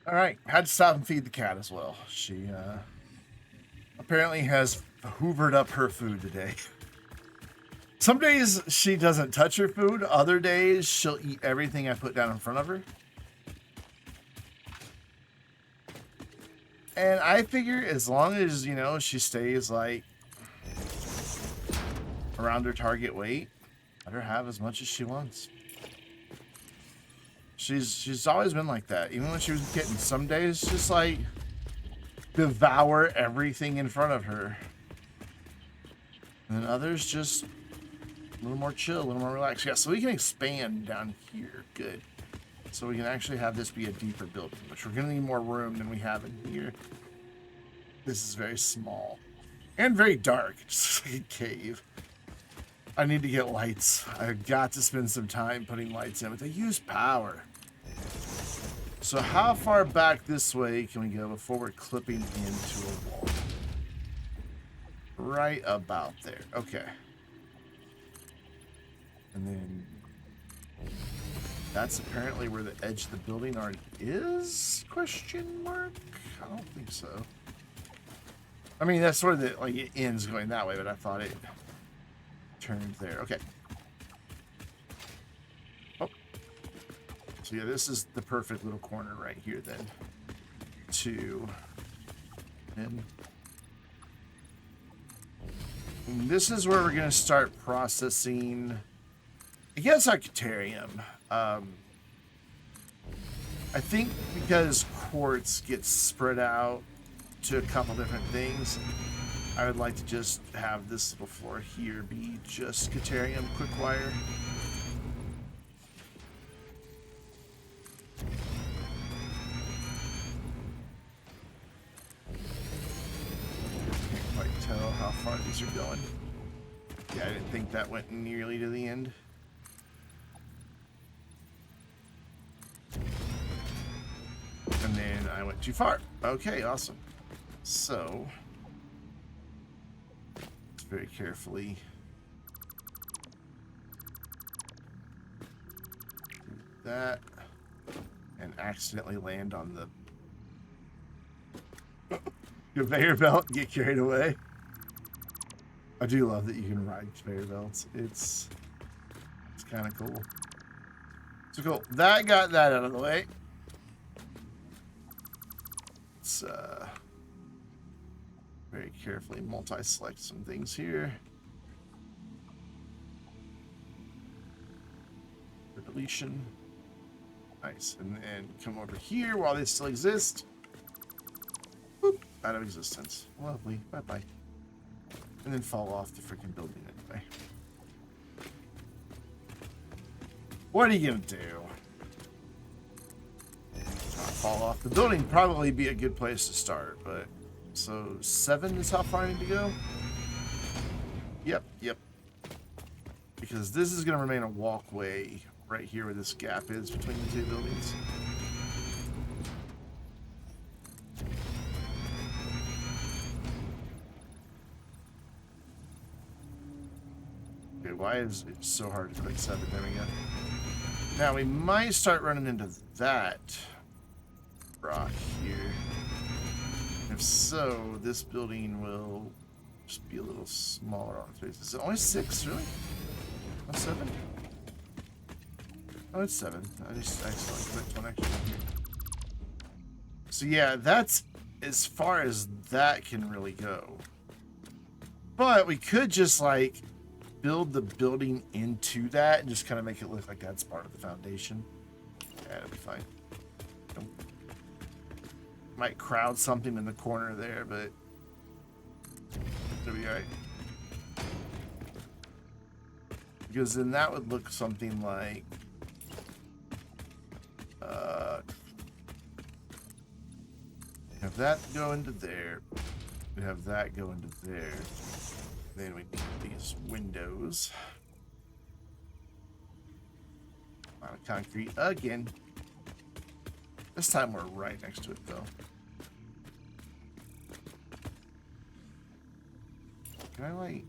All right, had to stop and feed the cat as well. She apparently has hoovered up her food today. Some days she doesn't touch her food. Other days she'll eat everything I put down in front of her. And I figure as long as, you know, she stays like around her target weight, let her have as much as she wants. She's always been like that. Even when she was a kitten, some days just like devour everything in front of her. And then others just a little more chill, a little more relaxed. Yeah, so we can expand down here. Good. So we can actually have this be a deeper building, which we're going to need more room than we have in here. This is very small. And very dark. It's like a cave. I need to get lights. I've got to spend some time putting lights in, but they use power. So how far back this way can we go before we're clipping into a wall? Right about there. Okay. And then that's apparently where the edge of the building already is? Question mark? I don't think so. I mean, that's sort of the, like, it ends going that way, but I thought it turned there. Okay. Oh. So yeah, this is the perfect little corner right here then. And this is where we're going to start processing, I guess, our Caterium. I think because quartz gets spread out to a couple different things, I would like to just have this little floor here be just Caterium quick wire. Can't quite tell how far these are going. Yeah, I didn't think that went nearly to the end. And then I went too far. Okay, awesome. So, let's very carefully do that and accidentally land on the conveyor belt and get carried away. I do love that you can ride conveyor belts. It's kind of cool. So cool. That got that out of the way. Let's very carefully multi-select some things here. For deletion. Nice. And then come over here while they still exist. Boop. Out of existence. Lovely. Bye-bye. And then fall off the freaking building anyway. What are you gonna do? Fall off the building, probably be a good place to start, but so 7 is how far I need to go. Yep. Because this is going to remain a walkway right here where this gap is between the two buildings. Okay, why is it so hard to click 7? There we go. Now we might start running into that rock here. If so, this building will just be a little smaller on its face. Is it only 6, really? Not 7? Oh, it's 7. I just accidentally clicked one extra one here. So yeah, that's as far as that can really go. But we could just like build the building into that and just kind of make it look like that's part of the foundation. Yeah, that'd be fine. Nope. Might crowd something in the corner there, but it'll be alright. Because then that would look something like have that go into there, we have that go into there, then we need these windows out of concrete again. This time we're right next to it, though. Can I, like...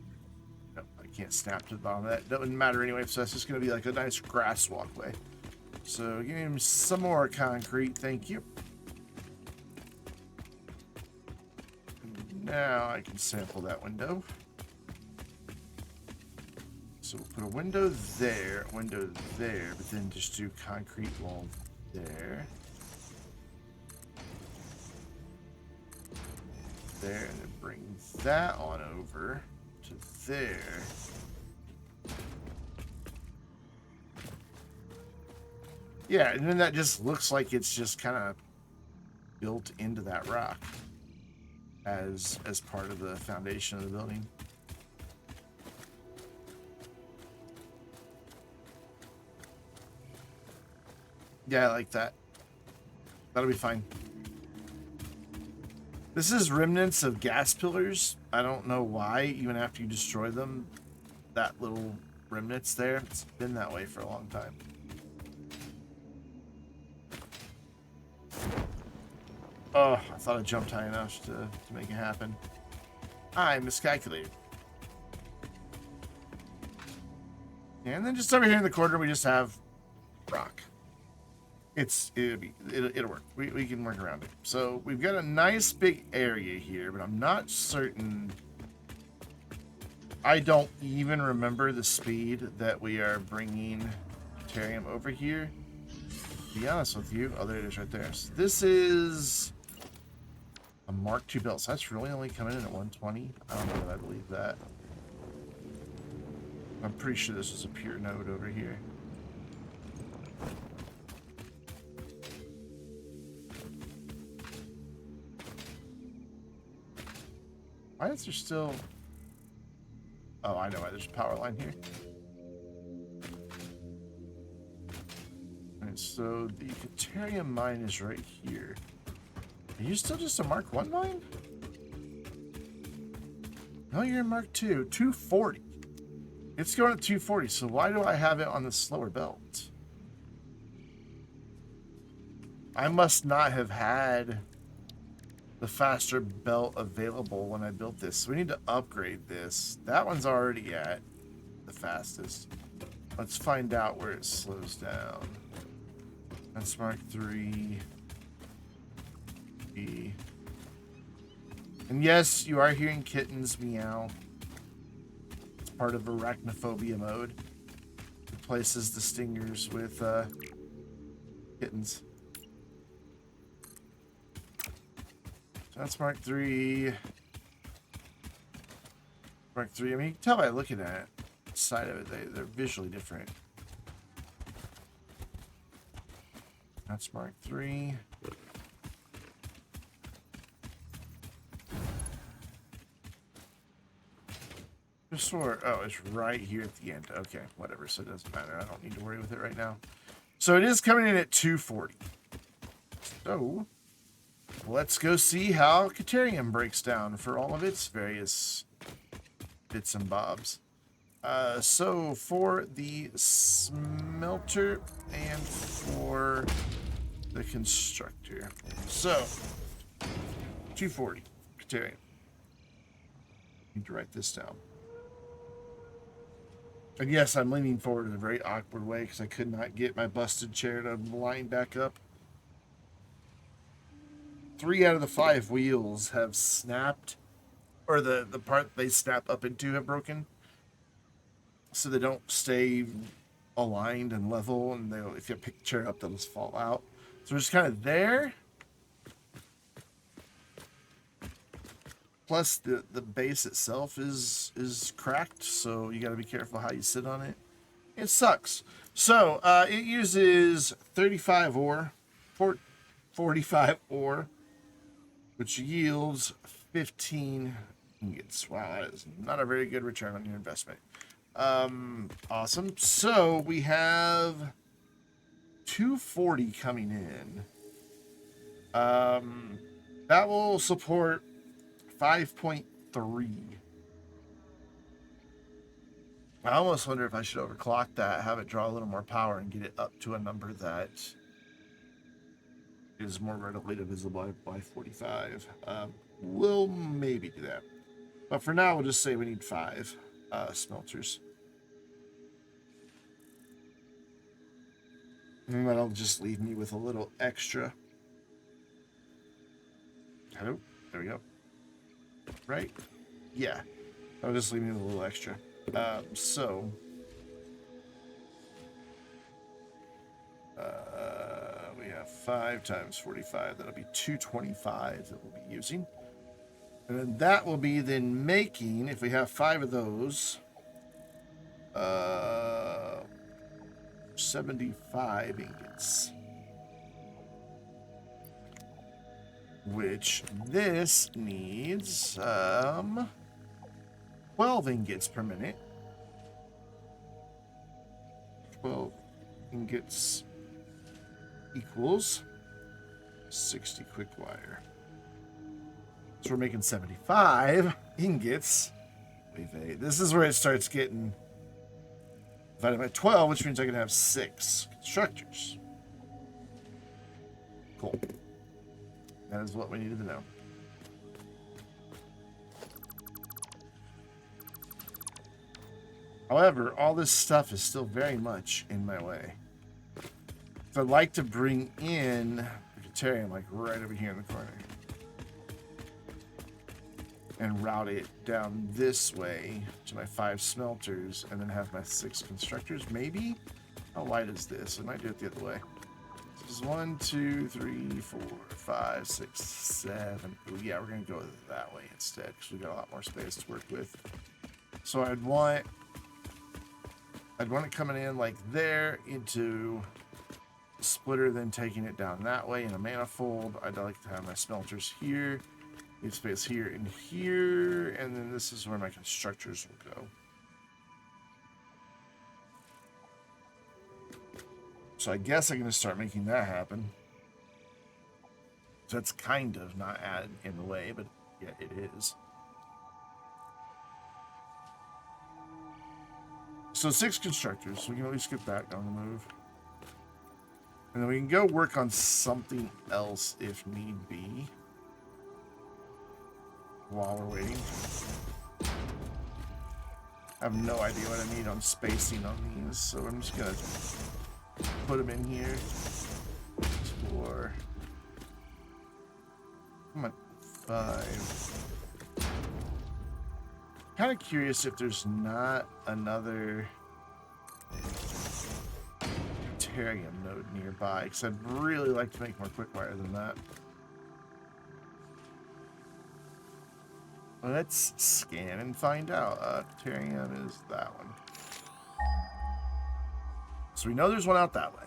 No, I can't snap to the bottom of that. That wouldn't matter anyway, so that's just going to be like a nice grass walkway. So give me some more concrete, thank you. Now I can sample that window. So we'll put a window there, but then just do concrete wall there. There, and then bring that on over to there. Yeah, and then that just looks like it's just kind of built into that rock as part of the foundation of the building. Yeah, I like that. That'll be fine. This is remnants of gas pillars. I don't know why, even after you destroy them, that little remnants there. It's been that way for a long time. Oh, I thought I jumped high enough to make it happen. I miscalculated. And then just over here in the corner, we just have rock. It'll work. We can work around it. So we've got a nice big area here, but I'm not certain. I don't even remember the speed that we are bringing Terrium over here. To be honest with you, oh, there it is right there. So this is a Mark II belt. So that's really only coming in at 120. I don't know that I believe that. I'm pretty sure this is a pure node over here. Why is there still... Oh, I know why. There's a power line here. And so the Caterium mine is right here. Are you still just a Mark 1 mine? No, you're in Mark 2. 240. It's going at 240, so why do I have it on the slower belt? I must not have had the faster belt available when I built this. So we need to upgrade this. That one's already at the fastest. Let's find out where it slows down. That's Mark 3. E. And yes, you are hearing kittens meow. It's part of arachnophobia mode. Replaces the stingers with kittens. That's Mark 3. Mark 3. I mean, you can tell by looking at it. The side of it, they're visually different. That's Mark 3. Just sort. Oh, it's right here at the end. Okay, whatever. So it doesn't matter. I don't need to worry with it right now. So it is coming in at 240. So let's go see how Caterium breaks down for all of its various bits and bobs. So for the smelter and for the constructor. So 240 Caterium. Need to write this down. And yes, I'm leaning forward in a very awkward way because I could not get my busted chair to line back up. 3 out of the 5 wheels have snapped, or the part they snap up into have broken. So they don't stay aligned and level, and if you pick the chair up, they'll just fall out. So they're just kind of there. Plus, the base itself is cracked, so you got to be careful how you sit on it. It sucks. So it uses 35 ore, 45 ore, which yields 15 ingots. Wow, that is not a very good return on your investment. Awesome. So we have 240 coming in. That will support 5.3. I almost wonder if I should overclock that, have it draw a little more power, and get it up to a number that is more readily divisible by 45. We'll maybe do that. But for now, we'll just say we need 5 smelters. And that'll just leave me with a little extra. Hello? There we go. right? Yeah. I'll just leave me with a little extra. So we have 5 times 45. That'll be 225 that we'll be using. And then that will be then making, if we have 5 of those, 75 ingots. Which this needs 12 ingots per minute. 12 ingots equals 60 quick wire. So we're making 75 ingots. This is where it starts getting divided by 12, which means I can have 6 constructors. Cool. That is what we needed to know. However, all this stuff is still very much in my way. So I'd like to bring in the Caterium, like right over here in the corner, and route it down this way to my 5 smelters, and then have my 6 constructors, maybe? How wide is this? I might do it the other way. This is 1, 2, 3, 4, 5, 6, 7. Ooh, yeah, we're gonna go that way instead, because we got a lot more space to work with. So I'd want it coming in like there into the splitter, then taking it down that way in a manifold. I'd like to have my smelters here, need space here and here, and then this is where my constructors will go. So I guess I'm going to start making that happen. So that's kind of not in the way, but yeah, it is. So 6 constructors, so we can at least get that on the move. And then we can go work on something else if need be. While we're waiting. I have no idea what I need on spacing on these, so I'm just going to put them in here. For... Come on, 5. Kind of curious if there's not another Deuterium node nearby, because I'd really like to make more quick wire than that. Well, let's scan and find out. Deuterium is that one. So we know there's one out that way.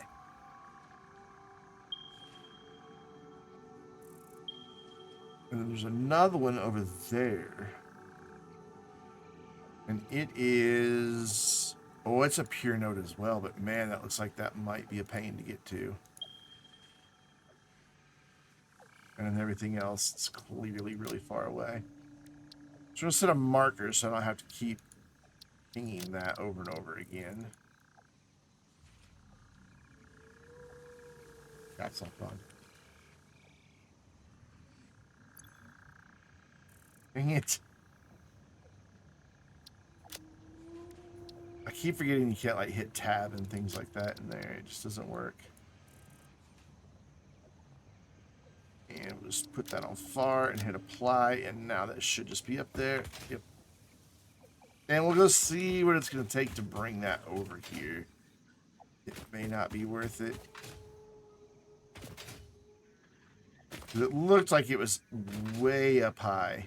And then there's another one over there. And it is... Oh, it's a pure node as well, but man, that looks like that might be a pain to get to. And then everything else, it's clearly really far away. So I'm going to set a marker so I don't have to keep pinging that over and over again. That's not fun. Dang it. I keep forgetting you can't like hit tab and things like that in there. It just doesn't work. And we'll just put that on far and hit apply, and now that should just be up there. Yep. And we'll go see what it's going to take to bring that over here. It may not be worth it. It looked like it was way up high.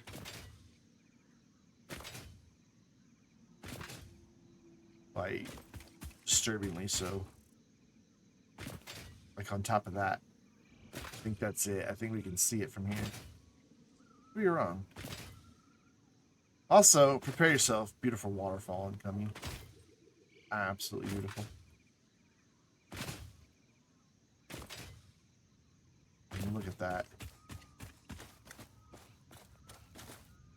Like, disturbingly so. Like on top of that. I think that's it. I think we can see it from here. Maybe you're wrong. Also, prepare yourself. Beautiful waterfall incoming. Absolutely beautiful. And look at that.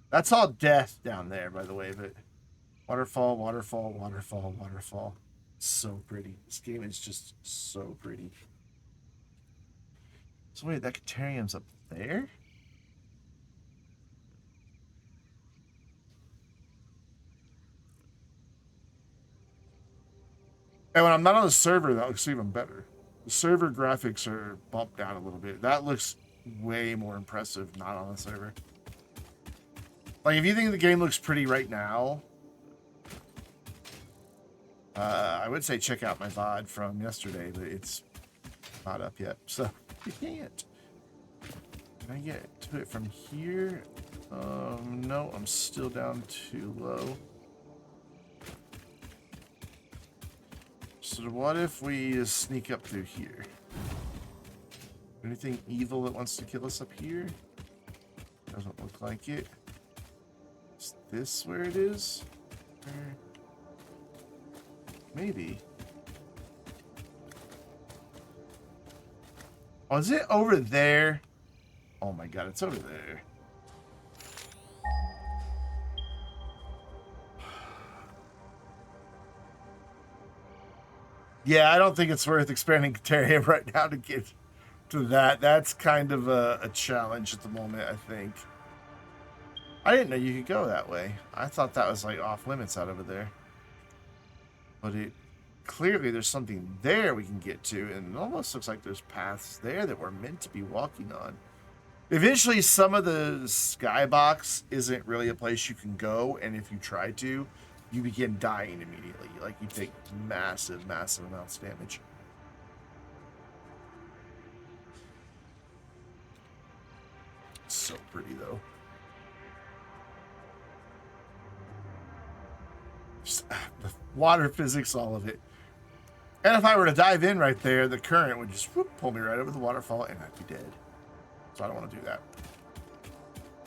That's all death down there, by the way, but waterfall, waterfall, waterfall, waterfall. So pretty. This game is just so pretty. So wait, that Caterium's up there? And when I'm not on the server, that looks even better. The server graphics are bumped down a little bit. That looks way more impressive not on the server. Like, if you think the game looks pretty right now, I would say check out my VOD from yesterday, but it's not up yet, so you can't. Can I get to it from here? No, I'm still down too low. So what if we just sneak up through here? Anything evil that wants to kill us up here? Doesn't look like it. Is this where it is? Maybe. Oh, is it over there? Oh my god, it's over there. Yeah, I don't think it's worth expanding Caterium right now to get to that. That's kind of a challenge at the moment, I think. I didn't know you could go that way. I thought that was like off limits out over there. But it clearly there's something there we can get to, and it almost looks like there's paths there that we're meant to be walking on. Eventually, some of the skybox isn't really a place you can go, and if you try to, you begin dying immediately. Like, you take massive, massive amounts of damage. It's so pretty, though. Just, the water physics, all of it. And if I were to dive in right there, the current would just whoop, pull me right over the waterfall, and I'd be dead. So I don't want to do that.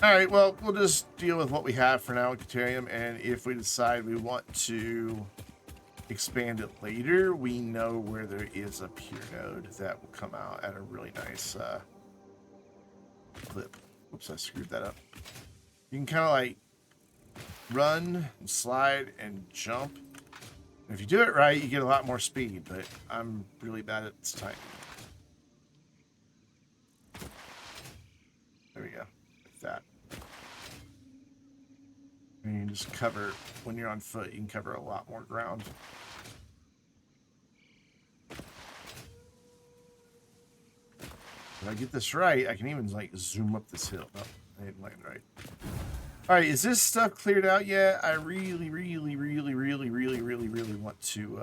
All right, well, we'll just deal with what we have for now in Caterium, and if we decide we want to expand it later, we know where there is a pier node that will come out at a really nice clip. Oops, I screwed that up. You can kind of like run and slide and jump. And if you do it right, you get a lot more speed, but I'm really bad at this type. There we go, like that. And you can just cover, when you're on foot, you can cover a lot more ground. If I get this right, I can even like zoom up this hill. Oh, I didn't land right. All right, is this stuff cleared out yet? I really want to.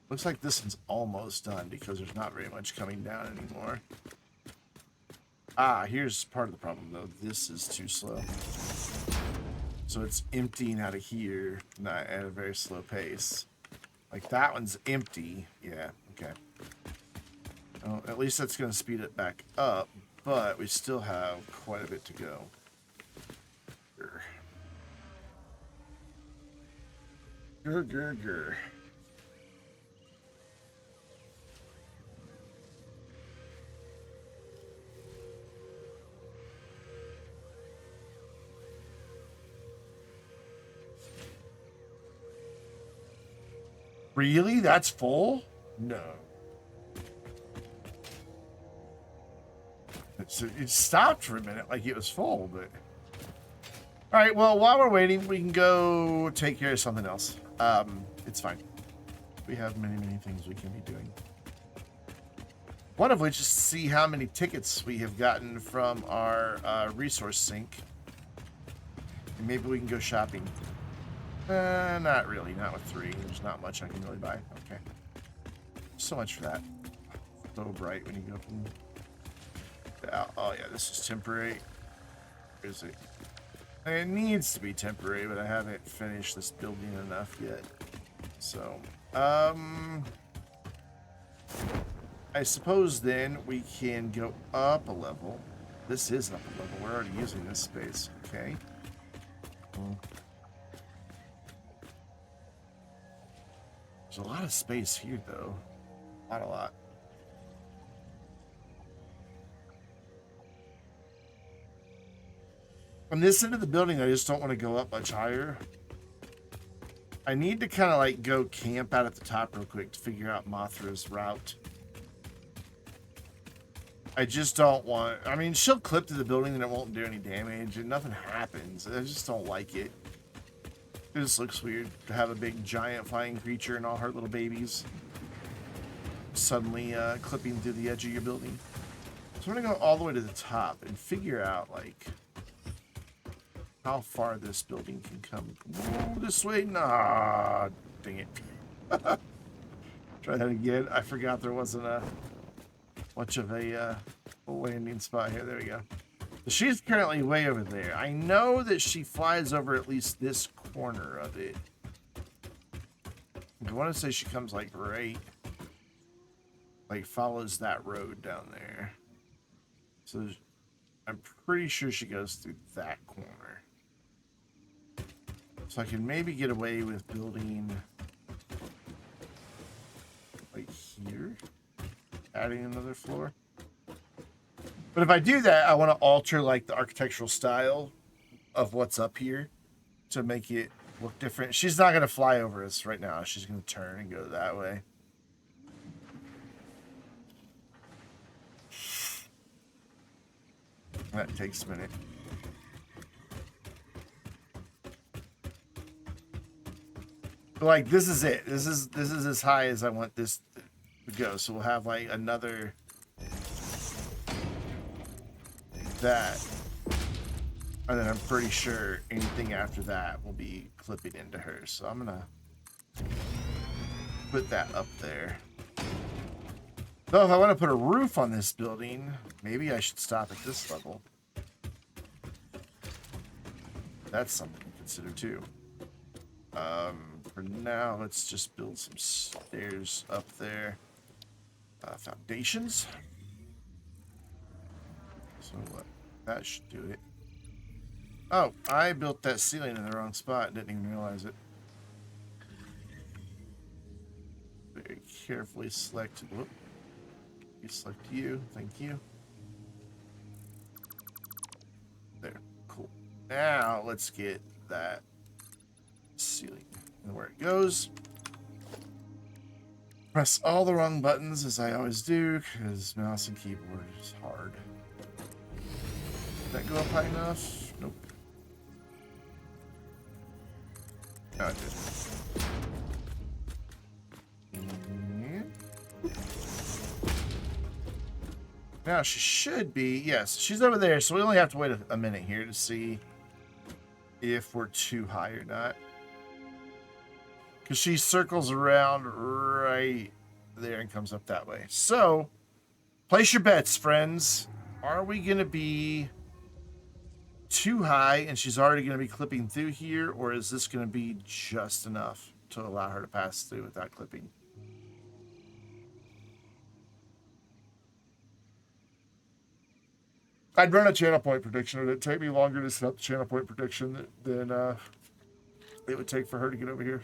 Looks like this one's almost done because there's not very much coming down anymore. Ah, here's part of the problem though. This is too slow. So it's emptying out of here, not at a very slow pace. Like that one's empty. Yeah, okay. Well, at least that's going to speed it back up, but we still have quite a bit to go. Grr. Really? That's full? No. It stopped for a minute like it was full, but... Alright, well, while we're waiting, we can go take care of something else. It's fine. We have many things we can be doing. One of which is to see how many tickets we have gotten from our resource sink. And maybe we can go shopping. Not really. Not with 3. There's not much I can really buy. Okay. So much for that. So bright when you go from... Oh, yeah, this is temporary. Where is it? It needs to be temporary, but I haven't finished this building enough yet. So, I suppose then we can go up a level. This is up a level. We're already using this space. Okay. Well, there's a lot of space here, though. Not a lot. From this end of the building, I just don't want to go up much higher. I need to kind of like go camp out at the top real quick to figure out Mothra's route. I just don't want... I mean, she'll clip to the building and it won't do any damage and nothing happens. I just don't like it. It just looks weird to have a big giant flying creature and all her little babies suddenly clipping through the edge of your building. So I'm going to go all the way to the top and figure out like... how far this building can come. Ooh, this way? Nah, dang it. Try that again. I forgot there wasn't a much of a landing spot here. There we go. So she's currently way over there. I know that she flies over at least this corner of it. I want to say she comes like right, like follows that road down there. So I'm pretty sure she goes through that corner. So I can maybe get away with building like here, adding another floor. But if I do that, I want to alter like the architectural style of what's up here to make it look different. She's not going to fly over us right now. She's going to turn and go that way. That takes a minute. But like this is it. This is as high as I want this to go. So we'll have like another that. And then I'm pretty sure anything after that will be clipping into her. So I'm gonna put that up there. So if I want to put a roof on this building, maybe I should stop at this level. That's something to consider too. For now, let's just build some stairs up there. Foundations. So what? That should do it. Oh, I built that ceiling in the wrong spot. Didn't even realize it. Very carefully select. Whoop. Select you. Thank you. There. Cool. Now let's get that ceiling and where it goes. Press all the wrong buttons as I always do because mouse and keyboard is hard. Did that go up high enough? Nope. No, it didn't. Now she should be, yes, she's over there, so we only have to wait a minute here to see if we're too high or not. Because she circles around right there and comes up that way. So, place your bets, friends. Are we going to be too high and she's already going to be clipping through here, or is this going to be just enough to allow her to pass through without clipping? I'd run a channel point prediction. It would take me longer to set up the channel point prediction than it would take for her to get over here.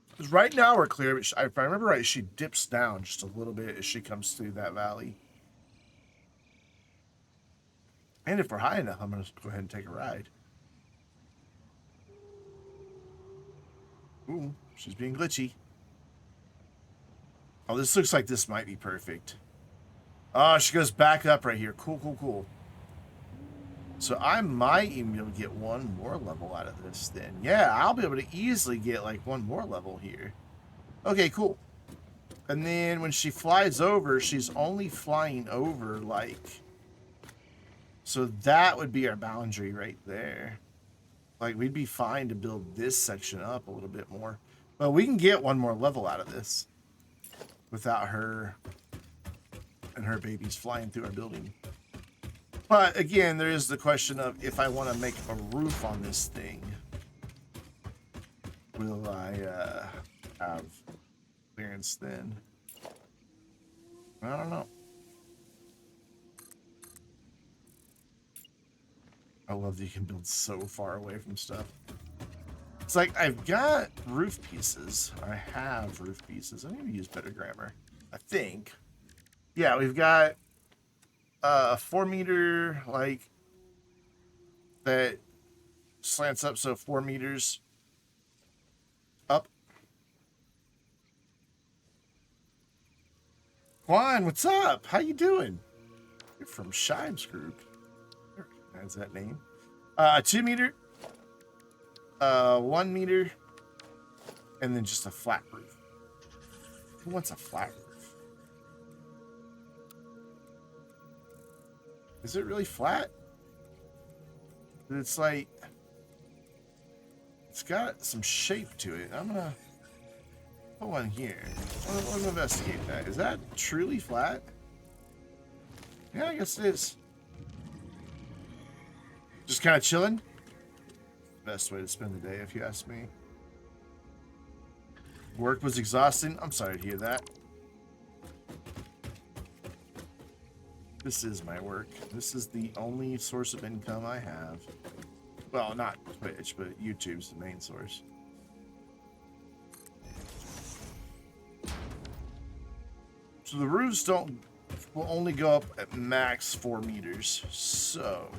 Because right now we're clear, but if I remember right, she dips down just a little bit as she comes through that valley. And if we're high enough, I'm going to go ahead and take a ride. Ooh, she's being glitchy. Oh, this looks like this might be perfect. Oh, she goes back up right here. Cool, cool, cool. So I might even be able to get one more level out of this then. Yeah, I'll be able to easily get like one more level here. Okay, cool. And then when she flies over, she's only flying over like... So that would be our boundary right there. Like we'd be fine to build this section up a little bit more. But we can get one more level out of this without her and her babies flying through our building. But again, there is the question of if I want to make a roof on this thing, will I have clearance then? I don't know. I love that you can build so far away from stuff. It's like I've got roof pieces. I have roof pieces. I need to use better grammar. I think. Yeah, we've got a 4 meter like that slants up, so 4 meters up. Juan, what's up? How you doing? You're from Shives Group. I recognize that name. 2 meter, 1 meter, and then just a flat roof. Who wants a flat roof? Is it really flat? It's like, it's got some shape to it. I'm gonna put one here. I'm gonna investigate that. Is that truly flat? Yeah, I guess it is. Just kind of chilling. Best way to spend the day, if you ask me. Work was exhausting. I'm sorry to hear that. This is my work. This is the only source of income I have. Well, not Twitch, but YouTube's the main source. So the roofs will only go up at max 4 meters. So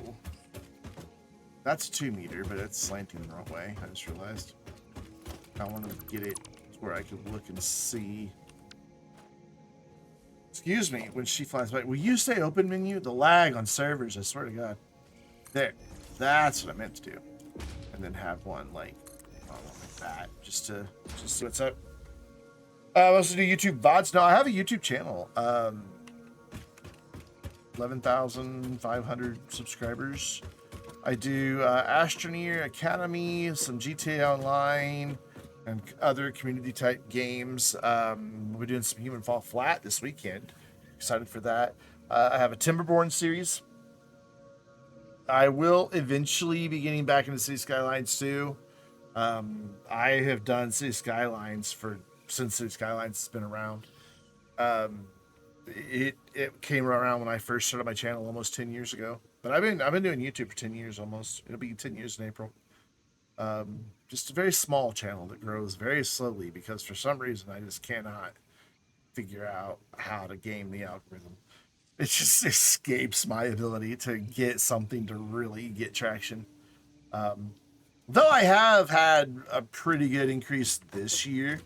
that's 2 meter, but it's slanting the wrong way. I just realized. I want to get it to where I could look and see. Excuse me, when she flies by. Will you say open menu? The lag on servers, I swear to God. There. That's what I meant to do. And then have one like that. Just to see what's up. I also do YouTube VODs. No, I have a YouTube channel. 11,500 subscribers. I do Astroneer Academy, some GTA Online, and other community type games. We'll be doing some Human Fall Flat this weekend. Excited for that. I have a Timberborn series. I will eventually be getting back into City Skylines too. I have done City Skylines since City Skylines has been around. It came around when I first started my channel almost 10 years ago. But I've been doing YouTube for 10 years almost. It'll be 10 years in April. Just a very small channel that grows very slowly because for some reason I just cannot figure out how to game the algorithm. It just escapes my ability to get something to really get traction. Though I have had a pretty good increase this year,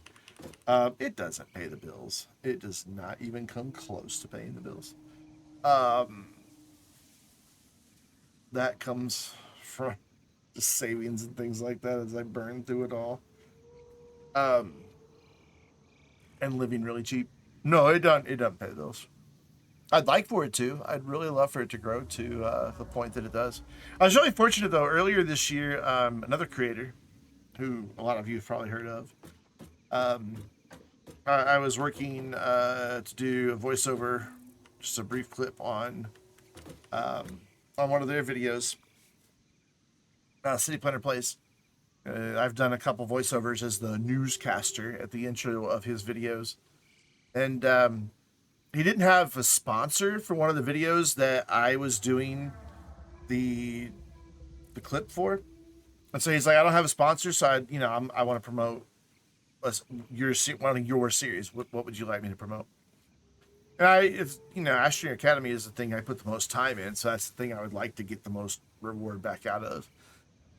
it doesn't pay the bills. It does not even come close to paying the bills. That comes from the savings and things like that as I burn through it all. And living really cheap. No, it doesn't pay the bills. I'd like for it to. I'd really love for it to grow to the point that it does. I was really fortunate, though, earlier this year, another creator, who a lot of you have probably heard of, I was working to do a voiceover, just a brief clip on one of their videos, City Planner Plays. I've done a couple voiceovers as the newscaster at the intro of his videos. And he didn't have a sponsor for one of the videos that I was doing the clip for. And so he's like, I don't have a sponsor, so I want to promote one of your series. What would you like me to promote? And Astroneer Academy is the thing I put the most time in, so that's the thing I would like to get the most reward back out of.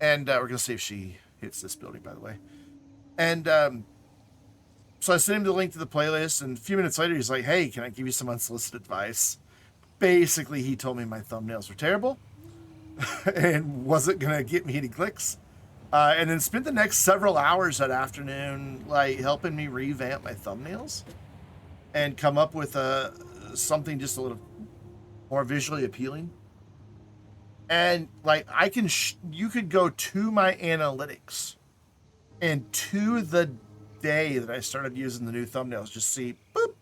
And we're gonna see if she hits this building, by the way. And so I sent him the link to the playlist, and a few minutes later, he's like, hey, can I give you some unsolicited advice? Basically, he told me my thumbnails were terrible and wasn't going to get me any clicks. And then spent the next several hours that afternoon, like, helping me revamp my thumbnails and come up with something just a little more visually appealing. And, like, you could go to my analytics and to the day that I started using the new thumbnails, just see, boop,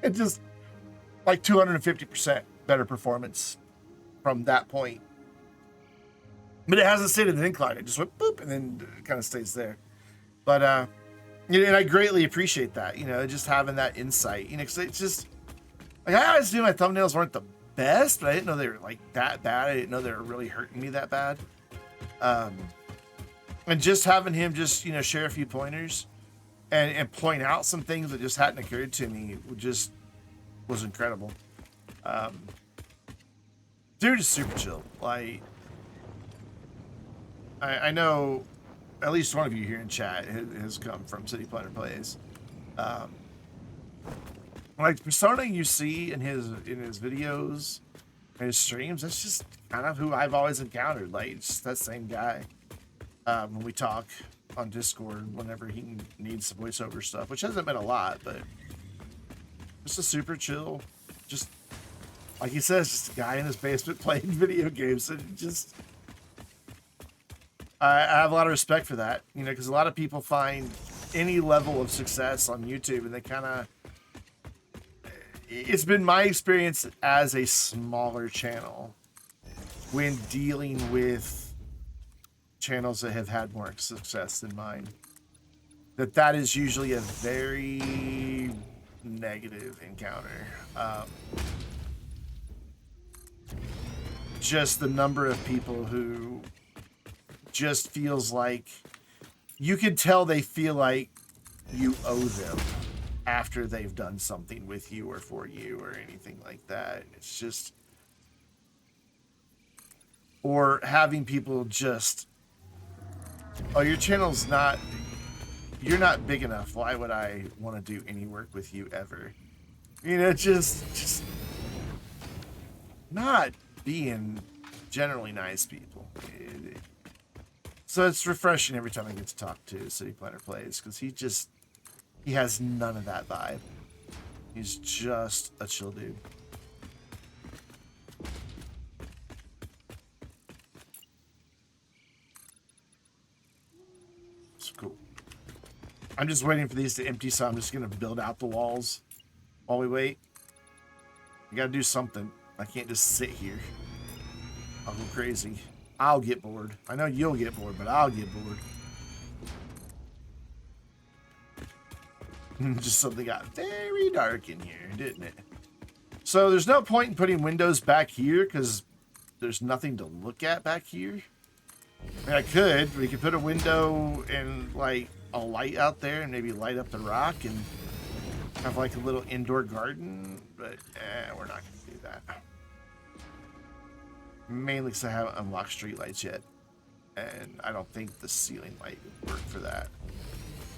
it just like 250% better performance from that point. But it hasn't stayed in the incline. It just went boop, and then it kind of stays there. But and I greatly appreciate that. Just having that insight. Because it's just like I always knew my thumbnails weren't the best, but I didn't know they were like that bad. I didn't know they were really hurting me that bad. And just having him just, share a few pointers and point out some things that just hadn't occurred to me just was incredible. Dude is super chill. Like, I know at least one of you here in chat has come from City Planner Plays. Like the persona you see in his videos, and his streams, that's just kind of who I've always encountered. Like, it's just that same guy. When we talk on Discord, whenever he needs some voiceover stuff, which hasn't been a lot, but just a super chill, just Like he says, just a guy in his basement playing video games. And just, I have a lot of respect for that, you know, because a lot of people find any level of success on YouTube and they kind of, it's been my experience as a smaller channel when dealing with channels that have had more success than mine, that is usually a very negative encounter. Just the number of people who just feels like you can tell they feel like you owe them after they've done something with you or for you or anything like that. It's just, or having people just, oh, your channel's not, you're not big enough. Why would I want to do any work with you ever? You know, just not being generally nice people. So it's refreshing every time I get to talk to City Planner Plays, because he has none of that vibe. He's just a chill dude. It's cool. I'm just waiting for these to empty, so I'm just going to build out the walls while we wait. You got to do something. I can't just sit here. I'll go crazy. I'll get bored. I know you'll get bored, but I'll get bored. Just something got very dark in here, didn't it? So there's no point in putting windows back here because there's nothing to look at back here. I mean, I could. We could put a window and like a light out there and maybe light up the rock and have like a little indoor garden, but we're not going to do that. Mainly because I haven't unlocked streetlights yet, and I don't think the ceiling light would work for that.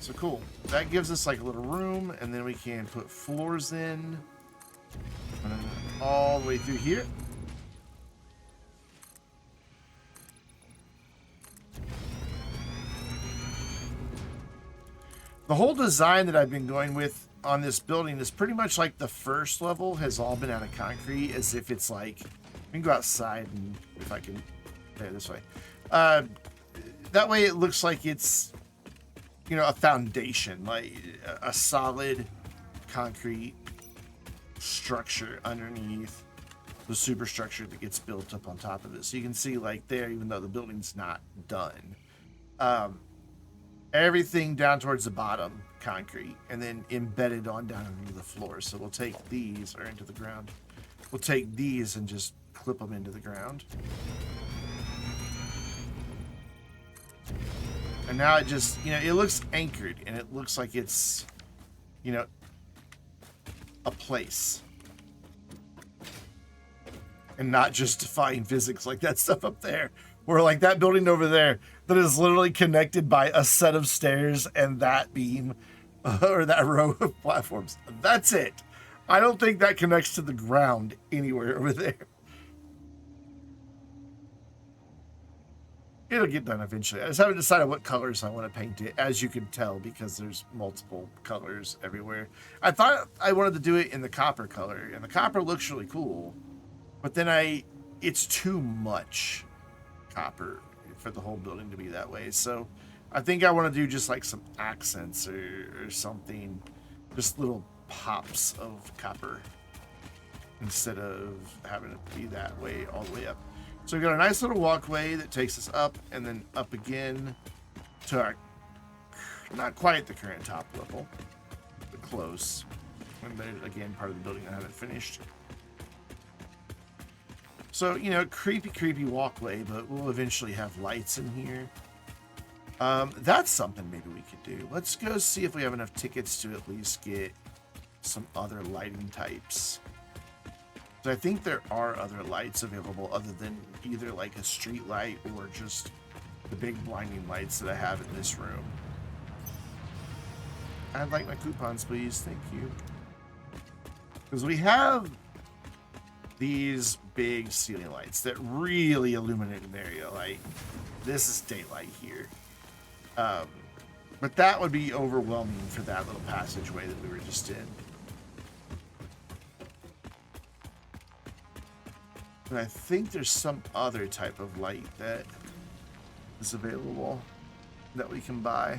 So cool. That gives us like a little room, and then we can put floors in all the way through here. The whole design that I've been going with on this building is pretty much like the first level has all been out of concrete, as if it's like, we can go outside and if I can, there, this way. That way it looks like it's, you know, a foundation, like a solid concrete structure underneath the superstructure that gets built up on top of it. So you can see like there, even though the building's not done, everything down towards the bottom concrete and then embedded on down into the floor. So we'll take these, or into the ground. We'll take these and just clip them into the ground. And now it just, you know, it looks anchored and it looks like it's, you know, a place. And not just defying physics like that stuff up there. Or like that building over there that is literally connected by a set of stairs and that beam or that row of platforms. That's it. I don't think that connects to the ground anywhere over there. It'll get done eventually. I just haven't decided what colors I want to paint it, as you can tell, because there's multiple colors everywhere. I thought I wanted to do it in the copper color, and the copper looks really cool, but then it's too much copper for the whole building to be that way. So I think I want to do just like some accents or something, just little pops of copper instead of having it be that way all the way up. So we've got a nice little walkway that takes us up and then up again to our, not quite the current top level, but close. And there's, again, part of the building I haven't finished. So, you know, creepy walkway, but we'll eventually have lights in here. That's something maybe we could do. Let's go see if we have enough tickets to at least get some other lighting types. So I think there are other lights available other than either like a street light or just the big blinding lights that I have in this room. I'd like my coupons, please. Thank you. Because we have these big ceiling lights that really illuminate an area. Like, this is daylight here. But that would be overwhelming for that little passageway that we were just in. And I think there's some other type of light that is available that we can buy.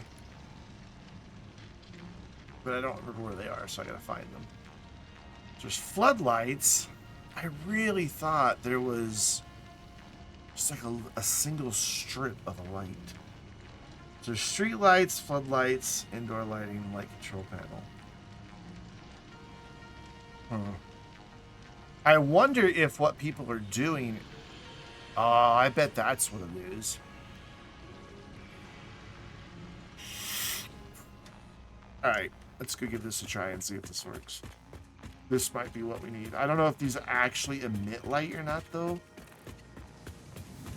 But I don't remember where they are, so I gotta find them. There's floodlights. I really thought there was just like a single strip of a light. So there's street lights, floodlights, indoor lighting, light control panel. I wonder if what people are doing... Oh, I bet that's what it is. Alright, let's go give this a try and see if this works. This might be what we need. I don't know if these actually emit light or not, though.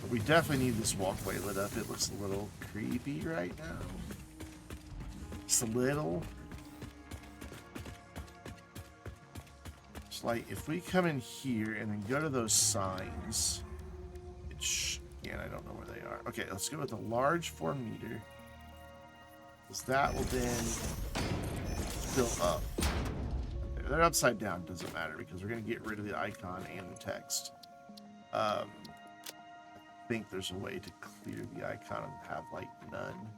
But we definitely need this walkway lit up. It looks a little creepy right now. Just a little. It's like, if we come in here and then go to those signs... Again, I don't know where they are. Okay, let's go with the large 4 meter. Because that will then fill up. They're upside down, doesn't matter, because we're going to get rid of the icon and the text. I think there's a way to clear the icon and have like none.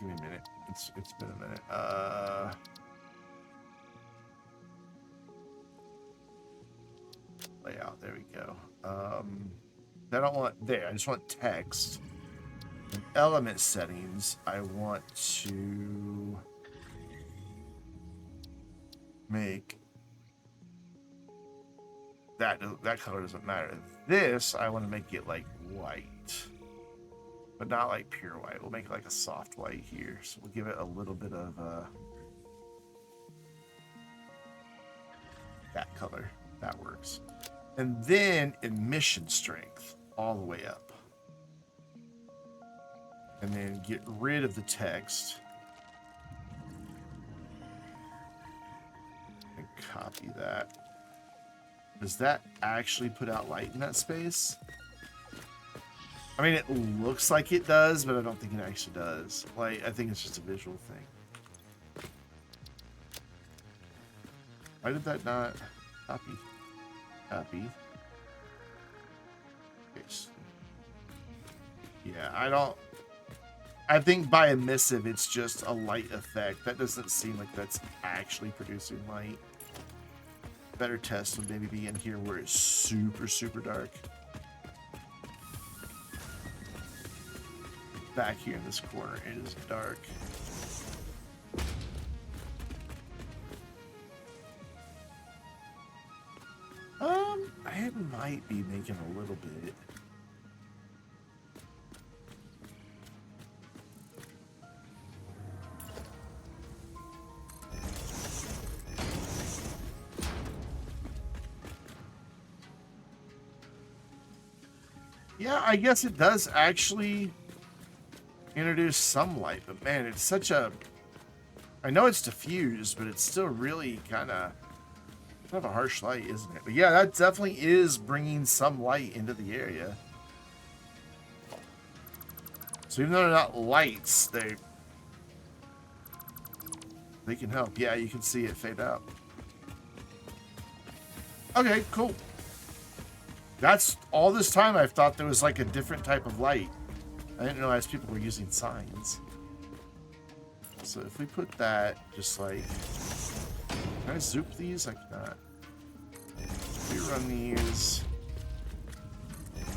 Give me a minute. It's been a minute. Layout, there we go. I don't want there, I just want text. In element settings, I want to make that color doesn't matter. This, I want to make it like white, but not like pure white. We'll make it like a soft white here. So we'll give it a little bit of that color. That works. And then emission strength all the way up. And then get rid of the text. And copy that. Does that actually put out light in that space? I mean, it looks like it does, but I don't think it actually does. Like, I think it's just a visual thing. Why did that not copy? Copy. Yeah, I think by emissive, it's just a light effect. That doesn't seem like that's actually producing light. Better test would maybe be in here where it's super, super dark. Back here in this corner, it is dark. It might be making a little bit. Yeah, I guess it does actually introduce some light, but man, it's such a... I know it's diffused, but it's still really kind of a harsh light, isn't it? But yeah, that definitely is bringing some light into the area. So even though they're not lights, they can help. Yeah, you can see it fade out. Okay, cool. That's all this time I've thought there was like a different type of light. I didn't realize people were using signs. So if we put that just like... Can I zoop these? I cannot. We run these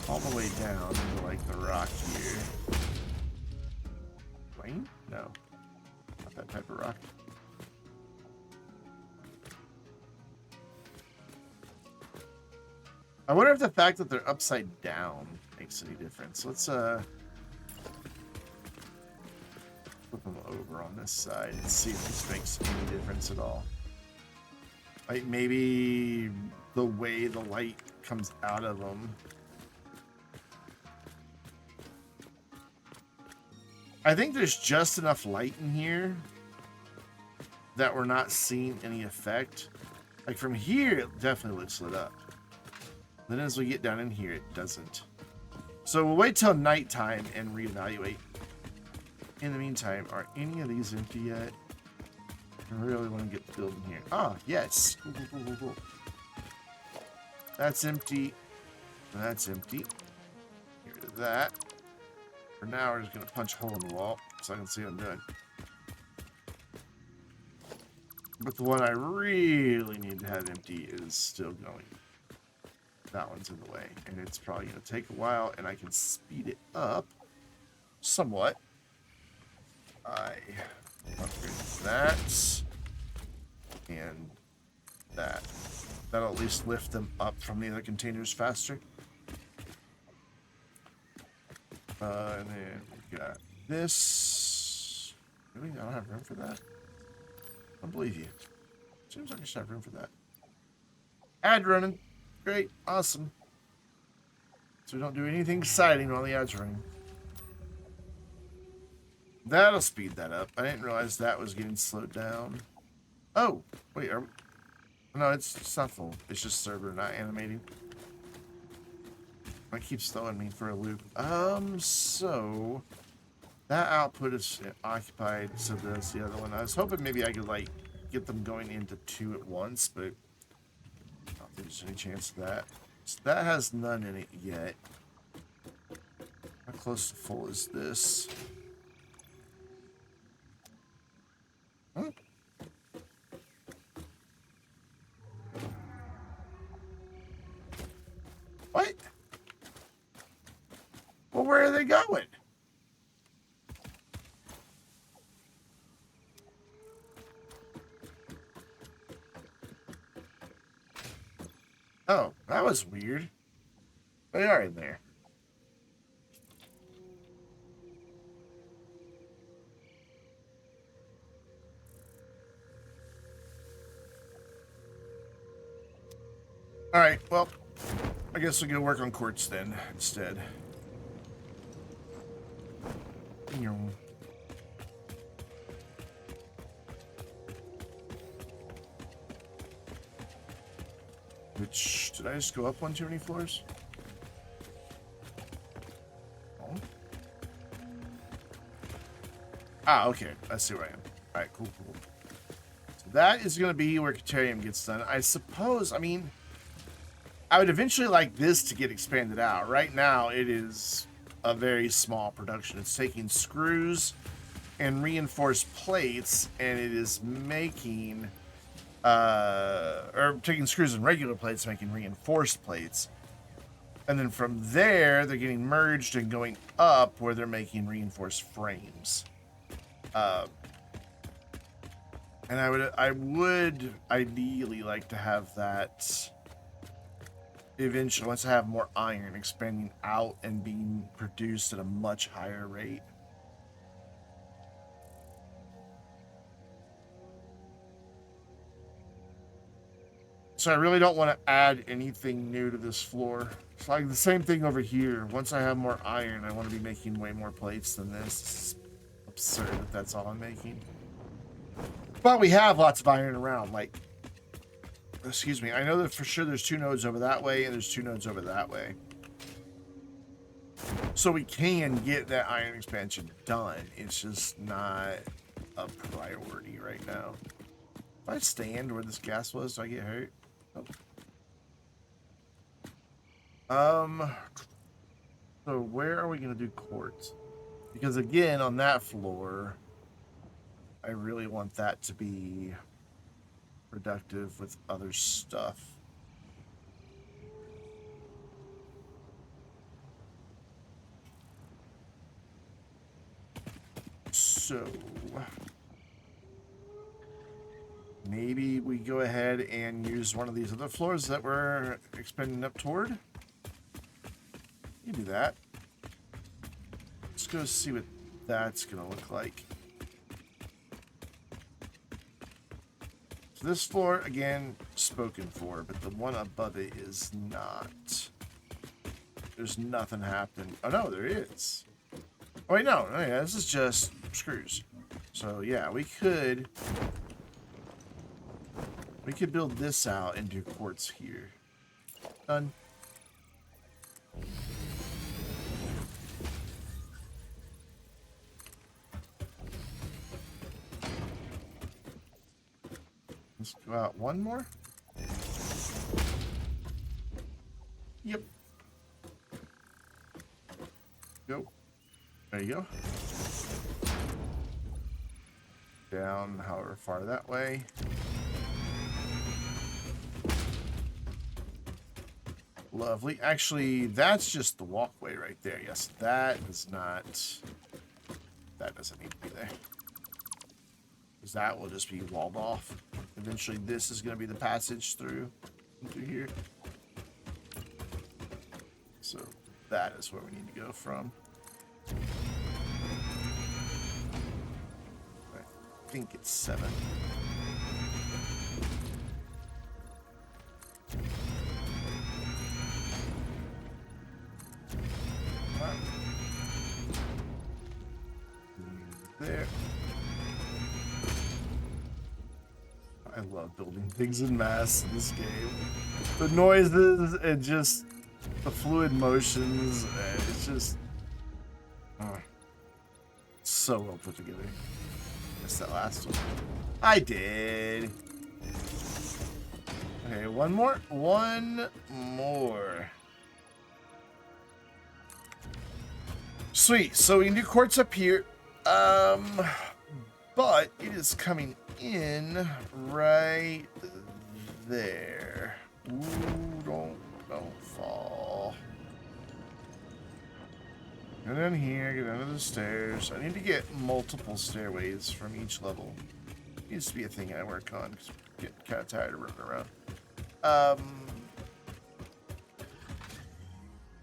all the way down into like the rock here. Wayne? No. Not that type of rock. I wonder if the fact that they're upside down makes any difference. Let's flip them over on this side and see if this makes any difference at all. Like maybe the way the light comes out of them. I think there's just enough light in here that we're not seeing any effect. Like from here, it definitely looks lit up. Then as we get down in here, it doesn't. So we'll wait till nighttime and reevaluate. In the meantime, are any of these empty yet? I really want to get building here. Ah, yes. Cool, cool, cool, cool, cool. That's empty. That's empty. Get rid of that. For now, we're just going to punch a hole in the wall so I can see what I'm doing. But the one I really need to have empty is still going. That one's in the way. And it's probably going to take a while, and I can speed it up somewhat. I upgrade that. And that. That'll at least lift them up from the other containers faster. And then we got this. Really? I don't have room for that? I don't believe you. Seems like I should have room for that. Ad running. Great. Awesome. So we don't do anything exciting while the ad's running. That'll speed that up. I didn't realize that was getting slowed down. Oh, wait. No, it's not full. It's just server, not animating. It keeps throwing me for a loop. So that output is occupied, so does the other one. I was hoping maybe I could, like, get them going into 2 at once, but I don't think there's any chance of that. So that has none in it yet. How close to full is this? Huh? What? Well, where are they going? Oh, that was weird. They are in there. All right, well, I guess we'll go work on quartz then instead. Which, did I just go up one too many floors? Oh. Ah, okay. I see where I am. All right, cool, cool. So that is going to be where Caterium gets done. I suppose, I mean, I would eventually like this to get expanded out. Right now, it is a very small production. It's taking screws and reinforced plates, and it is making, or taking screws and regular plates, making reinforced plates. And then from there, they're getting merged and going up where they're making reinforced frames. And I would ideally like to have that eventually, once I have more iron, expanding out and being produced at a much higher rate. So I really don't want to add anything new to this floor. It's like the same thing over here. Once I have more iron, I want to be making way more plates than this. It's absurd that that's all I'm making. But we have lots of iron around. Like, excuse me, I know that for sure there's 2 nodes over that way and there's 2 nodes over that way. So we can get that iron expansion done. It's just not a priority right now. If I stand where this gas was, do I get hurt? Oh. So where are we going to do quartz? Because again, on that floor, I really want that to be productive with other stuff. So maybe we go ahead and use one of these other floors that we're expanding up toward. You do that. Let's go see what that's gonna look like. So this floor, again, spoken for, but the one above it is not. There's nothing happening. Oh no, there is. Oh wait, no, yeah, this is just screws. So yeah, we could build this out and do quartz here. Done. Go out one more. Yep. Go. There you go. Down, however far that way. Lovely. Actually, that's just the walkway right there. Yes, that does not... That doesn't need to be there. Because that will just be walled off. Eventually, this is going to be the passage through here. So, that is where we need to go from. I think it's 7. There. I love building things in mass in this game. The noises and just the fluid motions, it's just so well put together. Missed that last one. I did. Okay, one more. One more. Sweet. So we can do quartz up here. But it is coming in right there. Ooh, don't fall. Go down here, go down to the stairs. I need to get multiple stairways from each level. Needs to be a thing I work on because I'm getting kind of tired of running around.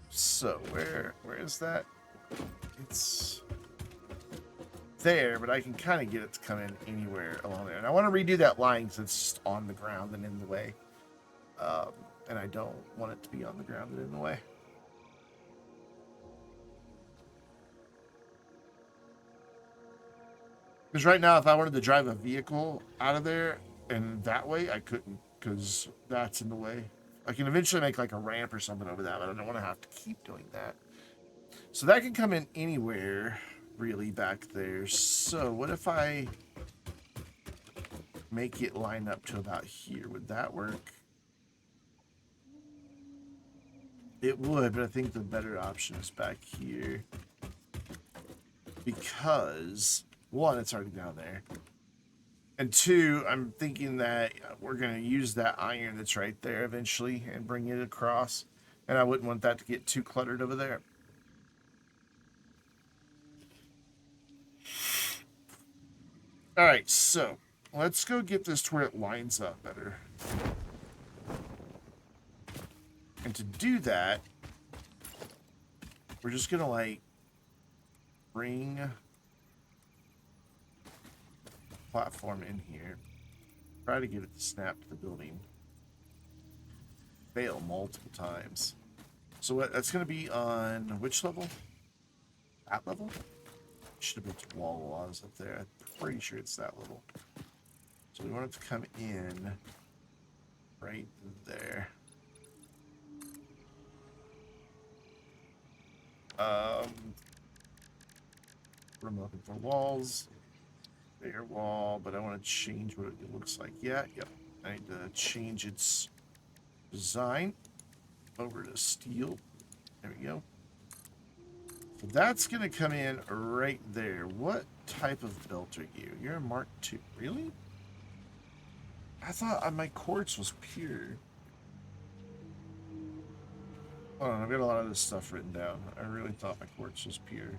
So where is that? It's there, but I can kind of get it to come in anywhere along there. And I want to redo that line because it's just on the ground and in the way. And I don't want it to be on the ground and in the way. Because right now, if I wanted to drive a vehicle out of there and that way, I couldn't because that's in the way. I can eventually make like a ramp or something over that, but I don't want to have to keep doing that. So that can come in anywhere really back there. So what if I make it line up to about here? Would that work? It would, but I think the better option is back here. Because, one, it's already down there. And two, I'm thinking that we're going to use that iron that's right there eventually and bring it across. And I wouldn't want that to get too cluttered over there. All right, so let's go get this to where it lines up better. And to do that, we're just going to, like, bring platform in here. Try to get it to snap to the building. Fail multiple times. So that's going to be on which level? That level? Should have built wall walls up there. I'm pretty sure it's that level. So we want it to come in right there. What I'm looking for, walls. Bigger wall, but I want to change what it looks like. Yeah, yep. I need to change its design over to steel. There we go. So that's going to come in right there. What type of belt are you? You're a Mark II. Really? I thought my quartz was pure. Hold on, I've got a lot of this stuff written down. I really thought my quartz was pure.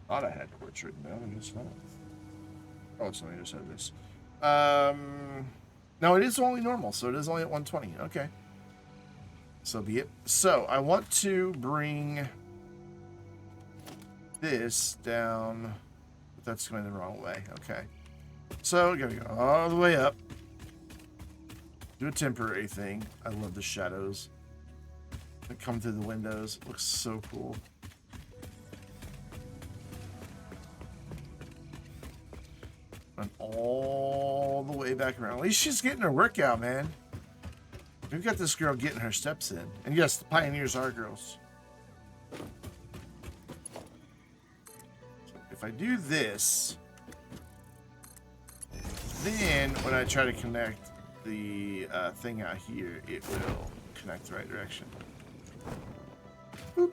Thought I had quartz written down, I guess not. Oh, so I just had this. No, it is only normal, so it is only at 120. Okay. So be it. So I want to bring this down, but that's going the wrong way. Okay. So we're gonna go all the way up. Do a temporary thing. I love the shadows that come through the windows. It looks so cool. And all the way back around. At least she's getting her workout, man. We've got this girl getting her steps in. And yes, the pioneers are girls. So if I do this, then when I try to connect the thing out here, it will connect the right direction. Boop.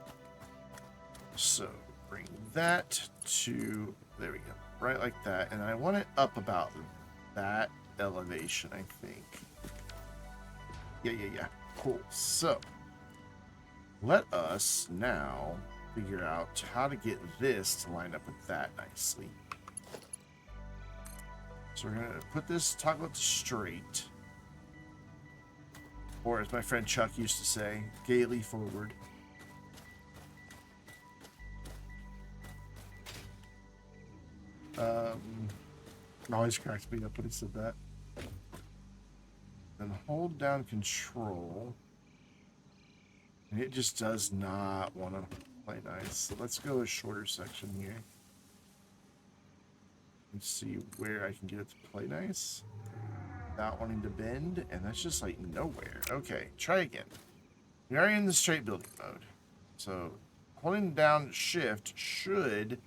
So bring that to, there we go, right like that. And I want it up about that elevation, I think. Yeah. Cool. So let us now figure out how to get this to line up with that nicely. So we're going to put this toggle to straight. Or as my friend Chuck used to say, gaily forward. Always cracks me up when he said that. Then hold down control. And it just does not want to play nice. So let's go a shorter section here. And see where I can get it to play nice. Without wanting to bend. And that's just like nowhere. Okay, try again. We are in the straight building mode. So holding down shift should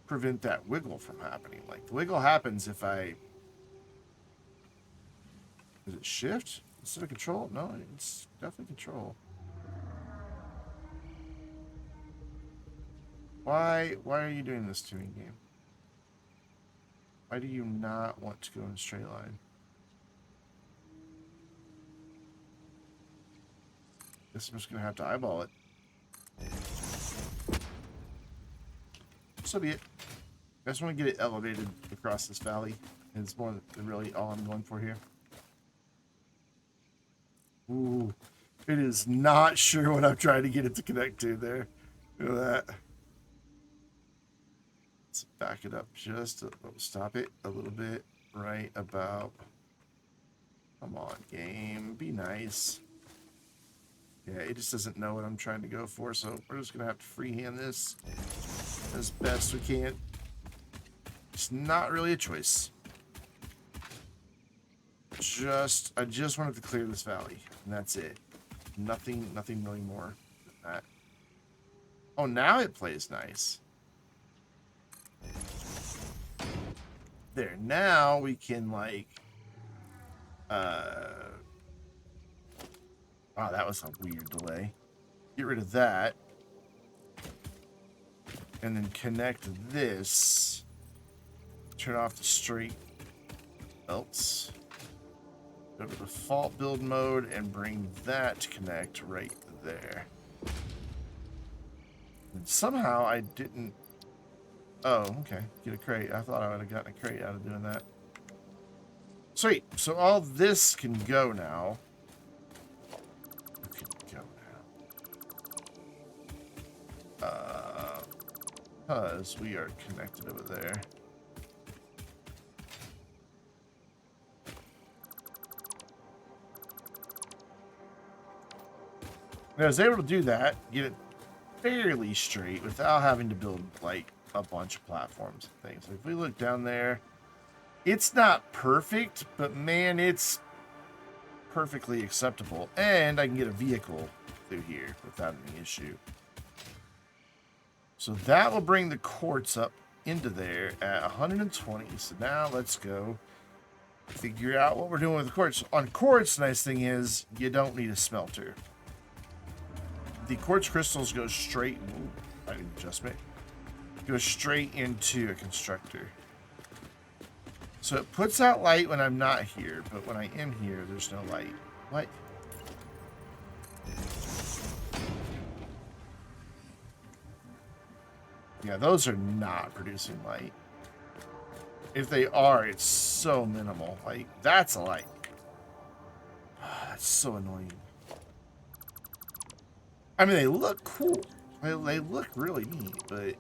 prevent that wiggle from happening. Like the wiggle happens if I... Is it shift instead of control? No, it's definitely control. Why are you doing this to me, game? Why do you not want to go in a straight line? Guess I'm just gonna have to eyeball it. So be it. I just want to get it elevated across this valley. And it's more than really all I'm going for here. Ooh, it is not sure what I'm trying to get it to connect to there. Look at that. Let's back it up just a little. Stop it a little bit right about. Come on, game. Be nice. Yeah, it just doesn't know what I'm trying to go for, so we're just going to have to freehand this as best we can. It's not really a choice. I just wanted to clear this valley, and that's it. Nothing really more than that. Oh, now it plays nice. There, now we can, like, wow, that was a weird delay. Get rid of that. And then connect this. Turn off the straight belts. Go to default build mode and bring that to connect right there. And somehow I didn't... Oh, okay. Get a crate. I thought I would have gotten a crate out of doing that. Sweet. So all this can go now. Because we are connected over there. And I was able to do that, get it fairly straight without having to build like a bunch of platforms and things. If we look down there, it's not perfect, but man, it's perfectly acceptable. And I can get a vehicle through here without any issue. So that will bring the quartz up into there at 120. So now let's go figure out what we're doing with the quartz. On quartz, the nice thing is you don't need a smelter. The quartz crystals go straight, I need adjustment, go straight into a constructor. So it puts out light when I'm not here, but when I am here, there's no light. What? Yeah, those are not producing light. If they are, it's so minimal. Like, that's a light. That's so annoying. I mean, they look cool. They look really neat, but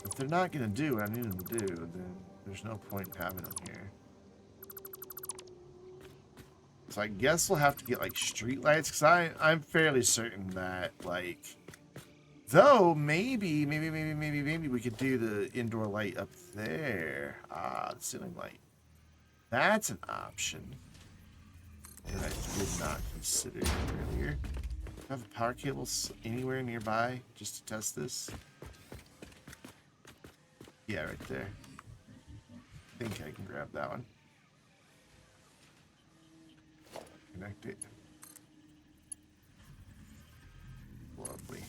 if they're not going to do what I need them to do, then there's no point in having them here. So I guess we'll have to get, like, street lights, because I'm fairly certain that, like... Though, maybe we could do the indoor light up there. Ah, the ceiling light. That's an option that I did not consider earlier. Do I have power cables anywhere nearby just to test this? Yeah, right there. think I can grab that one. Connect it. Lovely.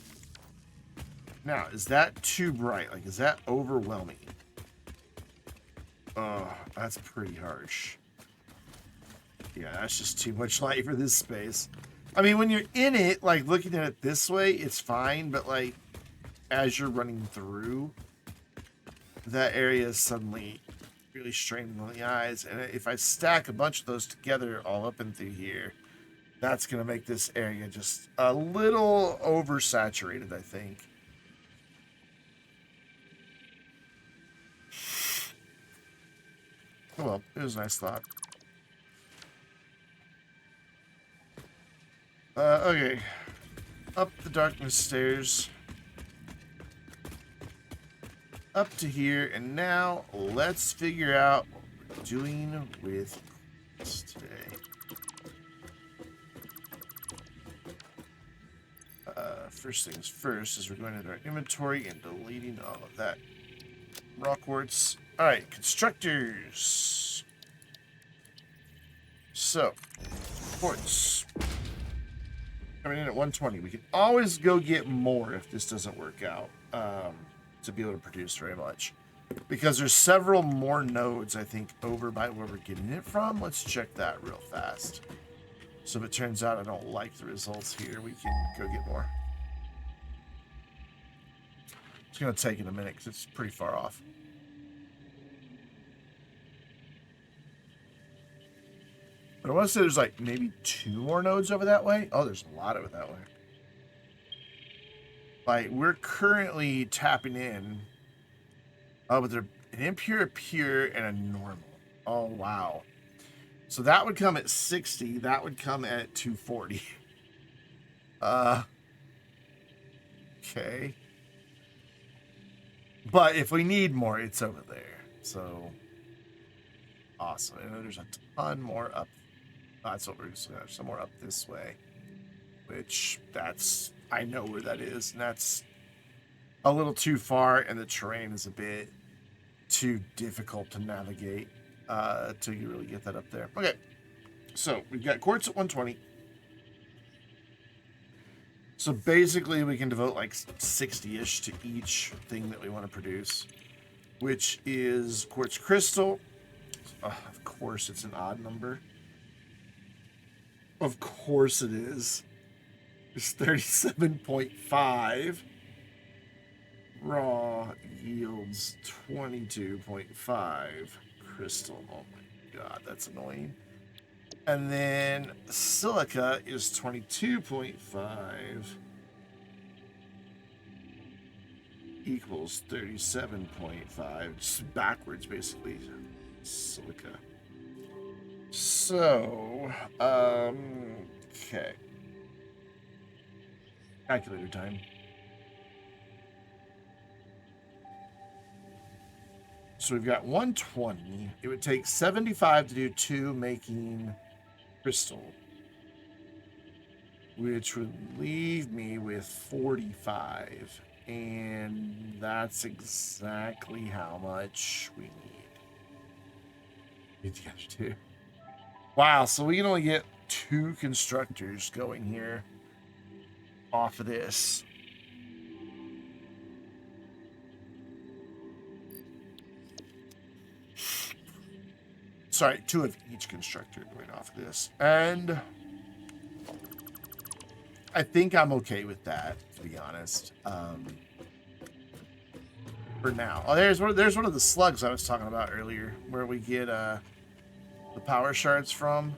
Now, is that too bright? Like, is that overwhelming? Oh, that's pretty harsh. Yeah, that's just too much light for this space. I mean, when you're in it, like, looking at it this way, it's fine. But, like, as you're running through, that area is suddenly really straining on the eyes. And if I stack a bunch of those together all up and through here, that's going to make this area just a little oversaturated, I think. Oh, well, it was a nice thought. Okay. Up the darkness stairs. Up to here, and now let's figure out what we're doing with this today. First things first is we're going into our inventory and deleting all of that rock quartz. All right, constructors. So, quartz. Coming in at 120. We can always go get more if this doesn't work out to be able to produce very much. Because there's several more nodes, I think, over by where we're getting it from. Let's check that real fast. So if it turns out I don't like the results here, we can go get more. It's going to take it a minute because it's pretty far off. But I want to say there's like maybe 2 more nodes over that way. Oh, there's a lot of it that way. Like, we're currently tapping in. Oh, but they're an impure, a pure, and a normal. Oh, wow. So that would come at 60. That would come at 240. Okay. But if we need more, it's over there. So, awesome. And then there's a ton more up. That's what we're going to some more up this way. Which, that's... I know where that is. And that's a little too far. And the terrain is a bit too difficult to navigate till you really get that up there. Okay. So, we've got quartz at 120. So basically, we can devote like 60-ish to each thing that we want to produce, which is quartz crystal. Of course, it's an odd number. Of course it is. It's 37.5. Raw yields 22.5 crystal. Oh my god, that's annoying. And then silica is 22.5 equals 37.5. Just backwards, basically. Silica. So, okay. Calculator time. So we've got 120. It would take 75 to do 2, making crystal, which would leave me with 45, and that's exactly how much we need to get to. Wow, so we can only get 2 constructors going here off of this. Sorry, 2 of each constructor going off of this. And I think I'm okay with that, to be honest. For now. Oh, there's one of the slugs I was talking about earlier, where we get the power shards from.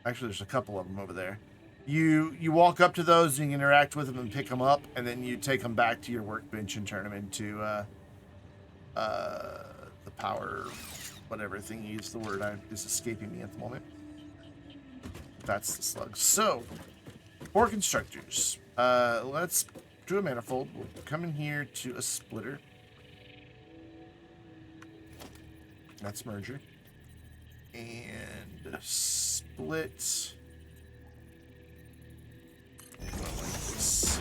Actually, there's a couple of them over there. You walk up to those, and you interact with them and pick them up, and then you take them back to your workbench and turn them into the power... whatever thing you use, the word is escaping me at the moment. That's the slug. So, 4 constructors. Let's do a manifold. We'll come in here to a splitter. That's merger. And split. Go like this.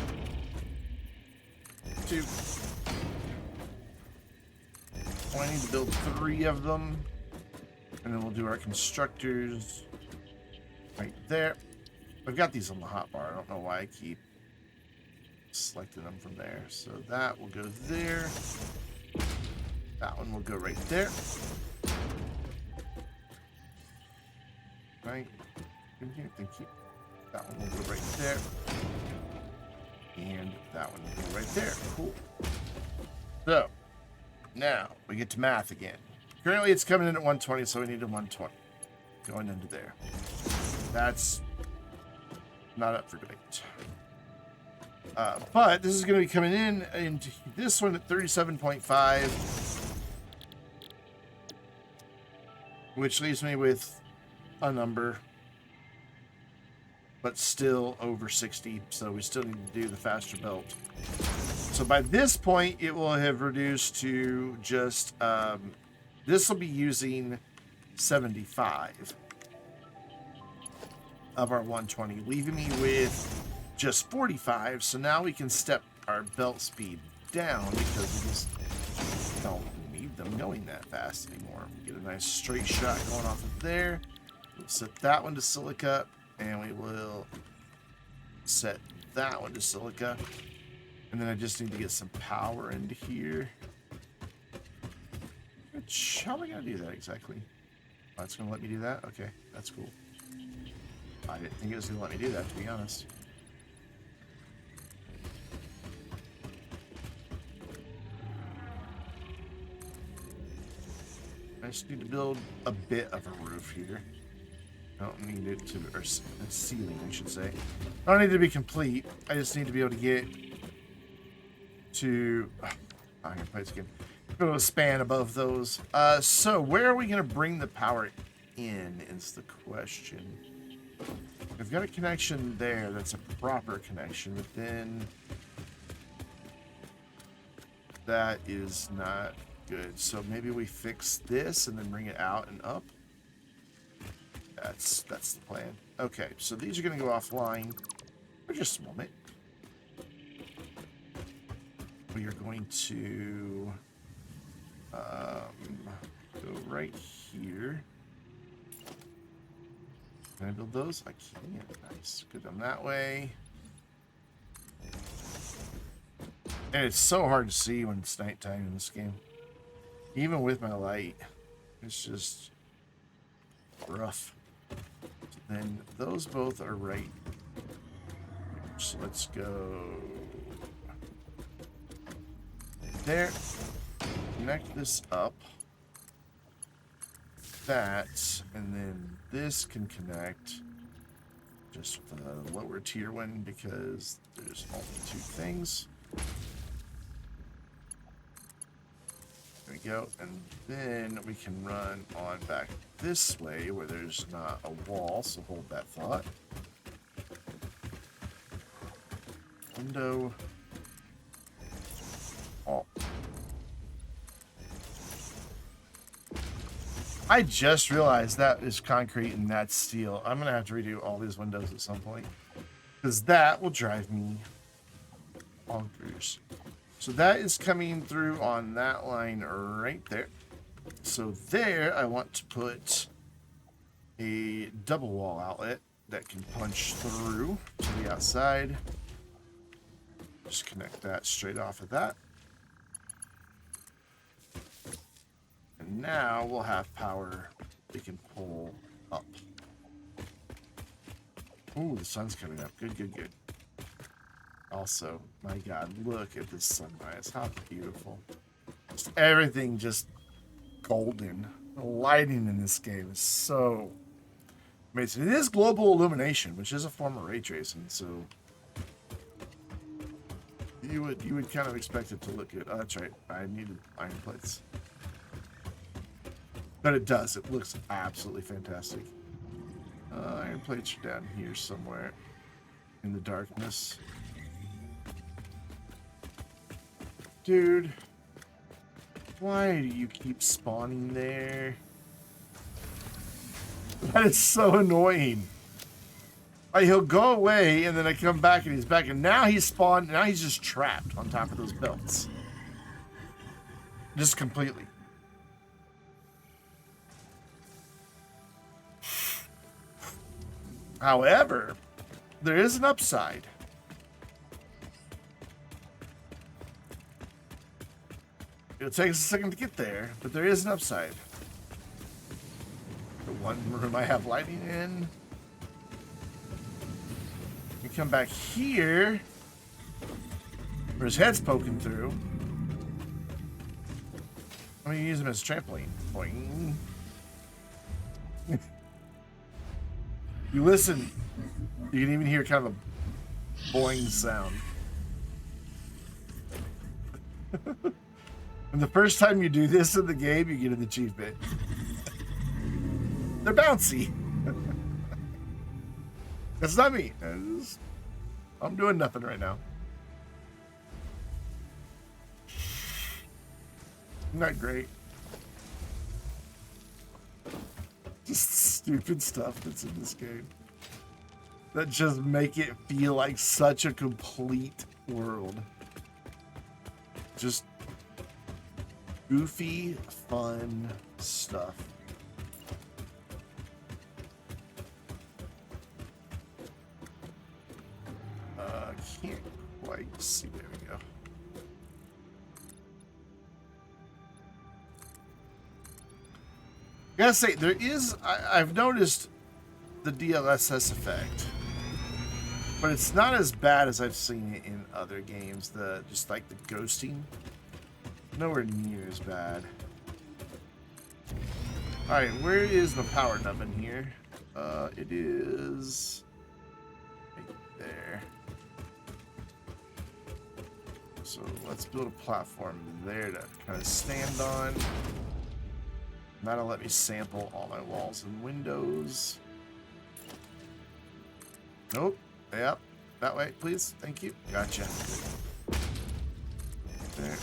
2. So I need to build 3 of them. And then we'll do our constructors right there. I've got these on the hotbar. I don't know why I keep selecting them from there. So that will go there. That one will go right there. Right in here, thank you. That one will go right there. And that one will go right there. Cool. So, now we get to math again. Currently it's coming in at 120, so we need a 120. Going into there. That's not up for debate. But this is going to be coming in into this one at 37.5. Which leaves me with a number. But still over 60, so we still need to do the faster belt. So by this point, it will have reduced to just, this will be using 75 of our 120, leaving me with just 45. So now we can step our belt speed down because we just don't need them going that fast anymore. We get a nice straight shot going off of there. We'll set that one to silica. And we will set that one to silica. And then I just need to get some power into here. How am I going to do that exactly? Oh, it's going to let me do that? Okay, that's cool. I didn't think it was going to let me do that, to be honest. I just need to build a bit of a roof here. I don't need it to, or a ceiling, I should say. I don't need it to be complete. I just need to be able to get to iron plates again. Be able to span above those. So where are we going to bring the power in? Is the question. We've got a connection there. That's a proper connection, but then that is not good. So maybe we fix this and then bring it out and up. That's the plan. Okay, so these are going to go offline for just a moment. We are going to go right here. Can I build those? I can. Nice. Go down that way. And it's so hard to see when it's nighttime in this game. Even with my light, it's just rough. Then those both are right. So let's go there. Connect this up. That, and then this can connect just with the lower tier one because there's only 2 things. There we go, and then we can run on back this way where there's not a wall, so hold that thought. Window. Oh. I just realized that is concrete and that's steel. I'm gonna have to redo all these windows at some point because that will drive me bonkers. So that is coming through on that line right there. So there, I want to put a double wall outlet that can punch through to the outside. Just connect that straight off of that. And now we'll have power we can pull up. Ooh, the sun's coming up. Good, good, good. Also, my God, look at this sunrise. How beautiful. Just everything just golden. The lighting in this game is so amazing. It is global illumination, which is a form of ray tracing, so you would kind of expect it to look good. Oh, that's right. I needed iron plates. But it does. It looks absolutely fantastic. Iron plates are down here somewhere in the darkness. Dude, why do you keep spawning there? That is so annoying. Like, he'll go away, and then I come back, and he's back, and now he's spawned. Now he's just trapped on top of those belts, just completely. However, there is an upside. It'll take us a second to get there, but there is an upside. The one room I have lighting in. We come back here, where his head's poking through. I'm gonna use him as a trampoline. Boing. You listen, you can even hear kind of a boing sound. And the first time you do this in the game, you get an achievement. They're bouncy. That's not me. I'm doing nothing right now. Not great. Just stupid stuff that's in this game that just make it feel like such a complete world. Just goofy, fun stuff. Can't quite see. There we go. Gotta say, there is, I've noticed the DLSS effect, but it's not as bad as I've seen it in other games. Just like the ghosting, nowhere near as bad. All right, where is the power nub in here? It is right there. So let's build a platform there to kind of stand on. That'll let me sample all my walls and windows. Nope. Yep. That way, please. Thank you. Gotcha. There.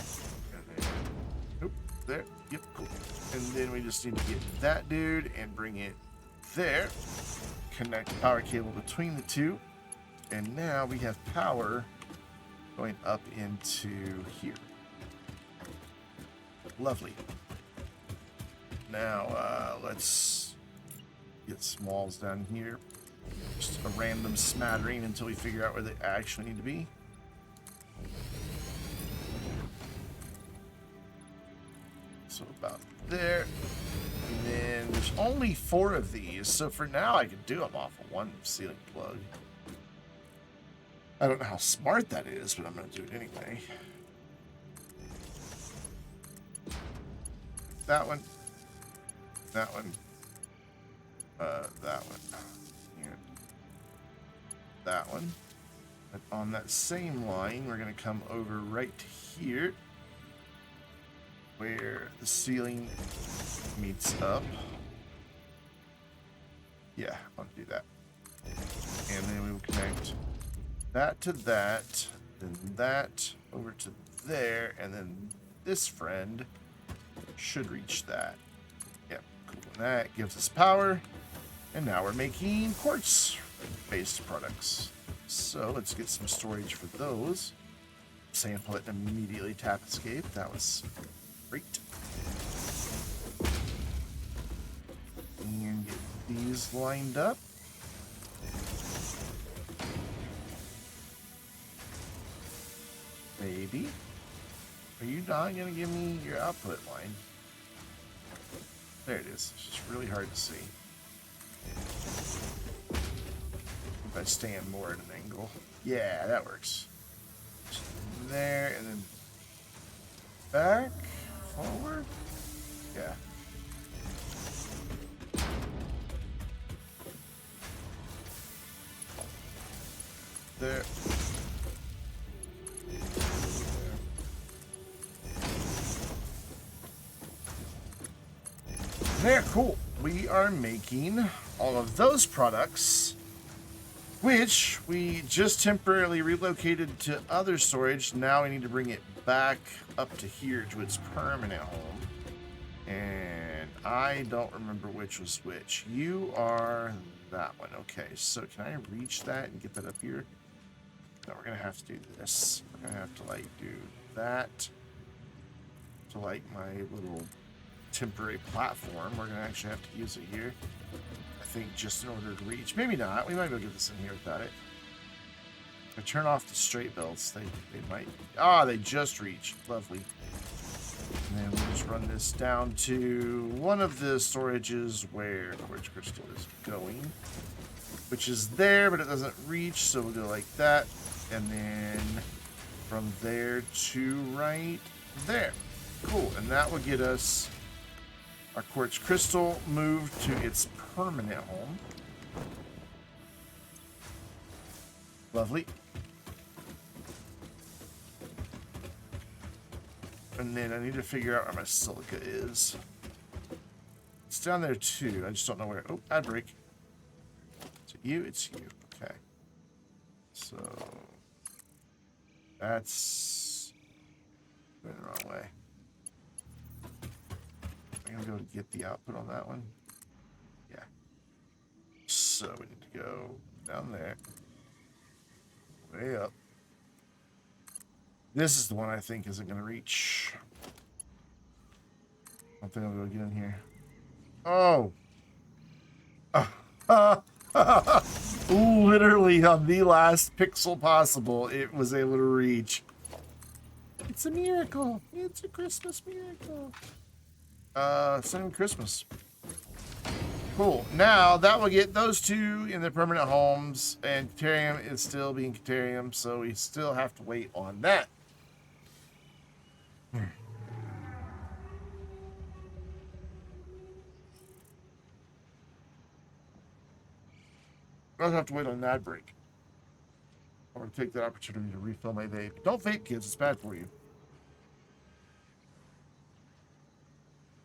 And there. Nope. There. Yep. Cool. And then we just need to get that dude and bring it there. Connect the power cable between the two. And now we have power going up into here. Lovely. Now, let's get some walls down here. Just a random smattering until we figure out where they actually need to be. So about there. And then there's only 4 of these, so for now I can do them off of one ceiling plug. I don't know how smart that is, but I'm going to do it anyway. That one. That one. That one. And that one. But on that same line, we're going to come over right to here, where the ceiling meets up. Yeah, I'll do that. And then we will connect that to that, then that over to there, and then this friend should reach that. Yep, cool. And that gives us power, and now we're making quartz-based products. So let's get some storage for those. Sample it and immediately tap escape. That was great. And get these lined up. Maybe. Are you not going to give me your output line? There it is. It's just really hard to see. If I stand more at an angle. Yeah, that works. Just there, and then back, forward. Yeah. There. There, cool. We are making all of those products, which we just temporarily relocated to other storage. Now we need to bring it back up to here to its permanent home. And I don't remember which was which. You are that one. Okay, so can I reach that and get that up here? No, we're going to have to do this. We're going to have to, like, do that to, like, my little temporary platform. We're going to actually have to use it here. think, just in order to reach. Maybe not. We might be able to get this in here without it. If I turn off the straight belts, they might. Ah, they just reach. Lovely. And then we'll just run this down to one of the storages where quartz crystal is going, which is there, but it doesn't reach, so we'll go like that. And then from there to right there. Cool. And that will get us our quartz crystal moved to its permanent home. Lovely. And then I need to figure out where my silica is. It's down there too. I just don't know where. Oh, ad break. Is it you? It's you. Okay. So that's going the wrong way. I'm gonna go get the output on that one. Yeah. So we need to go down there. Way up. This is the one I think isn't gonna reach. I don't think I'll be able to get in here. Oh! Literally on the last pixel possible, it was able to reach. It's a miracle. It's a Christmas miracle. Same Christmas. Cool. Now that will get those two in their permanent homes, and Caterium is still being Caterium, so we still have to wait on that. I also have to wait on that break. I'm going to take that opportunity to refill my vape. Don't vape, kids. It's bad for you.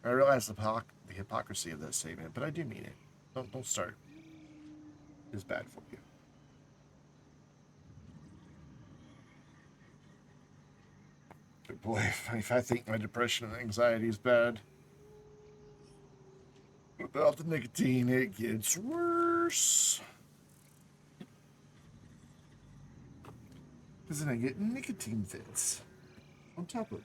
I realize the hypocrisy of that statement, but I do mean it. Don't start. It's bad for you. But boy, if I think my depression and anxiety is bad, without the nicotine, it gets worse. Because then I get nicotine fits on top of it.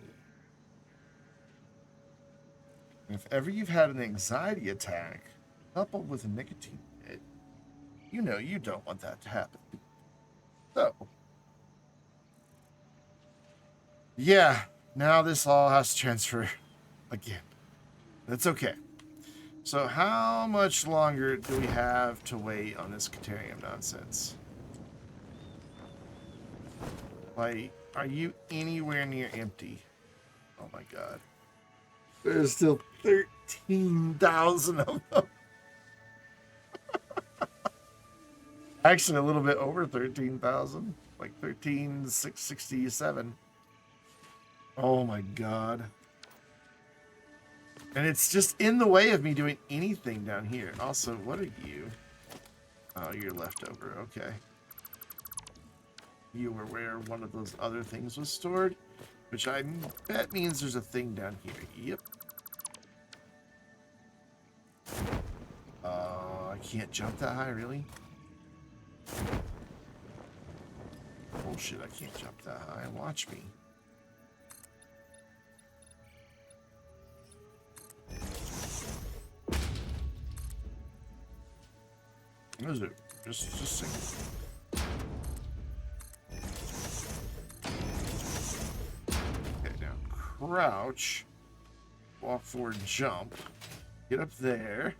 And if ever you've had an anxiety attack coupled with a nicotine hit, you know you don't want that to happen. So, yeah, now this all has to transfer again. That's okay. So how much longer do we have to wait on this Caterium nonsense? Like, are you anywhere near empty? Oh my god. There's still 13,000 of them. Actually, a little bit over 13,000. Like 13,667. Oh my god. And it's just in the way of me doing anything down here. Also, what are you? Oh, you're leftover. Okay. You were where one of those other things was stored, which I bet means there's a thing down here. Yep. I can't jump that high, really? Bullshit, I can't jump that high. Watch me. What is it? Just sing. Okay, now crouch, walk forward, jump, get up there.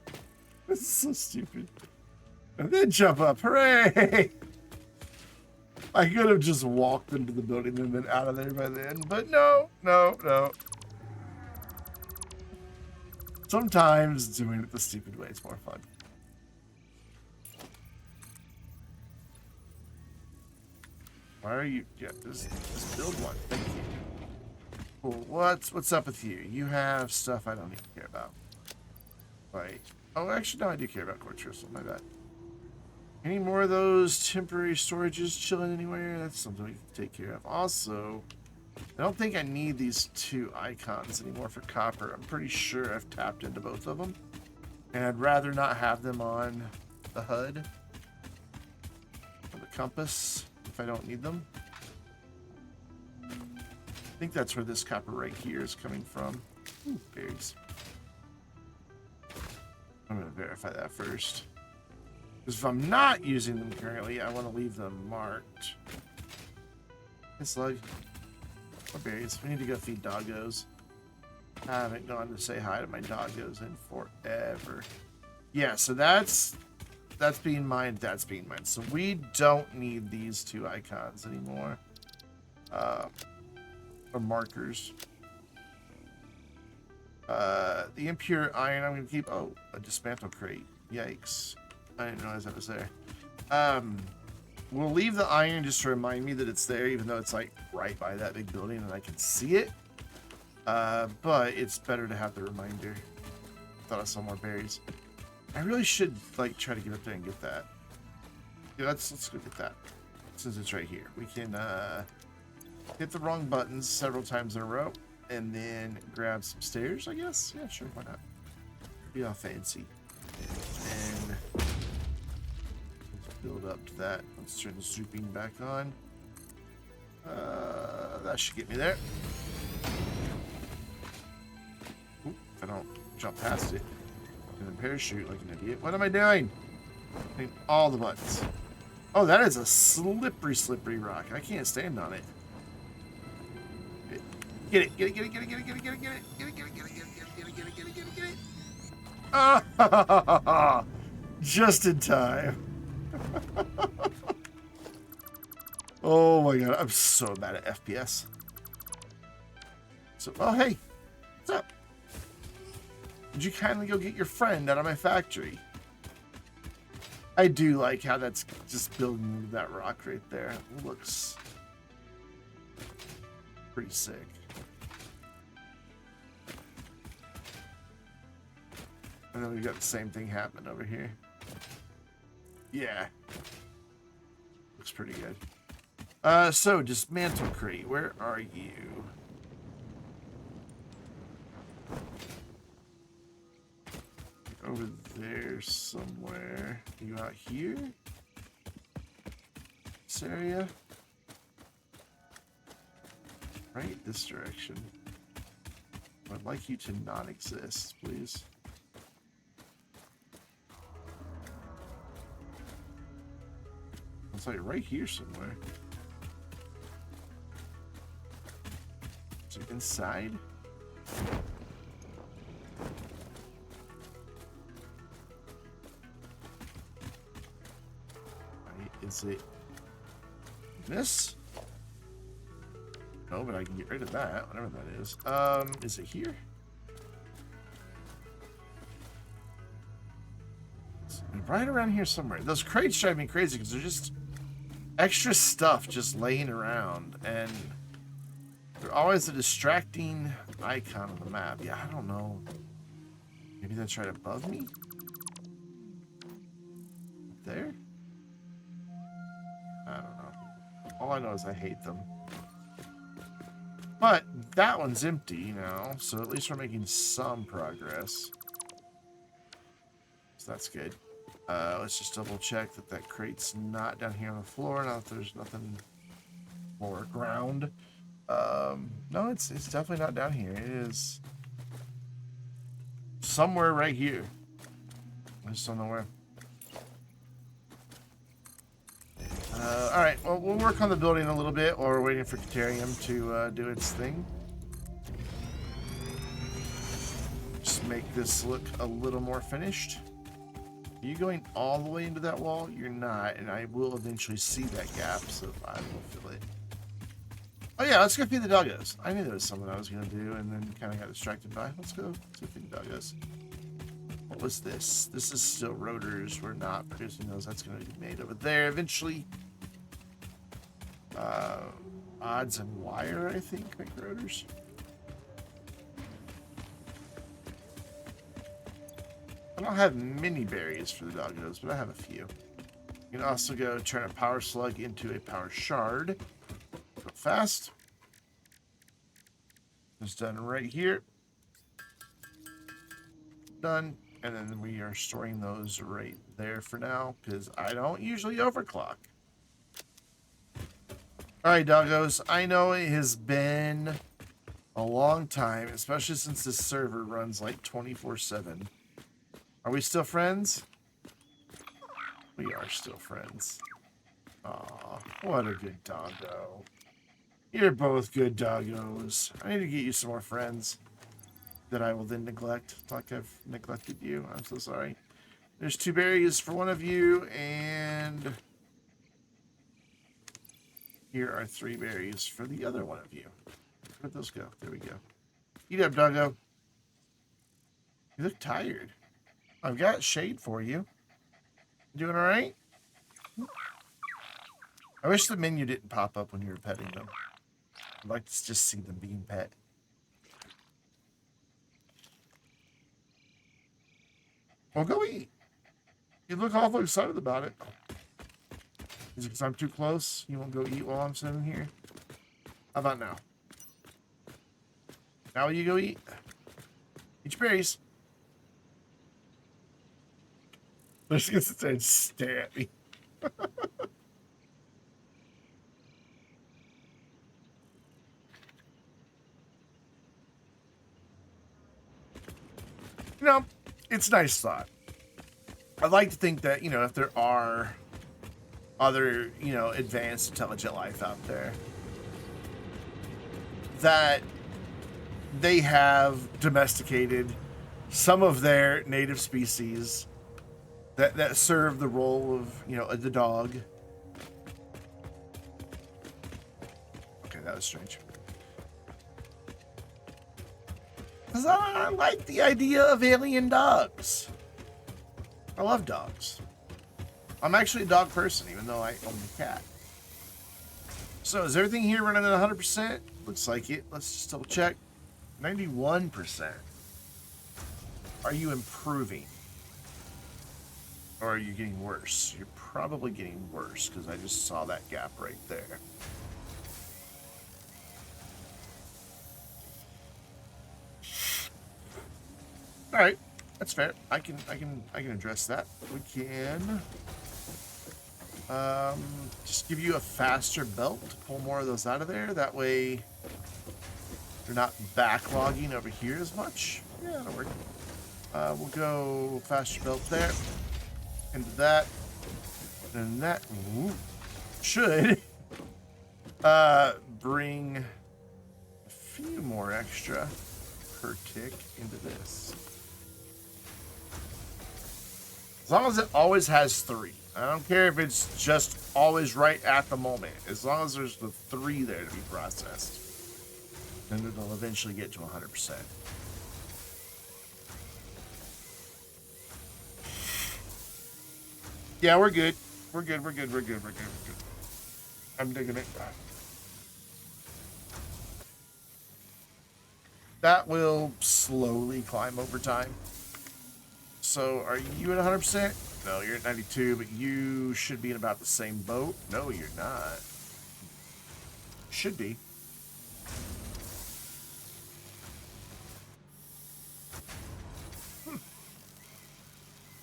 This is so stupid. And then jump up. Hooray! I could have just walked into the building and been out of there by then, but no. Sometimes doing it the stupid way is more fun. Why are you? Yeah, just build one. Thank you. Cool. What's up with you? You have stuff I don't even care about. Right. Oh, actually, no, I do care about quartz crystal. My bad. Any more of those temporary storages chilling anywhere? That's something we can take care of. Also, I don't think I need these two icons anymore for copper. I'm pretty sure I've tapped into both of them. And I'd rather not have them on the HUD or the compass if I don't need them. I think that's where this copper right here is coming from. Ooh, berries. I'm going to verify that first. Because if I'm not using them currently, I want to leave them marked. Hey, Slug. More berries. We need to go feed doggos. I haven't gone to say hi to my doggos in forever. Yeah, so that's being mined. That's being mined. So we don't need these two icons anymore. Or markers. The impure iron I'm going to keep. Oh, a dismantle crate. Yikes. I didn't realize that was there. We'll leave the iron just to remind me that it's there, even though it's like right by that big building and I can see it. But it's better to have the reminder. Thought I saw more berries. I really should like try to get up there and get that. Yeah, let's go get that. Since it's right here. We can hit the wrong buttons several times in a row and then grab some stairs, I guess. Yeah, sure, why not? Be all fancy. And let's build up to that. Let's turn the swooping back on. That should get me there. Oop, if I don't jump past it. And then parachute like an idiot. What am I doing? Hitting all the buttons. Oh, that is a slippery, slippery rock. I can't stand on it. Get it, get it, get it, get it, get it, get it, get it, get it, get it, get it, get it, get it, get it, get it, get it, get it, get it. Ah, just in time. Oh my god, I'm so bad at FPS. So, oh hey, what's up? Would you kindly go get your friend out of my factory? I do like how that's just building into that rock right there. It looks pretty sick. And then we've got the same thing happen over here. Yeah. Looks pretty good. So dismantle crate, where are you? Over there somewhere. You out here? This area? Right this direction. I'd like you to not exist, please. It's like right here somewhere. Is it inside? Is it this? No, but I can get rid of that, whatever that is. Is it here? It's right around here somewhere. Those crates drive me crazy because they're just extra stuff just laying around, and they're always a distracting icon on the map. Yeah, I don't know. Maybe that's right above me? There? I don't know. All I know is I hate them. But that one's empty now, so at least we're making some progress. So that's good. Let's just double check that that crate's not down here on the floor. Now that there's nothing more ground. No, it's definitely not down here. It is somewhere right here. I just don't know where. Alright, well, we'll work on the building a little bit while we're waiting for Caterium to do its thing. Just make this look a little more finished. Are you going all the way into that wall? You're not, and I will eventually see that gap, so I will fill it. Oh yeah, let's go feed the doggos. I knew there was something I was going to do, and then kind of got distracted by. Let's go feed the doggos. What was this? This is still rotors. We're not producing those. That's going to be made over there eventually. Odds and wire, I think, make rotors. I don't have many berries for the doggos, but I have a few. You can also go turn a power slug into a power shard. Go fast. It's done right here. Done. And then we are storing those right there for now, because I don't usually overclock. Alright, doggos. I know it has been a long time, especially since this server runs like 24/7. Are we still friends? We are still friends. Aw, what a good doggo. You're both good doggos. I need to get you some more friends that I will then neglect, like I've neglected you. I'm so sorry. There's 2 berries for one of you, and here are 3 berries for the other one of you. Where'd those go? There we go. Eat up, doggo. You look tired. I've got shade for you. You doing all right? I wish the menu didn't pop up when you were petting them. I'd like to just see them being pet. Well, go eat. You look awful excited about it. Is it because I'm too close? You won't go eat while I'm sitting here? How about now? Now you go eat? Eat your berries. They're just going to sit there and stare at me. You know, it's a nice thought. I'd like to think that, you know, if there are other, you know, advanced intelligent life out there, that they have domesticated some of their native species that serve the role of, you know, the dog. Okay, that was strange. Because I like the idea of alien dogs. I love dogs. I'm actually a dog person, even though I own a cat. So is everything here running at 100%? Looks like it. Let's just double check. 91%. Are you improving? Or are you getting worse? You're probably getting worse because I just saw that gap right there. All right, that's fair. I can address that. We can just give you a faster belt to pull more of those out of there. That way, you're not backlogging over here as much. Yeah, that'll work. We'll go faster belt there. Into that. And that should bring a few more extra per tick into this. As long as it always has 3. I don't care if it's just always right at the moment. As long as there's the 3 there to be processed, then it'll eventually get to 100%. Yeah, we're good. We're good. I'm digging it. That will slowly climb over time. So are you at 100%? No, you're at 92, but you should be in about the same boat. No, you're not. Should be.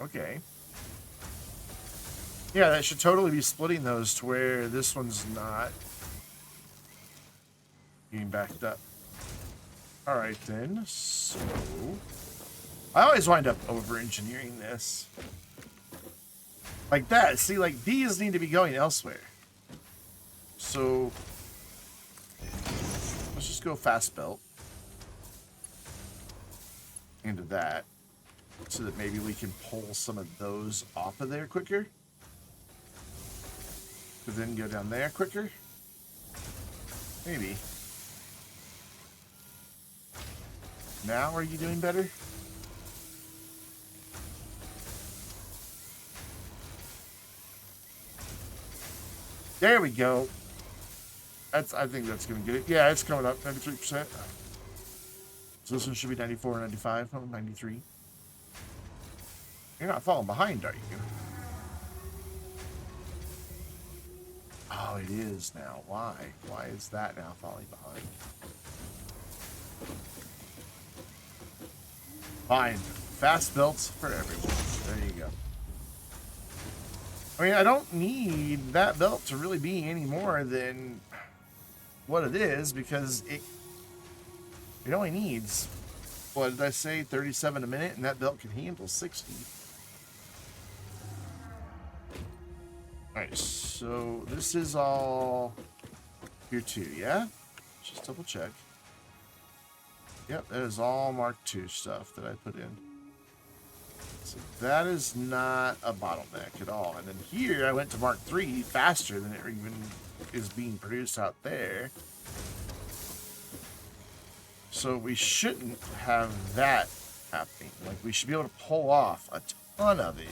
Okay. Yeah, that should totally be splitting those to where this one's not getting backed up. All right, then. So I always wind up over-engineering this. Like that. See, like, these need to be going elsewhere. So let's just go fast belt into that so that maybe we can pull some of those off of there quicker. To then go down there quicker. Maybe. Now are you doing better? There we go. I think that's gonna get it. Yeah, it's coming up 93%. So this one should be 94, 95, 93. You're not falling behind, are you? Oh, it is now. Why? Why is that now falling behind? Fine. Fast belts for everyone. There you go. I mean, I don't need that belt to really be any more than what it is because it only needs, what did I say, 37 a minute, and that belt can handle 60. Alright, so this is all here too, yeah? Just double check. Yep, that is all Mark II stuff that I put in. So that is not a bottleneck at all. And then here I went to Mark III faster than it even is being produced out there. So we shouldn't have that happening. Like, we should be able to pull off a ton of it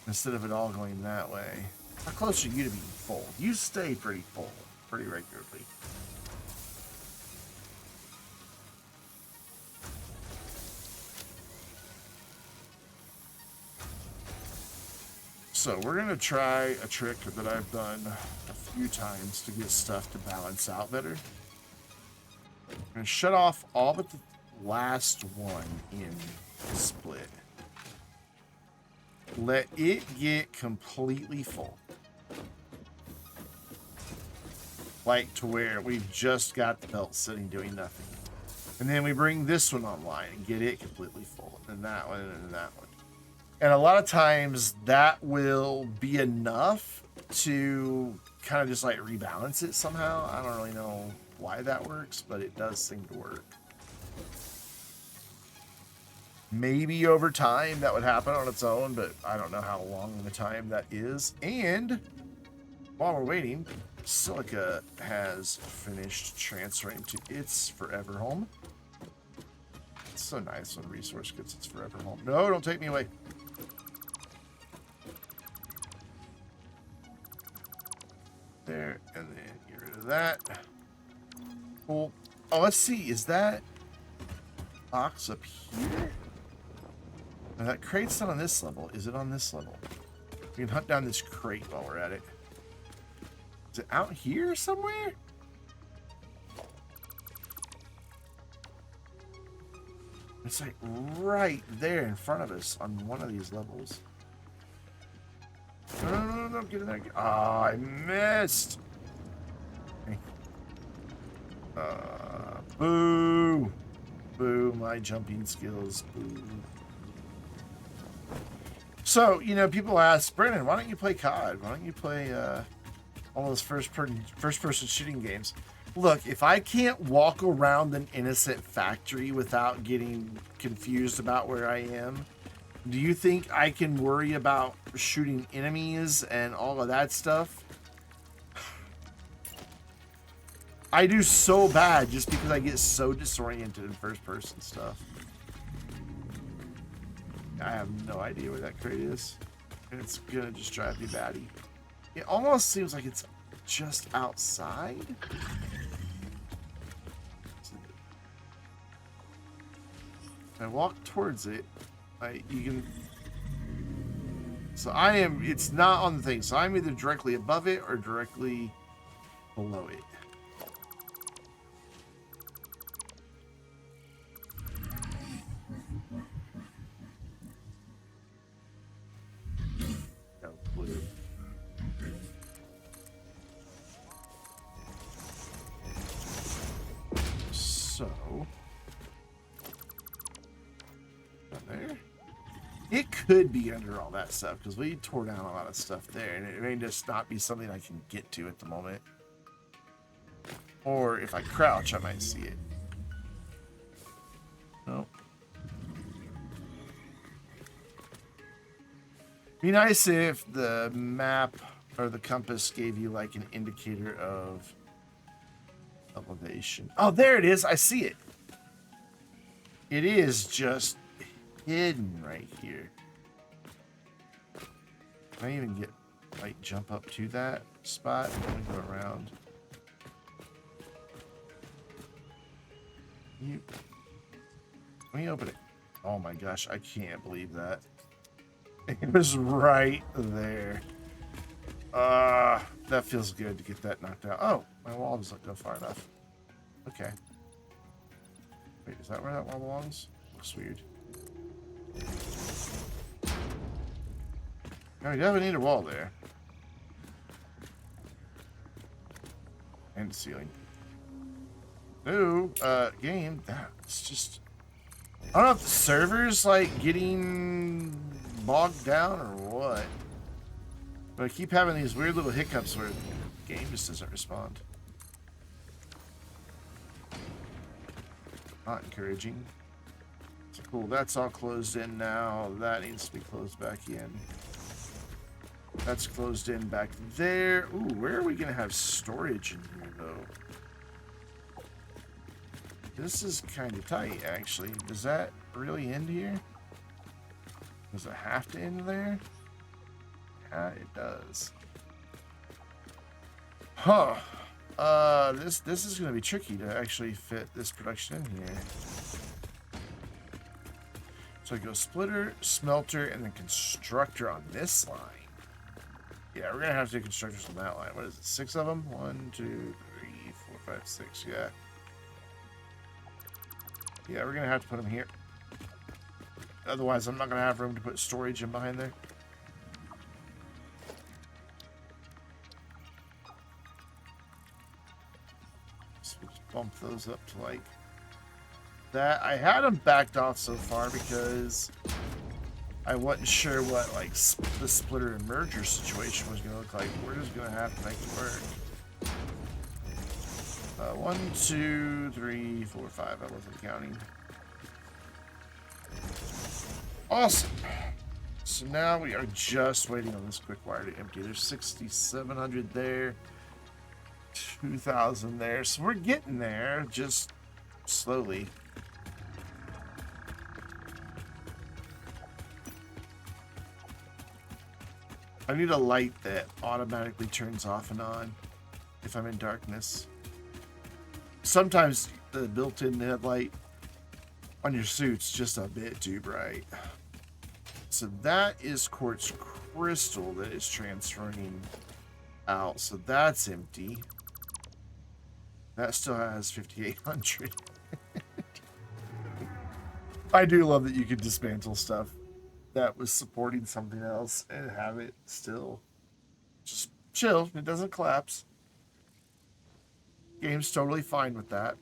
instead of it all going that way. How close are you to being full? You stay pretty full pretty regularly. So we're going to try a trick that I've done a few times to get stuff to balance out better. I'm going to shut off all but the last one in the split. Let it get completely full. Like to where we've just got the belt sitting doing nothing. And then we bring this one online and get it completely full. And that one and that one. And a lot of times that will be enough to kind of just like rebalance it somehow. I don't really know why that works, but it does seem to work. Maybe over time that would happen on its own, but I don't know how long of a time that is. And while we're waiting, Silica has finished transferring to its forever home. It's so nice when a resource gets its forever home. No, don't take me away. There, and then get rid of that. Cool. Oh, let's see. Is that box up here? Now, that crate's not on this level. Is it on this level? We can hunt down this crate while we're at it. Is it out here somewhere? It's like right there in front of us on one of these levels. No, get in there. Oh, I missed. Okay. Boo. Boo, my jumping skills. Boo. So, you know, people ask, Brennan, why don't you play COD? Why don't you play all those first-person shooting games? Look, if I can't walk around an innocent factory without getting confused about where I am, do you think I can worry about shooting enemies and all of that stuff? I do so bad just because I get so disoriented in first-person stuff. I have no idea where that crate is. And it's gonna just drive me batty. It almost seems like it's just outside. If I walk towards it, you can... So I am... It's not on the thing. So I'm either directly above it or directly below it. No clue. So... There. It could be under all that stuff because we tore down a lot of stuff there, and it may just not be something I can get to at the moment. Or if I crouch, I might see it. No. Be nice if the map or the compass gave you like an indicator of elevation. Oh, there it is. I see it. It is just hidden right here. Can I even get, like, jump up to that spot? I'm gonna go around. Let me open it. Oh my gosh, I can't believe that. It was right there. That feels good to get that knocked out. Oh, my wall doesn't go far enough. Okay. Wait, is that where that wall belongs? Looks weird. No, we definitely need a wall there. And ceiling. No, game. It's just... I don't know if the server's, like, getting bogged down or what. But I keep having these weird little hiccups where the game just doesn't respond. Not encouraging. So cool, that's all closed in now. That needs to be closed back in. That's closed in back there. Ooh, where are we going to have storage in here, though? This is kind of tight, actually. Does that really end here? Does it have to end there? Yeah, it does. Huh. This is going to be tricky to actually fit this production in here. So I go splitter, smelter, and then constructor on this line. Yeah, we're going to have to do constructors on that line. What is it? 6 of them? 1, 2, 3, 4, 5, 6. Yeah. Yeah, we're going to have to put them here. Otherwise, I'm not going to have room to put storage in behind there. So we just bump those up to like that. I had them backed off so far because I wasn't sure what like the splitter and merger situation was going to look like. We're just going to have to make it work. 1, 2, 3, 4, 5. I wasn't counting. Awesome. So now we are just waiting on this quick wire to empty. There's 6,700 there, 2,000 there. So we're getting there, just slowly. I need a light that automatically turns off and on if I'm in darkness. Sometimes the built-in headlight on your suit's just a bit too bright. So that is quartz crystal that is transferring out. So that's empty. That still has 5,800. I do love that you could dismantle stuff that was supporting something else and have it still just chill. It doesn't collapse. Game's totally fine with that.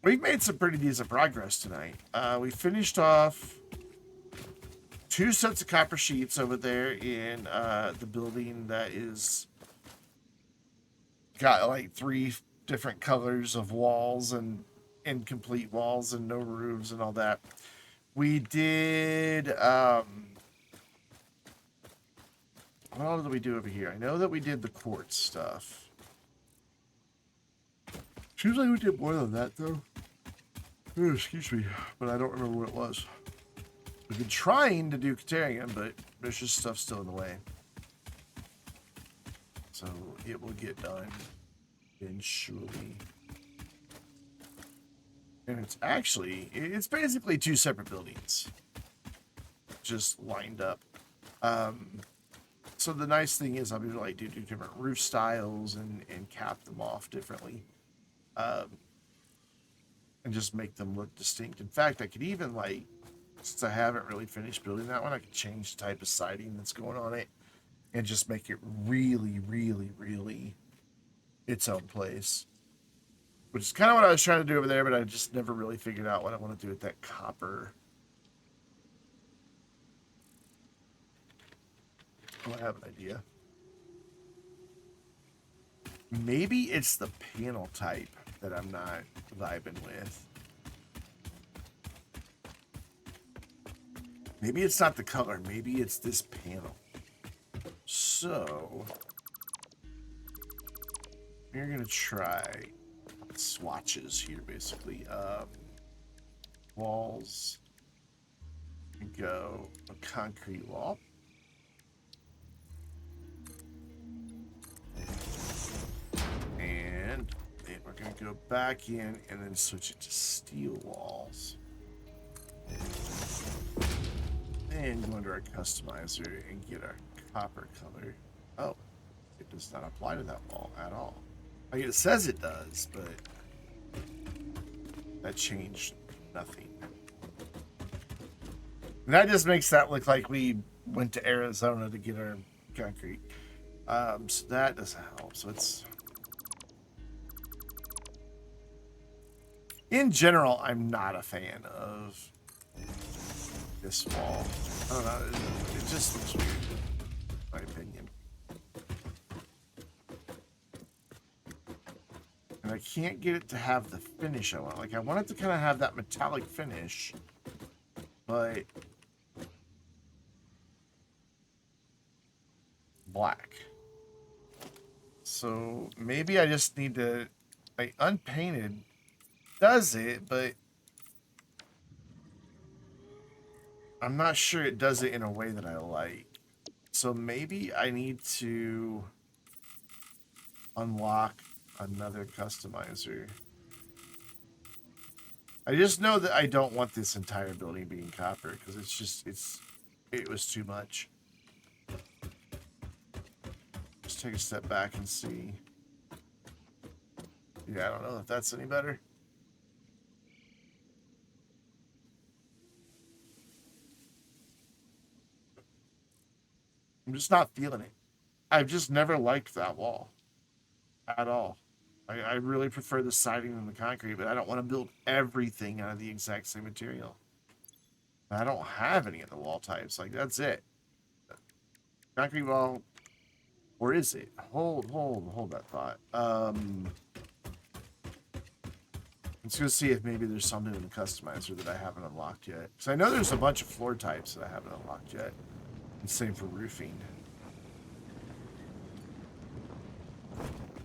We've made some pretty decent progress tonight. We finished off 2 sets of copper sheets over there in the building that is got like 3 different colors of walls and incomplete walls and no roofs and all that. We did what all did we do over here? I know that we did the quartz stuff. Seems like we did more than that though. Oh, excuse me, but I don't remember what it was. We've been trying to do Caterium, but there's just stuff still in the way. So it will get done eventually. And it's basically 2 separate buildings. Just lined up. So the nice thing is I'll be able to do different roof styles and cap them off differently. And just make them look distinct. In fact, I could even since I haven't really finished building that one, I could change the type of siding that's going on it and just make it really, really, really its own place. Which is kind of what I was trying to do over there, but I just never really figured out what I want to do with that copper. Oh, I have an idea. Maybe it's the panel type that I'm not vibing with. Maybe it's not the color. Maybe it's this panel. So we're going to try swatches here, basically. Walls. Go a concrete wall. And then we're going to go back in and then switch it to steel walls. And go under our customizer and get our copper color. Oh, it does not apply to that wall at all. I mean, it says it does, but that changed nothing. And that just makes that look like we went to Arizona to get our concrete. So that doesn't help. So it's... In general, I'm not a fan of this wall. I don't know. It just looks weird, in my opinion. And I can't get it to have the finish I want. Like, I want it to kind of have that metallic finish, but black. So maybe I just need to, like, unpainted does it, but I'm not sure it does it in a way that I like. So maybe I need to unlock another customizer. I just know that I don't want this entire building being copper because it's just, it was too much. Just take a step back and see. Yeah, I don't know if that's any better. I'm just not feeling it. I've just never liked that wall at all. I really prefer the siding than the concrete, but I don't want to build everything out of the exact same material. I don't have any of the wall types. Like, that's it. Concrete wall, or is it? Hold that thought. Let's go see if maybe there's something in the customizer that I haven't unlocked yet. Because I know there's a bunch of floor types that I haven't unlocked yet. And same for roofing.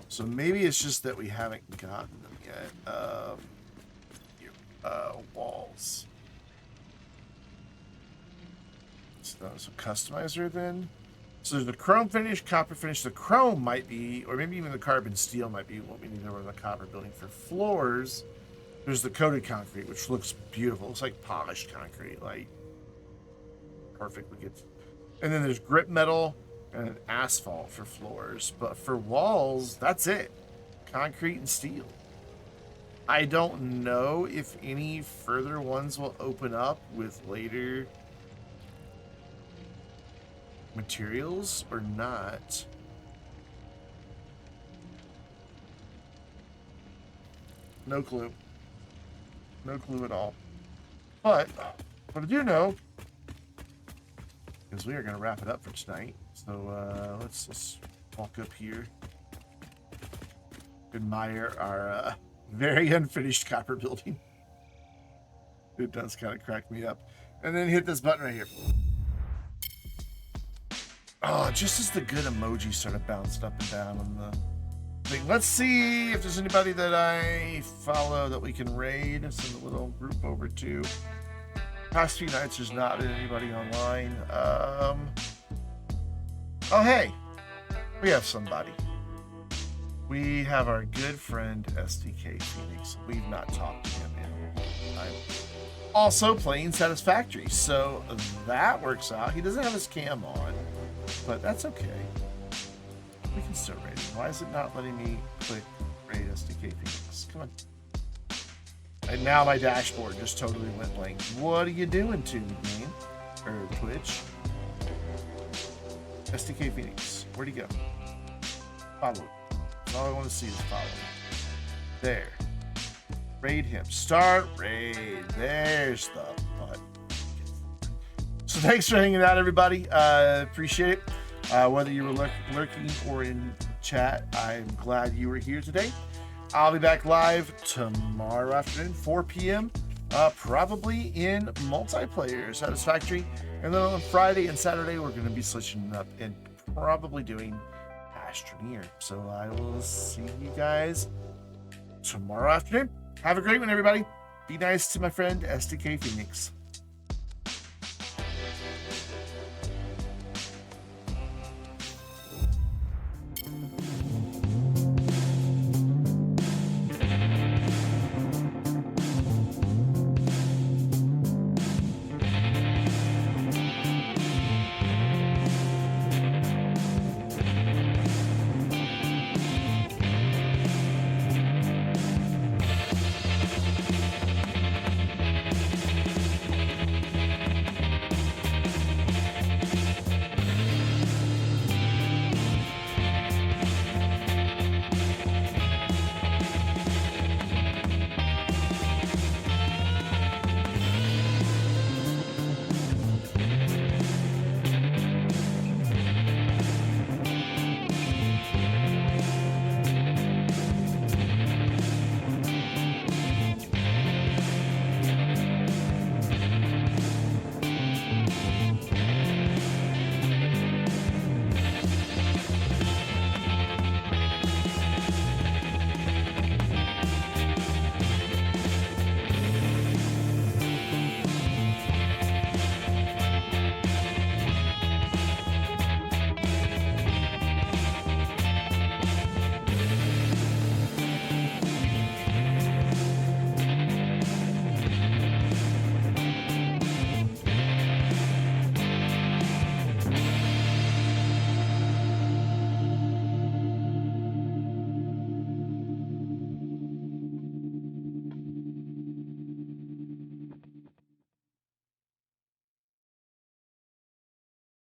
So maybe it's just that we haven't gotten them yet. Walls. So customizer then. So there's the chrome finish, copper finish. The chrome might be, or maybe even the carbon steel might be what we need over the copper building. For floors, there's the coated concrete, which looks beautiful. It looks like polished concrete, like perfectly good. And then there's grip metal and asphalt for floors. But for walls, that's it. Concrete and steel. I don't know if any further ones will open up with later materials or not. No clue. No clue at all. But what I do know is we are going to wrap it up for tonight. So let's walk up here. Admire our very unfinished copper building. It does kind of crack me up. And then hit this button right here. Oh, just as the good emojis started bouncing up and down on the thing. Let's see if there's anybody that I follow that we can raid. Send a little group over to. Past few nights, there's not been anybody online. Oh, hey. We have somebody. We have our good friend SDK Phoenix. We've not talked to him in a long time. Also playing Satisfactory, so that works out. He doesn't have his cam on, but that's okay. We can still raid him. Why is it not letting me click raid SDK Phoenix? Come on. And now my dashboard just totally went blank. What are you doing to me, game? Or Twitch? SDK Phoenix. Where'd he go? Follow. All I want to see is follow. There. Raid him. Start raid. There's the button. So thanks for hanging out, everybody. Appreciate it. Whether you were lurking or in chat, I'm glad you were here today. I'll be back live tomorrow afternoon, 4 p.m. Probably in multiplayer Satisfactory. And then on Friday and Saturday, we're going to be switching up and probably doing Astroneer. So I will see you guys tomorrow afternoon. Have a great one, everybody. Be nice to my friend SDK Phoenix.